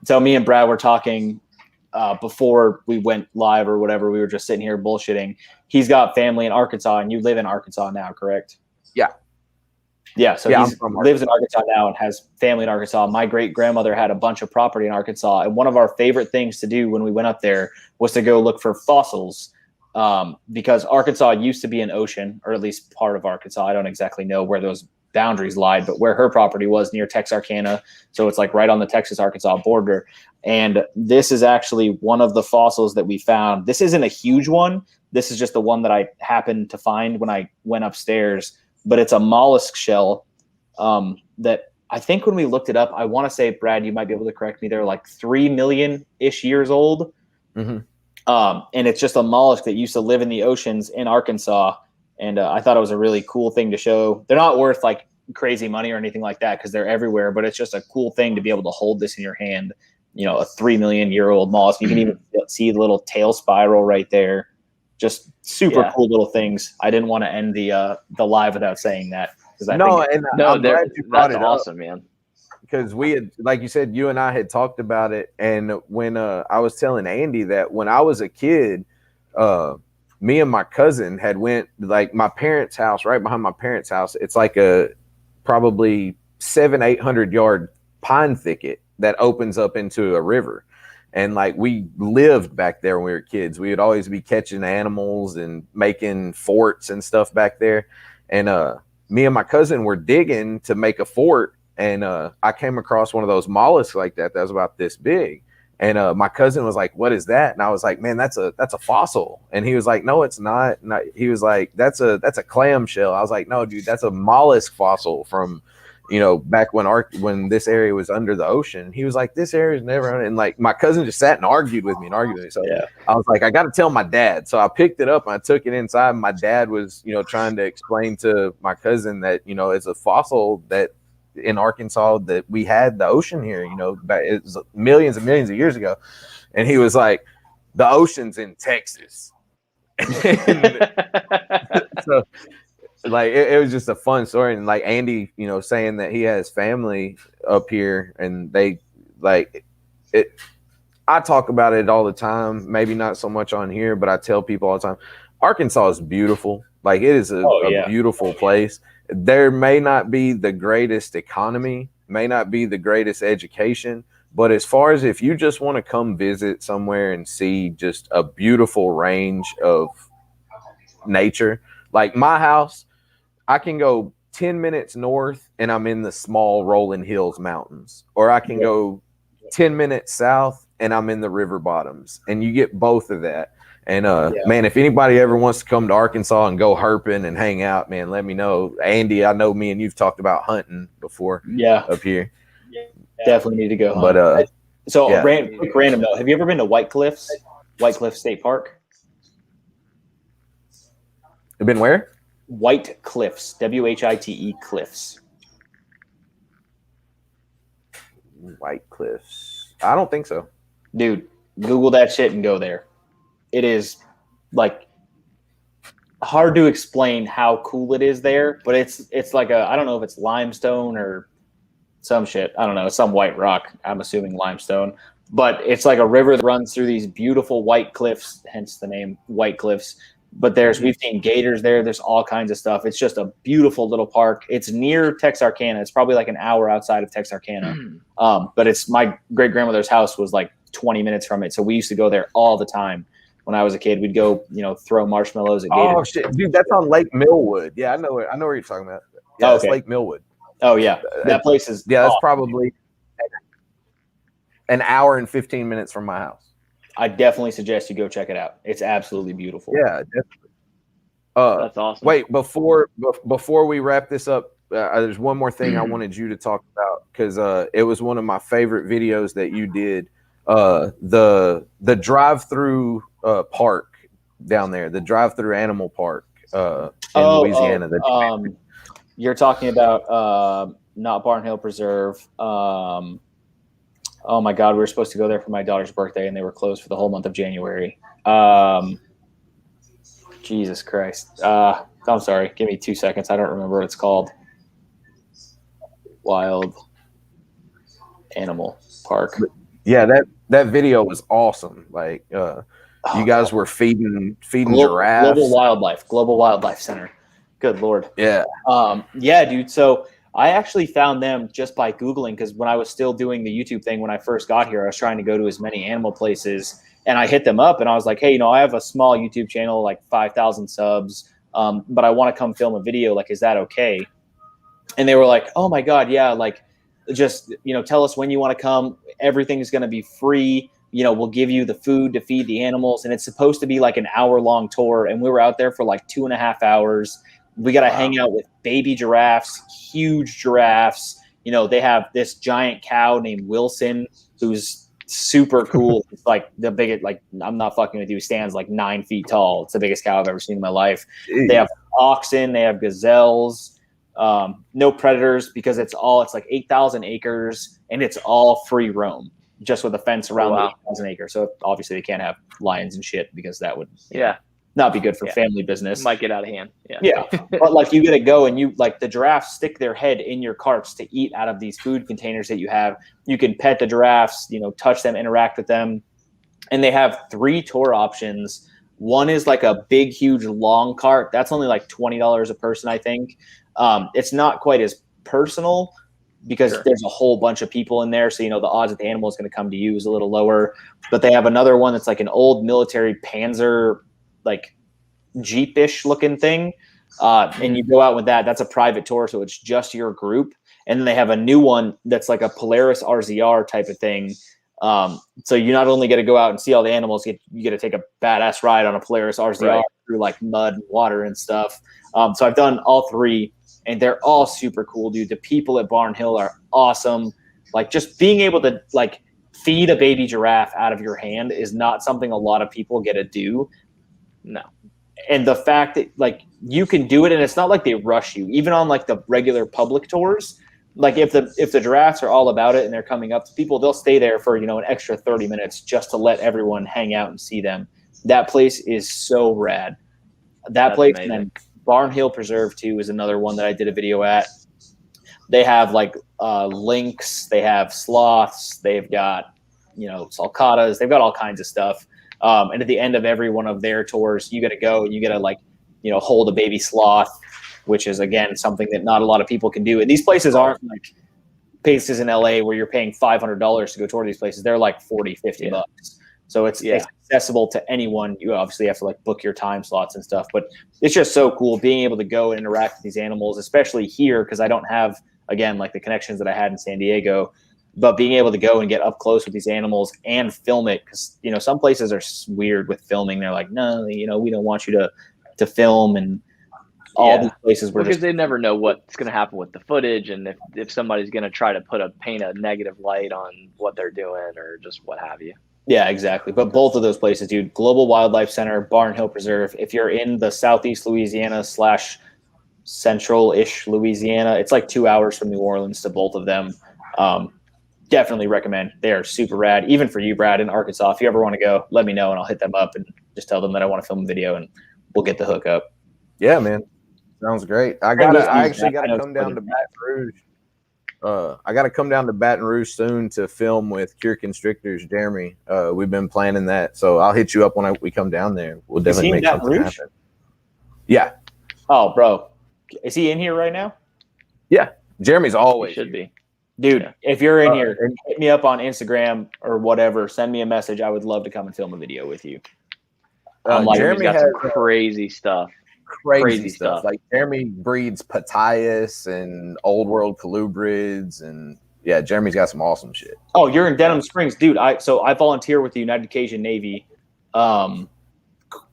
So me and Brad were talking before we went live or whatever. We were just sitting here bullshitting. He's got family in Arkansas, and you live in Arkansas now, correct? Yeah. So he lives in Arkansas now and has family in Arkansas. My great grandmother had a bunch of property in Arkansas, and one of our favorite things to do when we went up there was to go look for fossils, because Arkansas used to be an ocean, or at least part of Arkansas. I don't exactly know where those boundaries lied, but where her property was near Texarkana, so it's like right on the Texas-Arkansas border. And this is actually one of the fossils that we found. This isn't a huge one. This is just the one that I happened to find when I went upstairs, but it's a mollusk shell that I think when we looked it up, I want to say, Brad, you might be able to correct me, they're like 3 million-ish years old. Mm-hmm. And it's just a mollusk that used to live in the oceans in Arkansas. And I thought it was a really cool thing to show. They're not worth like crazy money or anything like that, because they're everywhere, but it's just a cool thing to be able to hold this in your hand. You know, a 3 million year old mollusk. You can even see the little tail spiral right there. Just super cool little things. I didn't want to end the live without saying that. I'm glad you brought it awesome, up, man. Because we had, like you said, you and I had talked about it. And when I was telling Andy that when I was a kid, me and my cousin had went, like, my parents' house, right behind my parents' house. It's like a probably 700-800 yard pine thicket that opens up into a river. And like, we lived back there when we were kids. We would always be catching animals and making forts and stuff back there. And me and my cousin were digging to make a fort. And I came across one of those mollusks like that was about this big. And my cousin was like, "What is that?" And I was like, "Man, that's a fossil." And he was like, "No, it's not." And he was like, that's a clam shell. I was like, "No, dude, that's a mollusk fossil from, you know, back when this area was under the ocean." He was like, "This area is never under." And like, my cousin just sat and argued with me. So I was like, I got to tell my dad. So I picked it up and I took it inside. And my dad was, you know, trying to explain to my cousin that, you know, it's a fossil that in Arkansas, that we had the ocean here, you know, it was millions and millions of years ago. And he was like, "The ocean's in Texas." So like, it was just a fun story. And like Andy, you know, saying that he has family up here, and they like it. I talk about it all the time, maybe not so much on here, but I tell people all the time, Arkansas is beautiful. Like, it is a beautiful place. There may not be the greatest economy, may not be the greatest education, but as far as if you just want to come visit somewhere and see just a beautiful range of nature, like my house, I can go 10 minutes north and I'm in the small rolling hills mountains, or I can go 10 minutes south and I'm in the river bottoms, and you get both of that. And man, if anybody ever wants to come to Arkansas and go herping and hang out, man, let me know. Andy, I know me and you've talked about hunting before. Yeah, up here. Definitely need to go hunt. But quick random note: have you ever been to White Cliffs State Park? You've been where? White Cliffs, WHITE Cliffs. White Cliffs. I don't think so. Dude, Google that shit and go there. It is like hard to explain how cool it is there, but it's like I don't know if it's limestone or some shit. I don't know, some white rock. I'm assuming limestone, but it's like a river that runs through these beautiful white cliffs, hence the name White Cliffs. But we've seen gators there. There's all kinds of stuff. It's just a beautiful little park. It's near Texarkana. It's probably like an hour outside of Texarkana. But it's my great grandmother's house was like 20 minutes from it. So we used to go there all the time. When I was a kid, we'd go, throw marshmallows at gators. Oh shit, dude, that's on Lake Millwood. Yeah, I know where you're talking about. Yeah, it's Lake Millwood. Oh yeah, that place is. Yeah, that's probably an hour and 15 minutes from my house. I definitely suggest you go check it out. It's absolutely beautiful. Yeah, definitely. That's awesome. Wait, before we wrap this up, there's one more thing I wanted you to talk about because it was one of my favorite videos that you did. The drive-through park down there, the drive-through animal park in Louisiana. You're talking about not Barn Hill Preserve. Oh my God, we were supposed to go there for my daughter's birthday, and they were closed for the whole month of January. Jesus Christ. I'm sorry. Give me 2 seconds. I don't remember what it's called. Wild Animal Park. Yeah, that video was awesome. Like you guys were feeding giraffes. Global Wildlife Center. Good Lord. Yeah. Yeah, dude. So I actually found them just by Googling because when I was still doing the YouTube thing when I first got here, I was trying to go to as many animal places, and I hit them up and I was like, hey, I have a small YouTube channel, like 5,000 subs, but I want to come film a video. Like, is that okay? And they were like, oh my God, yeah, like just, tell us when you want to come. Everything is going to be free. We'll give you the food to feed the animals. And it's supposed to be like an hour-long tour. And we were out there for like 2.5 hours. We got to hang out with baby giraffes, huge giraffes. They have this giant cow named Wilson, who's super cool. It's like the biggest, like, I'm not fucking with you, stands like 9 feet tall. It's the biggest cow I've ever seen in my life. Jeez. They have oxen, they have gazelles, no predators because it's like 8,000 acres and it's all free roam, just with a fence around the 8,000 acres. So obviously they can't have lions and shit because that would not be good for family business. Might get out of hand. Yeah. But like you get to go and the giraffes stick their head in your carts to eat out of these food containers that you have. You can pet the giraffes, touch them, interact with them. And they have 3 tour options. One is like a big, huge, long cart. That's only like $20 a person, I think. It's not quite as personal because there's a whole bunch of people in there. So, the odds that the animal is going to come to you is a little lower. But they have another one that's like an old military Panzer, like Jeep-ish looking thing. And you go out with that. That's a private tour. So it's just your group. And then they have a new one that's like a Polaris RZR type of thing. So you not only get to go out and see all the animals, you get to take a badass ride on a Polaris RZR through like mud and water and stuff. So I've done all 3 and they're all super cool, dude. The people at Barn Hill are awesome. Like just being able to like feed a baby giraffe out of your hand is not something a lot of people get to do. No. And the fact that like you can do it and it's not like they rush you, even on like the regular public tours. Like if the giraffes are all about it and they're coming up to people, they'll stay there for, an extra 30 minutes just to let everyone hang out and see them. That place is so rad. That's place amazing. And then Barn Hill Preserve too is another one that I did a video at. They have like lynx, they have sloths, they've got, sulcatas, they've got all kinds of stuff. And at the end of every one of their tours, you got to go and you got to like, hold a baby sloth, which is again something that not a lot of people can do. And these places aren't like places in LA where you're paying $500 to go tour these places. They're like $40-50 bucks. So it's accessible to anyone. You obviously have to like book your time slots and stuff, but it's just so cool being able to go and interact with these animals, especially here because I don't have again like the connections that I had in San Diego. But being able to go and get up close with these animals and film it, because some places are weird with filming. They're like, no, we don't want you to film, and all these places were because they never know what's going to happen with the footage, and if somebody's going to try to paint a negative light on what they're doing or just what have you. Yeah, exactly. But both of those places, dude, Global Wildlife Center, Barn Hill Preserve. If you're in the southeast Louisiana / central-ish Louisiana, it's like 2 hours from New Orleans to both of them. Definitely recommend. They are super rad. Even for you, Brad, in Arkansas, if you ever want to go, let me know and I'll hit them up and just tell them that I want to film a video and we'll get the hook up. Yeah, man. Sounds great. I actually gotta come down to Baton Rouge. I gotta come down to Baton Rouge soon to film with Cure Constrictors, Jeremy. We've been planning that, so I'll hit you up when we come down there. We'll definitely make something happen. Yeah. Oh, bro, is he in here right now? Yeah, Jeremy's always he should be. Dude, if you're in here, hit me up on Instagram or whatever. Send me a message. I would love to come and film a video with you. Jeremy got some crazy stuff. Crazy stuff. Like Jeremy breeds Pataeus and old world colubrids, and yeah, Jeremy's got some awesome shit. Oh, you're in Denham Springs, dude. I volunteer with the United Cajun Navy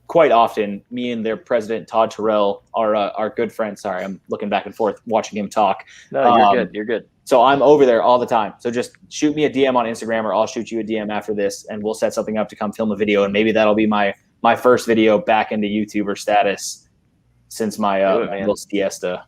quite often. Me and their president Todd Terrell are good friends. Sorry, I'm looking back and forth watching him talk. No, you're good. You're good. So I'm over there all the time. So just shoot me a DM on Instagram, or I'll shoot you a DM after this, and we'll set something up to come film a video. And maybe that'll be my first video back into YouTuber status since my little siesta.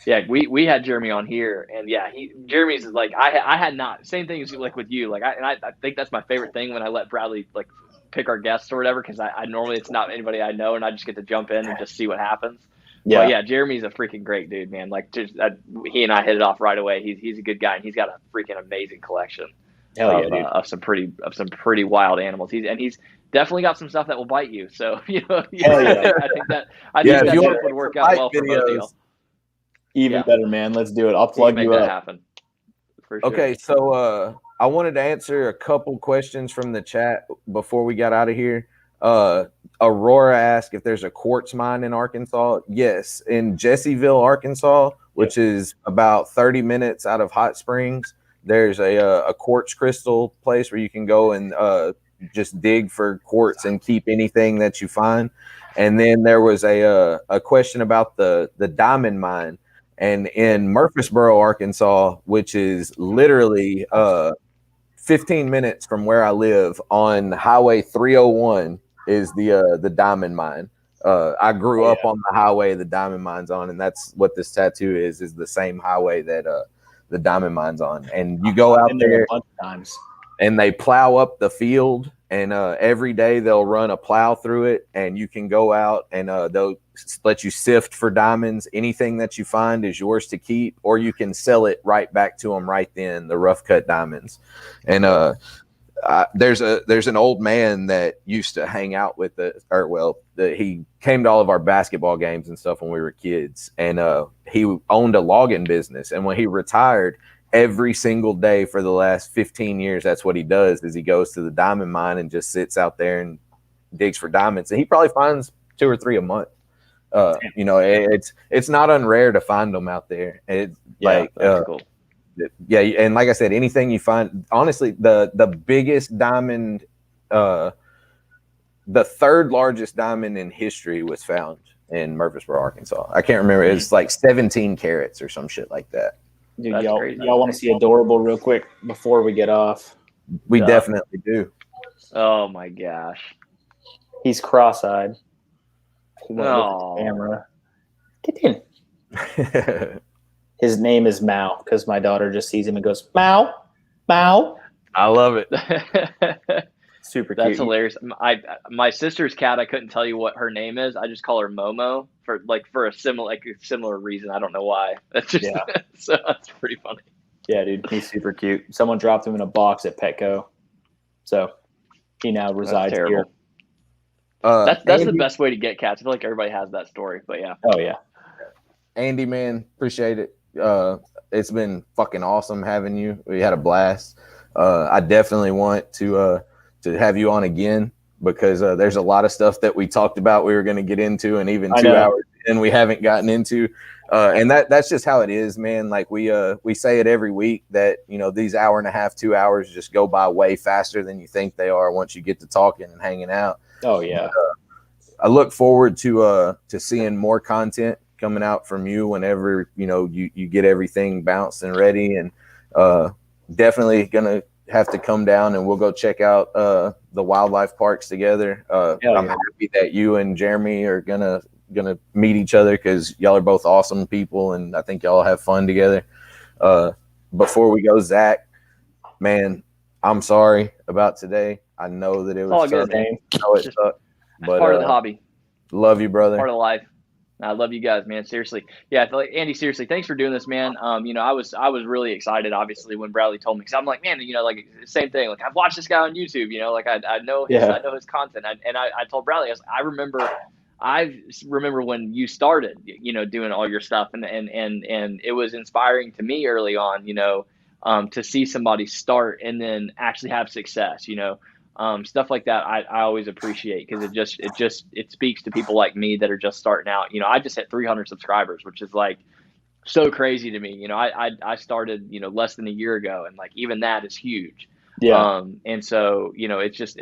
Yeah, we had Jeremy on here, and yeah, Jeremy's like I had not same thing as like with you. Like I think that's my favorite thing when I let Bradley like pick our guests or whatever, because I normally it's not anybody I know, and I just get to jump in and just see what happens. Yeah, but yeah, Jeremy's a freaking great dude, man. Like he and I hit it off right away. He's a good guy, and he's got a freaking amazing collection of some pretty wild animals. He's definitely got some stuff that will bite you. So I think that would work out well for both of you. Even better, man. Let's do it. I'll plug you up. Happen. For sure. Okay, so I wanted to answer a couple questions from the chat before we got out of here. Aurora asked if there's a quartz mine in Arkansas. Yes, in Jesseville, Arkansas, which is about 30 minutes out of Hot Springs. There's a quartz crystal place where you can go and just dig for quartz and keep anything that you find. And then there was a question about the diamond mine. And in Murfreesboro, Arkansas, which is literally 15 minutes from where I live on Highway 301, is the diamond mine. I grew up on the highway the diamond mine's on, and that's what this tattoo is the same highway that the diamond mine's on. And you go out there a bunch of times, and they plow up the field, and every day they'll run a plow through it, and you can go out and they'll let you sift for diamonds. Anything that you find is yours to keep, or you can sell it right back to them right then, the rough cut diamonds. And there's an old man that used to hang out with he came to all of our basketball games and stuff when we were kids, and he owned a logging business. And when he retired, every single day for the last 15 years, that's what he does, is he goes to the diamond mine and just sits out there and digs for diamonds. And he probably finds 2 or 3 a month. It's not unrare to find them out there. That's cool. Yeah, and like I said, anything you find, honestly, the biggest diamond, the third largest diamond in history was found in Murfreesboro, Arkansas. I can't remember. It's like 17 carats or some shit like that. Dude, y'all want to see Adorable real quick before we get off? We definitely do. Oh my gosh, he's cross-eyed. No camera. Get in. His name is Mao, because my daughter just sees him and goes, Mao, Mao. I love it. Super cute. That's hilarious. My sister's cat, I couldn't tell you what her name is. I just call her Momo for a similar reason. I don't know why. That's just so that's pretty funny. Yeah, dude, he's super cute. Someone dropped him in a box at Petco, so he now resides here. That's the best way to get cats. I feel like everybody has that story, but yeah. Oh yeah. Andy, man, appreciate it. It's been fucking awesome having you. We had a blast. I definitely want to have you on again, because there's a lot of stuff that we talked about we were going to get into, and even 2 hours and we haven't gotten into. And that's just how it is, man. Like we say it every week that, you know, these hour and a half, 2 hours just go by way faster than you think they are once you get to talking and hanging out. Oh yeah. But, I look forward to seeing more content coming out from you whenever, you know, you get everything bounced and ready, and definitely gonna have to come down and we'll go check out the wildlife parks together. I'm happy that you and Jeremy are gonna meet each other because y'all are both awesome people, and I think y'all have fun together. Before we go, Zach, man, I'm sorry about today. I know that it was all good, man. I know it sucked, but part of the hobby. Love you, brother. Part of life. I love you guys, man. Seriously. Yeah, Andy, seriously, thanks for doing this, man. You know, I was really excited, obviously, when Bradley told me, because I'm like, man, you know, like, same thing. Like, I've watched this guy on YouTube, you know, like, I know his content. I told Bradley, I remember when you started, you know, doing all your stuff, and it was inspiring to me early on, you know, to see somebody start and then actually have success, you know. Stuff like that I always appreciate, because it speaks to people like me that are just starting out. You know, I just hit 300 subscribers, which is like so crazy to me. You know, I started, you know, less than a year ago, and like even that is huge. Yeah. And so, you know, it's just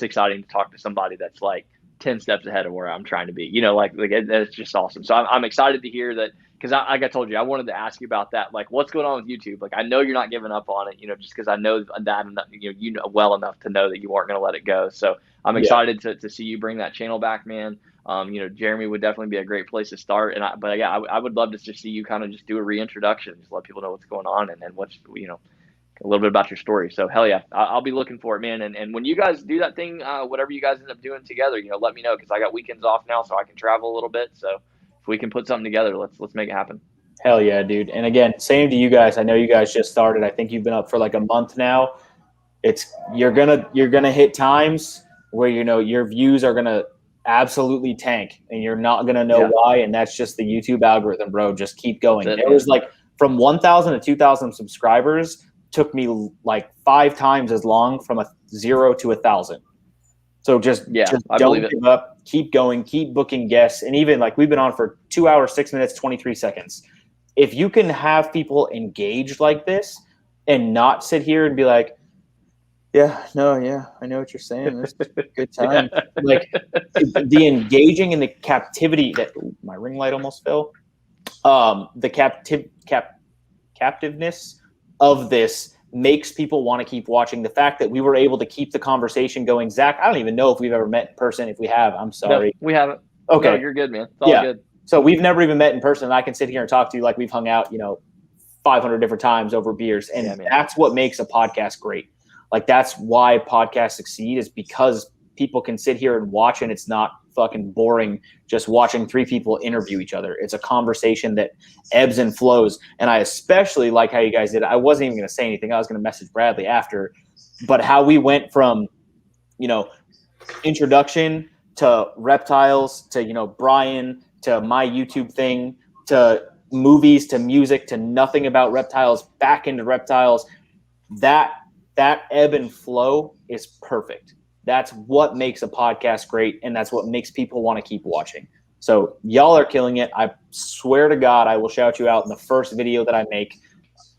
exciting to talk to somebody that's like 10 steps ahead of where I'm trying to be. You know, like it's just awesome. So I'm excited to hear that, because like I told you, I wanted to ask you about that. Like, what's going on with YouTube? Like, I know you're not giving up on it, you know, just because I know that, you know well enough to know that you aren't going to let it go. So I'm excited to see you bring that channel back, man. You know, Jeremy would definitely be a great place to start. But I would love to just see you kind of just do a reintroduction, just let people know what's going on, and then what's, you know, a little bit about your story. So hell yeah, I'll be looking for it, man. And when you guys do that thing, whatever you guys end up doing together, you know, let me know, because I got weekends off now, so I can travel a little bit. So if we can put something together, let's make it happen. Hell yeah, dude. And again, same to you guys. I know you guys just started. I think you've been up for like a month now. You're gonna hit times where, you know, your views are gonna absolutely tank, and you're not gonna know why. And that's just the YouTube algorithm, bro. Just keep going. There was like from 1,000 to 2,000 subscribers took me like 5 times as long from 0 to 1,000. So just don't give up. Keep going. Keep booking guests. And even like we've been on for 2 hours, 6 minutes, 23 seconds. If you can have people engaged like this and not sit here and be like, I know what you're saying. It's a good time. Like the engaging and the captivity that my ring light almost fell. The captiveness of this makes people want to keep watching. The fact that we were able to keep the conversation going. Zach, I don't even know if we've ever met in person. If we have, I'm sorry. No, we haven't. Okay. No, you're good, man. It's all good. So we've never even met in person, and I can sit here and talk to you like we've hung out, you know, 500 different times over beers. And that's what makes a podcast great. Like, that's why podcasts succeed, is because people can sit here and watch, and it's not fucking boring just watching 3 people interview each other. It's a conversation that ebbs and flows. And I especially like how you guys did it. I wasn't even going to say anything. I was going to message Bradley after. But how we went from, you know, introduction to reptiles to, you know, Brian to my YouTube thing to movies to music to nothing about reptiles back into reptiles, that ebb and flow is perfect. That's what makes a podcast great, and that's what makes people want to keep watching. So y'all are killing it. I swear to God, I will shout you out in the first video that I make.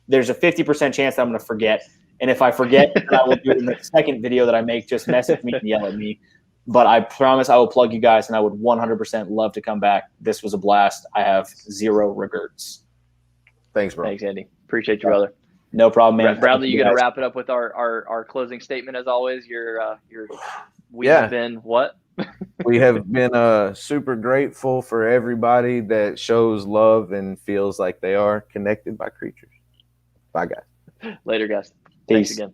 There's a 50% chance that I'm going to forget, and if I forget, I will do it in the second video that I make. Just message me and yell at me. But I promise I will plug you guys, and I would 100% love to come back. This was a blast. I have 0 regrets. Thanks, bro. Thanks, Andy. Appreciate you, brother. No problem, man. Bradley, you going to wrap it up with our closing statement as always? We've been what? We have been super grateful for everybody that shows love and feels like they are connected by creatures. Bye, guys. Later, guys. Peace. Thanks again.